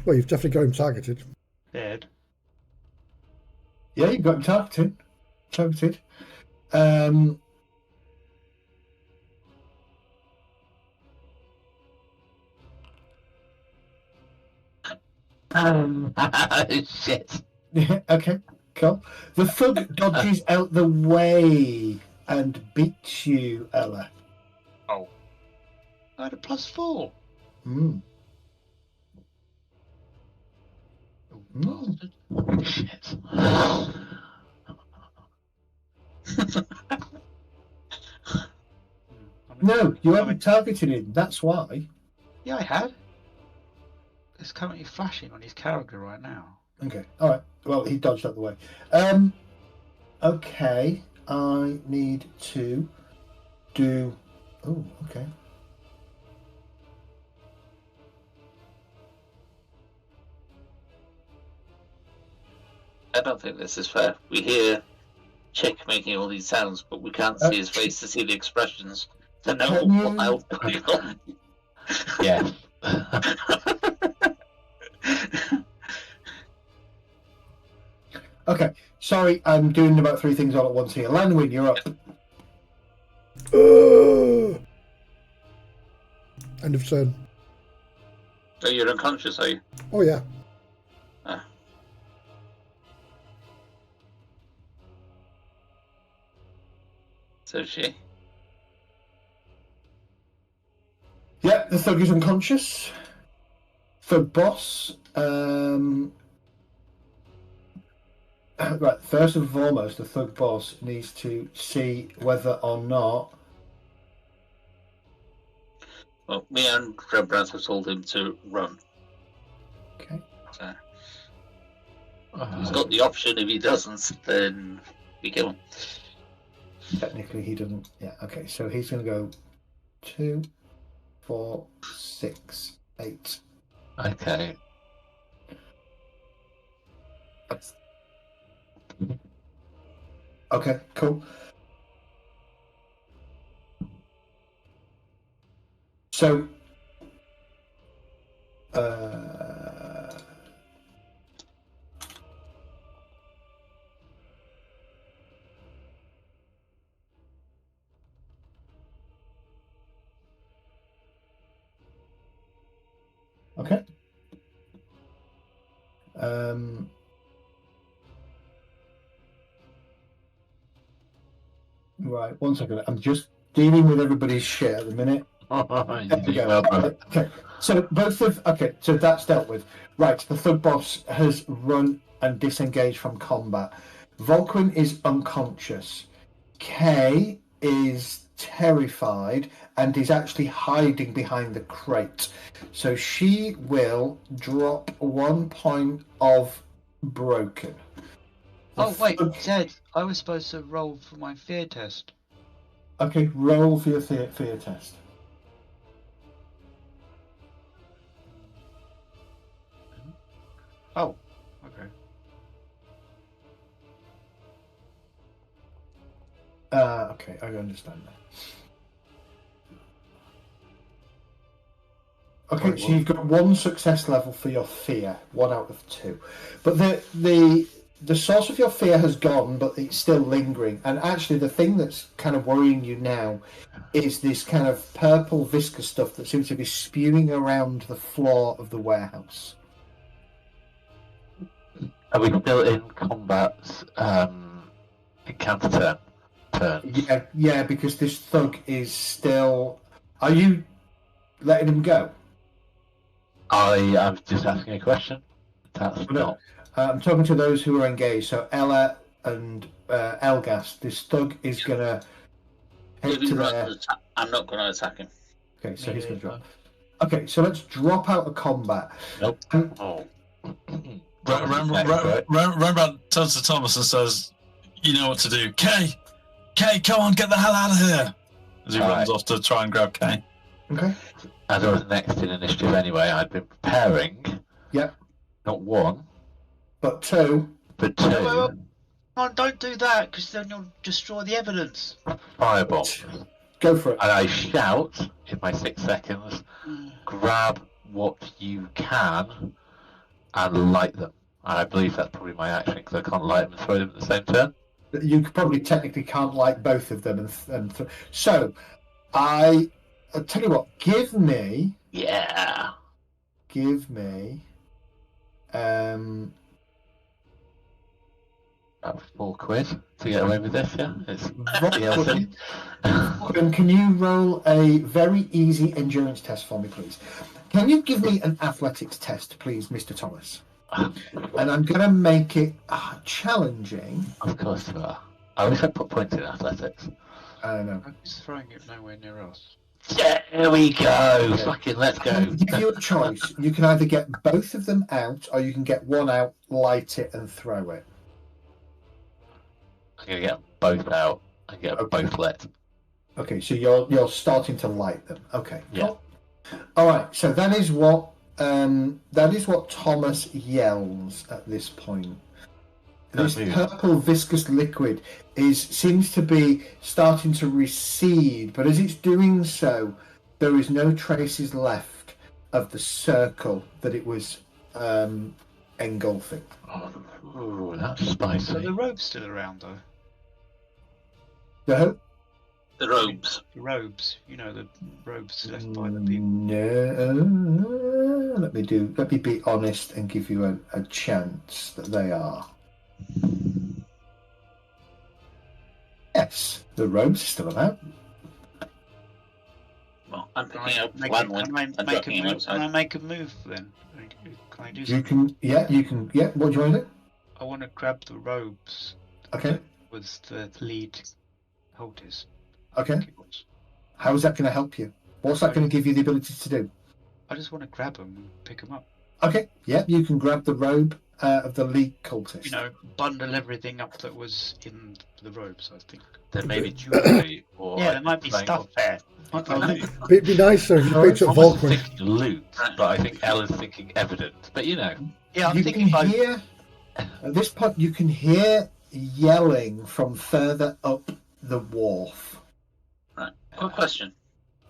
Well, you've definitely got him targeted. Dead. Yeah, you've got him targeted. Shit. Okay, cool. The thug dodges out the way and beats you, Ella. Oh. I had a +4. Mm. Oh, Shit. No, you haven't targeted him. That's why. Yeah, I had. It's currently flashing on his character right now. Okay, all right. Well, he dodged out the way. Okay, I need to do. Oh, okay. I don't think this is fair. We hear Chick making all these sounds, but we can't see his face to see the expressions to know what else going on. Yeah. Okay, sorry, I'm doing about 3 things all at once here. Lanwin, you're up. End of turn. So you're unconscious, are you? Oh, yeah. Ah. So she. Yeah, the thug is unconscious. Thug boss. Right, first and foremost, the thug boss needs to see whether or not. Well, me and Rembrandt have told him to run. Okay. So he's got the option. If he doesn't, then we kill him. Technically, he doesn't. Yeah. Okay. So he's going to go 2, 4, 6, 8. Okay. Okay. Cool. So. Okay. Right, 1 second. I'm just dealing with everybody's shit at the minute. There we go. Okay, so so that's dealt with. Right, the thug boss has run and disengaged from combat. Volquin is unconscious. Kay is terrified and is actually hiding behind the crate. So she will drop 1 point of broken. Oh, wait, Ted, I was supposed to roll for my fear test. Okay, roll for your fear test. Oh, okay. Okay, I understand that. Okay, right, so you've got 1 success level for your fear, 1 out of 2. But the source of your fear has gone, but it's still lingering. And actually, the thing that's kind of worrying you now is this kind of purple viscous stuff that seems to be spewing around the floor of the warehouse. Are we still in combat? Encounter turn. Yeah, because this thug is still. Are you letting him go? I'm just asking a question. That's not. I'm talking to those who are engaged. So Ella and Elgas. This thug is gonna head to there. I'm not going to attack him. Okay, so he's gonna drop. Okay, so let's drop out of combat. Nope. Rembrandt turns to Thomas and says, "You know what to do, Kay. Kay, come on, get the hell out of here!" As he runs off to try and grab Kay. Okay. As I was next in initiative anyway, I'd been preparing. Yep. Not 1, but 2. But 2. Come on, don't do that, because then you'll destroy the evidence. Fireball. Go for it. And I shout in my 6 seconds, grab what you can and light them. And I believe that's probably my action because I can't light them and throw them at the same turn. You probably technically can't light both of them. So, I'll tell you what, give me... Yeah. Give me... About £4 to get away with this, yeah? It's DLC. Can you roll a very easy endurance test for me, please? Can you give me an athletics test, please, Mr. Thomas? And I'm going to make it challenging. Of course you are. I wish I'd put points in athletics. I don't know. I'm just throwing it nowhere near us. There we go! Fucking let's go. I'll give you a choice. You can either get both of them out, or you can get one out, light it, and throw it. I'm going to get both out and get both lit. Okay, so you're starting to light them. Okay, yeah. Cool. All right, so that is what Thomas yells at this point. This purple viscous liquid seems to be starting to recede, but as it's doing so, there is no traces left of the circle that it was engulfing. Oh, that's spicy. Are the robes still around though? The robes. The robes. You know, the robes left by the people. No. Let me be honest and give you a chance that they are. Yes, the robes are still about. Well, I'm picking up Lanwin and dropping him outside. Can I make a move then? Can I do something? You can. Yeah. What do you want to do? I want to grab the robes. Okay. Was the lead holders. Okay. How is that going to help you? What's that going to give you the ability to do? I just want to grab them and pick them up. Okay. Yeah, you can grab the robe of the lead cultist. You know, bundle everything up that was in the robes, I think. There may be jewelry or... Yeah, there might be stuff there. It'd be nicer if you picked up I was Volkman. thinking loot, but I think Ella's thinking evidence. But you know. Yeah, I'm you thinking can hear, at this point, you can hear yelling from further up the wharf. Right. Quick question.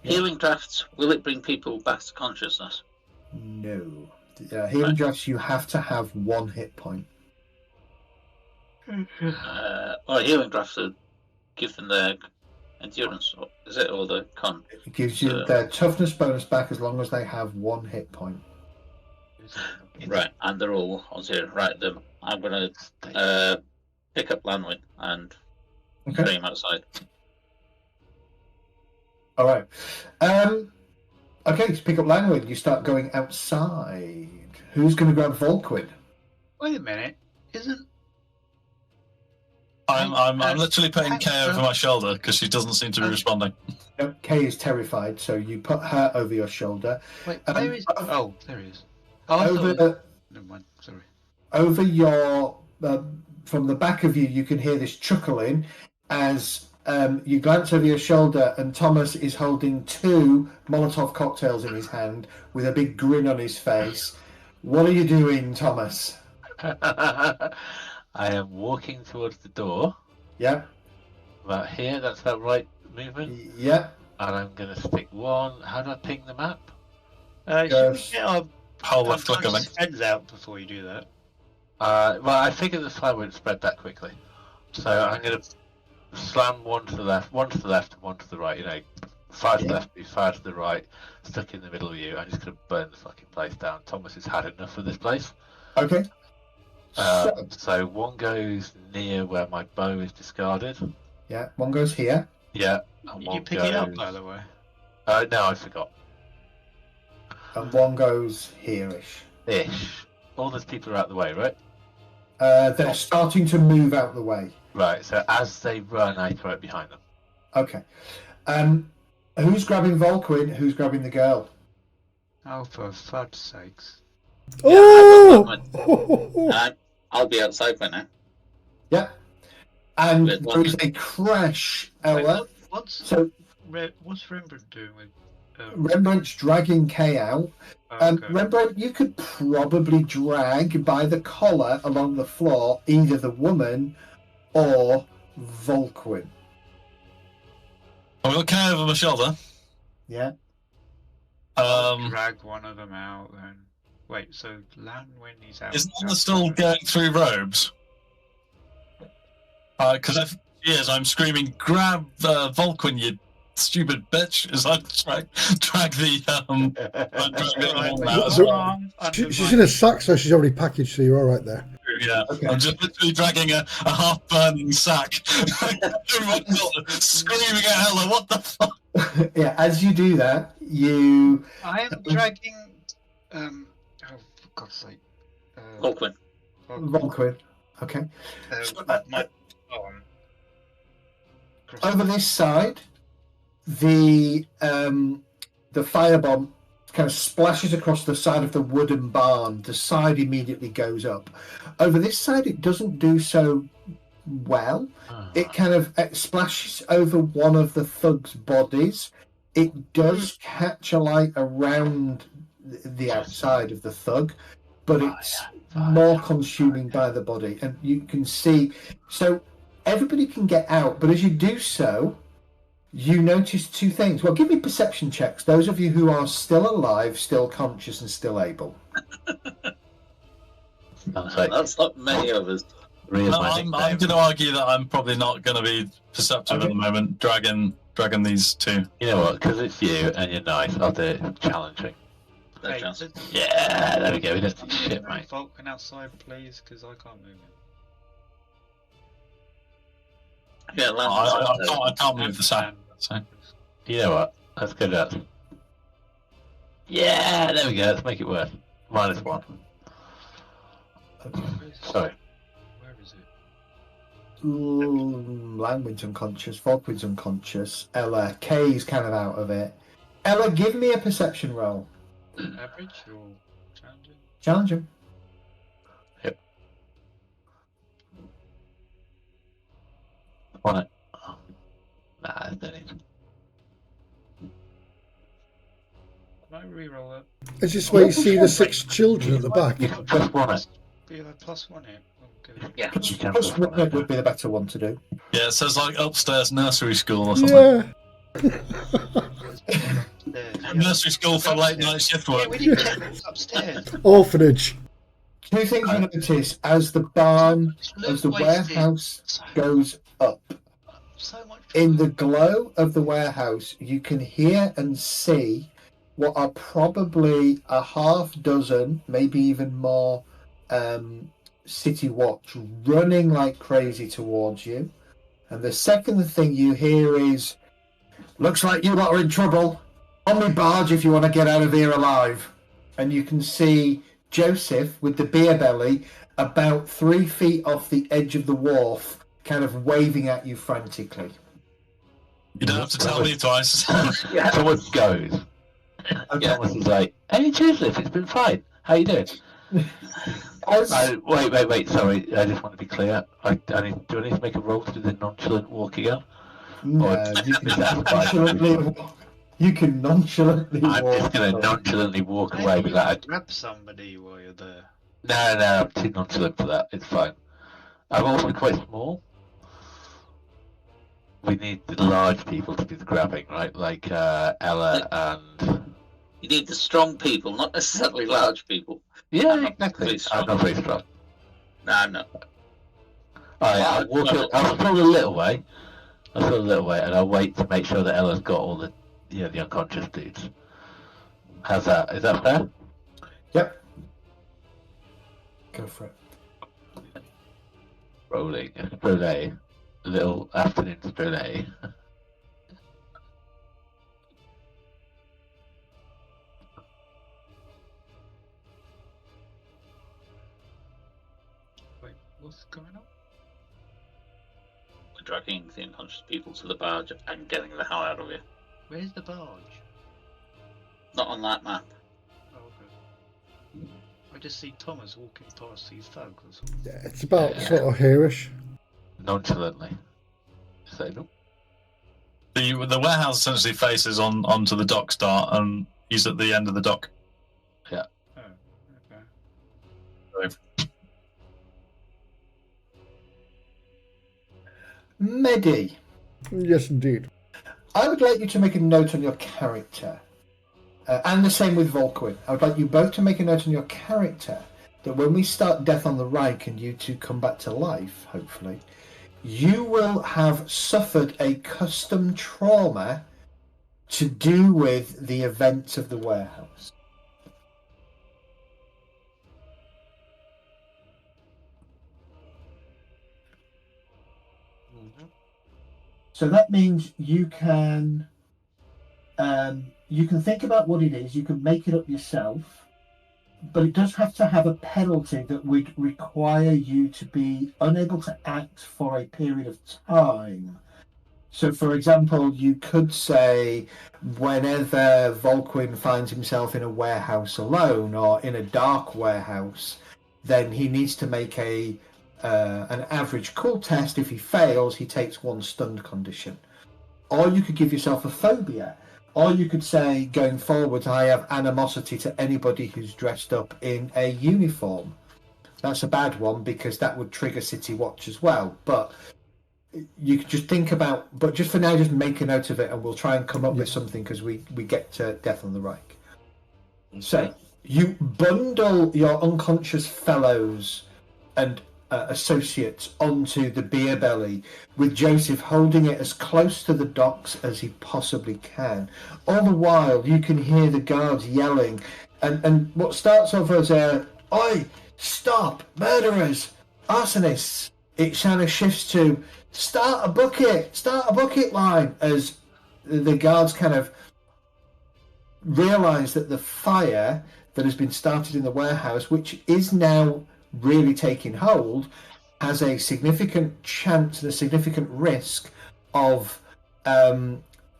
Healing drafts, will it bring people back to consciousness? No. Healing drafts, you have to have 1 hit point. Healing drafts will give them their endurance, is it, or the con? It gives you their toughness bonus back as long as they have 1 hit point. Right, and they're all on 0. Right, I'm going to pick up Lanwin and bring him outside. All right. Okay, to pick up Lanwin, you start going outside. Who's going to grab Volquin? Wait a minute, isn't... I'm literally putting Kay over my shoulder because she doesn't seem to be responding. No, Kay is terrified, so you put her over your shoulder. Wait, where is... Oh, there he is. Oh, never mind, sorry. Over your... from the back of you, you can hear this chuckling as you glance over your shoulder and Thomas is holding 2 Molotov cocktails in his hand with a big grin on his face. What are you doing, Thomas? I am walking towards the door. Yeah. About here, that's that right movement? Yeah. And I'm going to stick 1. How do I ping the map? Should we get our whole left click, I think. friends out before you do that? Well, I figured the slide wouldn't spread that quickly. So I'm going to slam 1 to the left, 1 to the left, and 1 to the right. You know, 5 to the left, 5 to the right, stuck in the middle of you. I'm just going to burn the fucking place down. Thomas has had enough of this place. Okay. So 1 goes near where my bow is discarded. Yeah, 1 goes here. Yeah. Did you pick it up, by the way? No, I forgot. And 1 goes here-ish. Ish. All those people are out the way, right? They're starting to move out the way. Right, so as they run, I throw it behind them. Okay. Who's grabbing Volquin? Who's grabbing the girl? Oh, for fud's sakes. Oh! I'll be outside by now. Yeah. And there is a crash, Ella. What's Rembrandt doing with... Rembrandt's dragging Kay out. Okay. Rembrandt, you could probably drag by the collar along the floor either the woman or Volquin. I've got K over my shoulder. Yeah. Drag one of them out then. Wait, so Lan when he's out. Is Anna still going through robes? Because if she is, I'm screaming, "Grab Volquin, you stupid bitch!" As I drag the She's in a sack, so she's already packaged, so you're all right there. Yeah, okay. I'm just literally dragging a half-burning sack, screaming at Ella, "What the fuck?" Yeah, as you do that, you. I am dragging. Oh, for God's sake. Volquin. Volquin. Okay. My arm. Over this side, the firebomb kind of splashes across the side of the wooden barn. The side immediately goes up. Over this side, it doesn't do so well. It kind of splashes over one of the thugs' bodies. It does catch a light around the outside of the thug, but it's more consuming by the body. And you can see... So everybody can get out, but as you do so, you notice two things. Well, give me perception checks. Those of you who are still alive, still conscious, and still able. That's not many of us. I'm going to argue that I'm probably not going to be perceptive at the moment, dragging these two. You know what? Because it's you and you're nice, I'll do it challenging. Yeah, there we go. We don't do shit, mate. Vulcan outside, please, because I can't move it. Yeah, I can't move the sack. So. You know what? Let's go to that. Yeah, there we go. Let's make it worse. -1. Sorry. Where is it? Langwin's unconscious. Volquin's unconscious. Ella. Kay's kind of out of it. Ella, give me a perception roll. Average or challenging? Challenging. Yep. Want it? Oh. Nah, I don't need. Can I re-roll it? Is this where you see the 6 children at the back? You can just want it. Be like +1 it. Yeah. Plus one it would be the better one to do. Yeah, it says like upstairs nursery school or something. Yeah. Nursery school for late night shift work. Yeah, we didn't check what's upstairs. Orphanage. Two things you notice as the barn, as the warehouse goes up. So much In the glow of the warehouse, you can hear and see what are probably a half dozen, maybe even more, City Watch running like crazy towards you. And the second thing you hear is, "Looks like you lot are in trouble. On me barge if you want to get out of here alive." And you can see Joseph with the beer belly about 3 feet off the edge of the wharf, kind of waving at you frantically. You don't have to tell me twice. Yeah. Someone goes. Okay. Thomas is like, "Hey, Joseph, it's been fine. How you doing?" Wait. Sorry, I just want to be clear. Do I need to make a roll to do the nonchalant walk again? No, you can nonchalantly I'm walk. just going to nonchalantly walk away with that. Grab somebody while you're there. No, I'm too nonchalant for that. It's fine. I'm also quite small. We need the large people to do the grabbing, right? Like Ella and... You need the strong people, not necessarily large people. Yeah, exactly. I'm not very strong. No, I'm not. Alright, I'll stroll a little way. And I'll wait to make sure that Ella's got all the unconscious dudes. How's that? Is that fair? Yep. Go for it. Rolling. Sprole. A little afternoon sprole. Wait, what's going on? We're dragging the unconscious people to the barge and getting the hell out of here. Where's the barge? Not on that map. Oh, okay. I just see Thomas walking past these thugs. Yeah, it's about sort of hereish. Nonchalantly. So no. The warehouse essentially faces onto the dock start, and he's at the end of the dock. Yeah. Oh, okay. Medi. Yes, indeed. I would like you to make a note on your character. And the same with Volquin. I would like you both to make a note on your character that when we start Death on the Reich and you two come back to life, hopefully, you will have suffered a custom trauma to do with the events of the warehouse. So that means you can think about what it is. You can make it up yourself, but it does have to have a penalty that would require you to be unable to act for a period of time. So, for example, you could say whenever Volquin finds himself in a warehouse alone or in a dark warehouse, then he needs to make an average cool test. If he fails, he takes 1 stunned condition. Or you could give yourself a phobia. Or you could say, going forward, I have animosity to anybody who's dressed up in a uniform. That's a bad one because that would trigger City Watch as well. But you could just think about, but just for now, just make a note of it and we'll try and come up with something because we get to Death on the Reich. Okay. So you bundle your unconscious fellows and associates onto the beer belly, with Joseph holding it as close to the docks as he possibly can. All the while, you can hear the guards yelling, and what starts off as a "Oi, stop, murderers, arsonists," it kind of shifts to start a bucket line, as the guards kind of realise that the fire that has been started in the warehouse, which is now really taking hold, has a significant chance and a significant risk of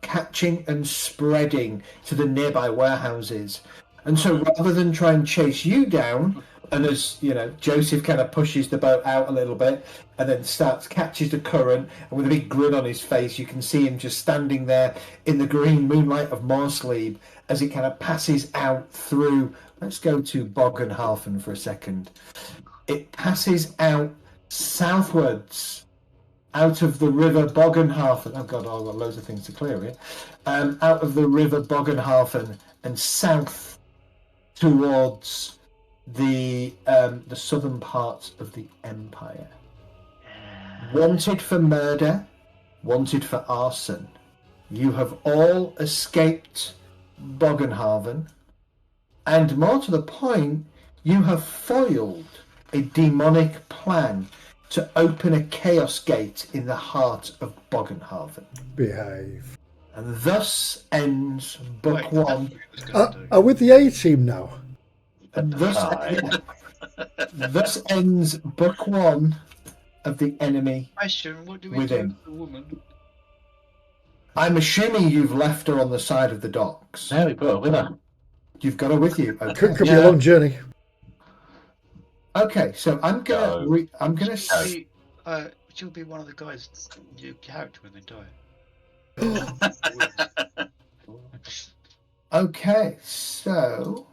catching and spreading to the nearby warehouses. And so rather than try and chase you down, and as you know, Joseph kind of pushes the boat out a little bit and then catches the current, and with a big grin on his face, you can see him just standing there in the green moonlight of Morsleb as it kind of passes out through. Let's go to Bogenhafen for a second. It passes out southwards, out of the river Bogenhafen. Oh God, I've got loads of things to clear here. Out of the river Bogenhafen and south towards the southern parts of the Empire. Wanted for murder, wanted for arson. You have all escaped Bogenhafen, and more to the point, you have foiled a demonic plan to open a chaos gate in the heart of Bogenhafen. Behave. And thus ends book one. Are with the A team now? And thus ends book one of the enemy Question, what do we within. do with the woman? I'm assuming you've left her on the side of the docks. No, we brought her with her. You've got her with you. Okay. Could be a long journey. Okay, so I'm gonna see. She'll be one of the guys' new character when they die. Okay, so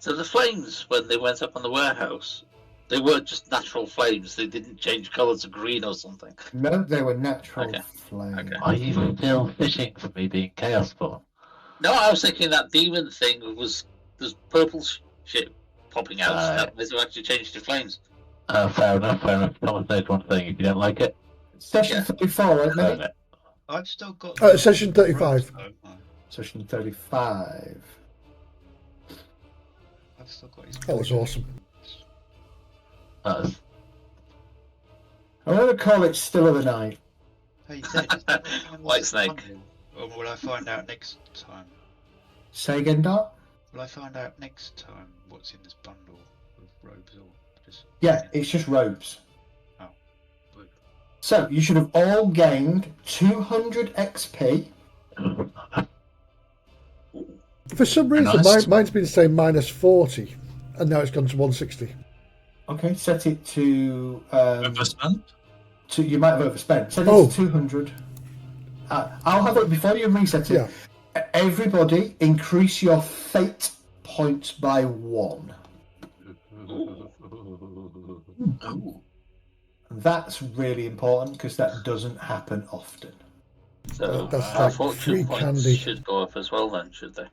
the flames when they went up on the warehouse, they weren't just natural flames. They didn't change colour to green or something. No, they were natural flames. Okay. Are you still fishing for me being Chaos Spawn? No, I was thinking that demon thing was there's purple shit popping out. That was actually changed to flames. Fair enough. Thomas knows one thing. If you don't like it, Session 34, right, mate? I've still got session 35. Session 35. I've still got his. That was awesome. I'm going to call it Still of the Night. Hey, White Snake. Or will I find out next time? Say again, Doc? Will I find out next time what's in this bundle of robes or just... Yeah, it's just robes. Oh. Good. So, you should have all gained 200 XP. For some reason, mine's been saying minus 40, and now it's gone to 160. Okay, set it to... Overspent? You might have overspent. Set it to 200. I'll have it before you reset it. Yeah. Everybody, increase your fate points by 1. Oh. That's really important because that doesn't happen often. So that's like fortune free points candy. should go up as well then, should they?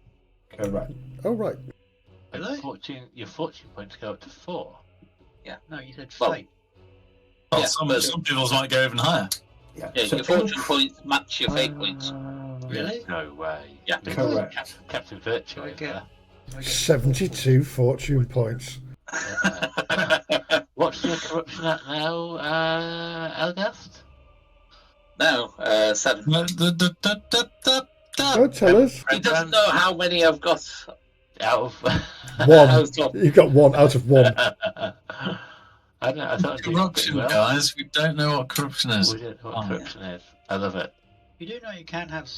Correct. Oh, right. Really? Your fortune points go up to 4. Yeah. No, you said Well, fate. Well, Yeah, some people's might go even higher. Yeah. Yeah, So your fortune points match your fate points. Really? No way. Yeah. Correct. Captain Virtue Do I over get- there. do I get 72 fortune points. What's your corruption at now, Elgast? No, 7. Don't tell us. He doesn't know how many I've got. Out of 1. You've got 1 out of 1. I don't know. I thought I'd do Corruption, pretty well. guys. We don't know what corruption is. We don't know what corruption is. I love it. You do know you can have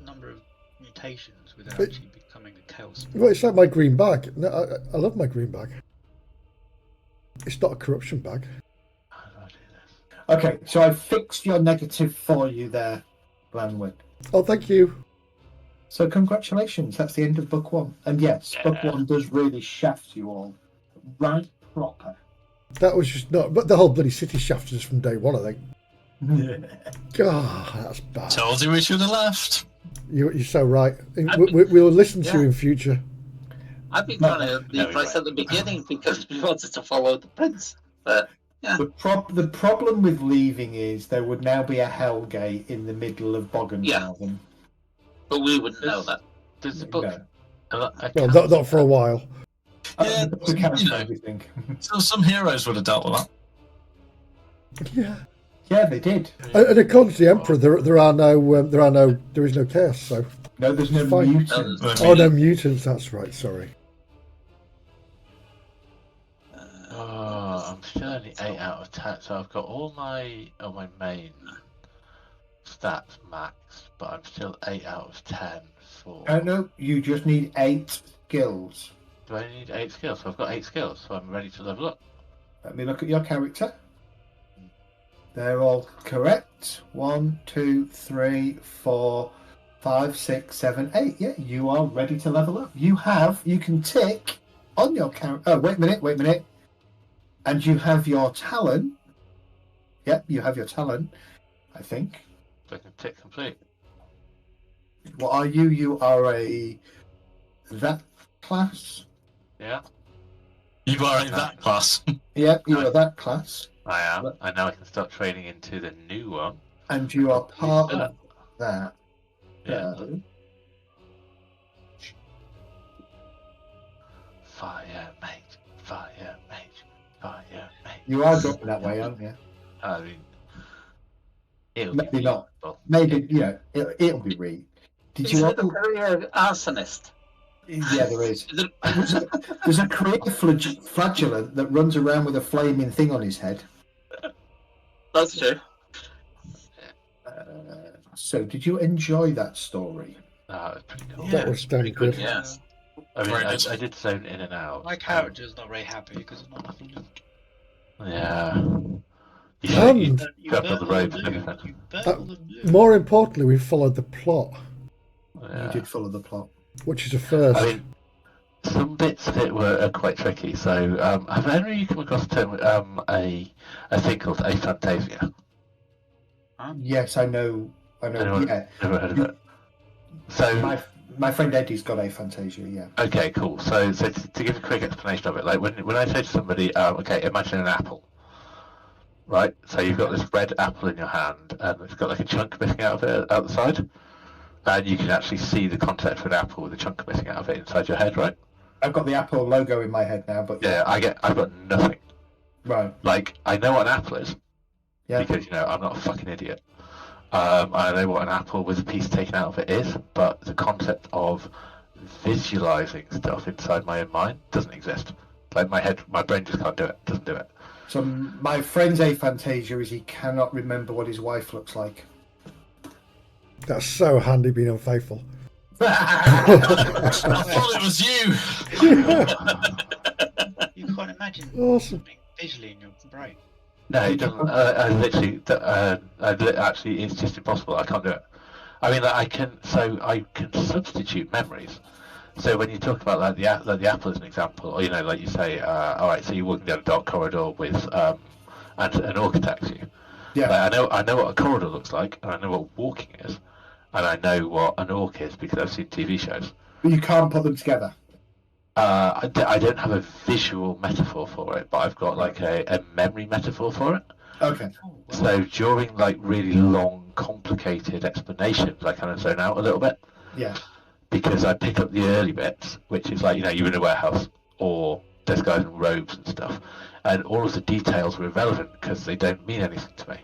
a number of mutations without But- actually becoming a chaos. Well, it's like my green bag. No, I love my green bag. It's not a corruption bag. How do I do this? Okay, so I fixed your negative for you there, Glanwick. Oh, thank you. So congratulations, that's the end of book 1. And yes, book 1 does really shaft you all. Right proper. That was just not. But the whole bloody city shafted us from day 1, I think. God, that's bad. Told you we should have left. You're so right. We'll listen to you in future. I've been trying to leave right at the beginning because we wanted to follow the prince. But yeah. The problem with leaving is there would now be a Hellgate in the middle of Boggenhaven. But we wouldn't know that. Does the book? No. Well, not for a while. Yeah, We can't you know. everything. So some heroes would have dealt with that. Yeah. Yeah, they did. And according to the Emperor, there is no chaos. So No, there's no Fine. mutants. oh, no mutants. That's right. Sorry. Oh, I'm still only 8 out of 10. So I've got all my main stats maxed, but I'm still 8 out of 10 for. No, you just need 8 skills. Do I need 8 skills? So I've got 8 skills, so I'm ready to level up. Let me look at your character. They're all correct. 1, 2, 3, 4, 5, 6, 7, 8. Yeah, you are ready to level up. You can tick on your character. Oh, wait a minute. And you have your talent. Yep, you have your talent, I think. So I can tick complete. What are you? You are that class? Yeah, You are in that class. Yep, you are that class. I am. And now I can start training into the new one. And you are part of that. Yeah. So, Fire mage, fire mage, fire mage. you are going that way, aren't you? I mean, it'll Maybe be not. beautiful. Maybe, it'll be Reed. Did Is you there a career arsonist? Yeah, there is. Is it... There's a creative flagellant that runs around with a flaming thing on his head. That's true. So, did you enjoy that story? That was pretty cool. That was damn good. Yeah. I mean, Very I good. did zone in and out. My character's not very happy because I'm not enough loot. Yeah. Um, You You got all the burnt all robes the and loot. everything. You burnt all the loot. More importantly, we followed the plot, Yeah. You did follow the plot. which is a first. I mean, some bits of it were quite tricky. So, have any of you come across the term, a thing called aphantasia? Yes, I know. Anyone Yeah, ever heard of it? So, my friend Eddie's got aphantasia. Yeah. okay, cool. So to give a quick explanation of it, like when I say to somebody, okay, imagine an apple, right? So you've got this red apple in your hand, and it's got like a chunk missing out of it out the side, and you can actually see the concept of an apple with a chunk missing out of it inside your head, right? I've got the Apple logo in my head now, but Yeah, I've got nothing. right. Like I know what an apple is, Yeah. because I'm not a fucking idiot. I know what an apple with a piece taken out of it is, but the concept of visualizing stuff inside my own mind doesn't exist. Like my brain just can't do it. Doesn't do it. So my friend's aphantasia is he cannot remember what his wife looks like. That's so handy being unfaithful. I thought it was you. You can't imagine Awesome. something visually in your brain. No, it doesn't. Actually, it's just impossible. I can't do it. I mean, I can substitute memories. So when you talk about like the apple as an example, or like you say, all right, so you're walking down a dark corridor with a and an orc attacks you. Yeah. Like, I know what a corridor looks like, and I know what walking is, and I know what an orc is because I've seen TV shows. But you can't put them together. I don't have a visual metaphor for it, but I've got like a memory metaphor for it. Okay. So during like really long, complicated explanations, I kind of zone out a little bit. Yeah. Because I pick up the early bits, which is like, you're in a warehouse, or there's guys in robes and stuff, and all of the details were irrelevant because they don't mean anything to me.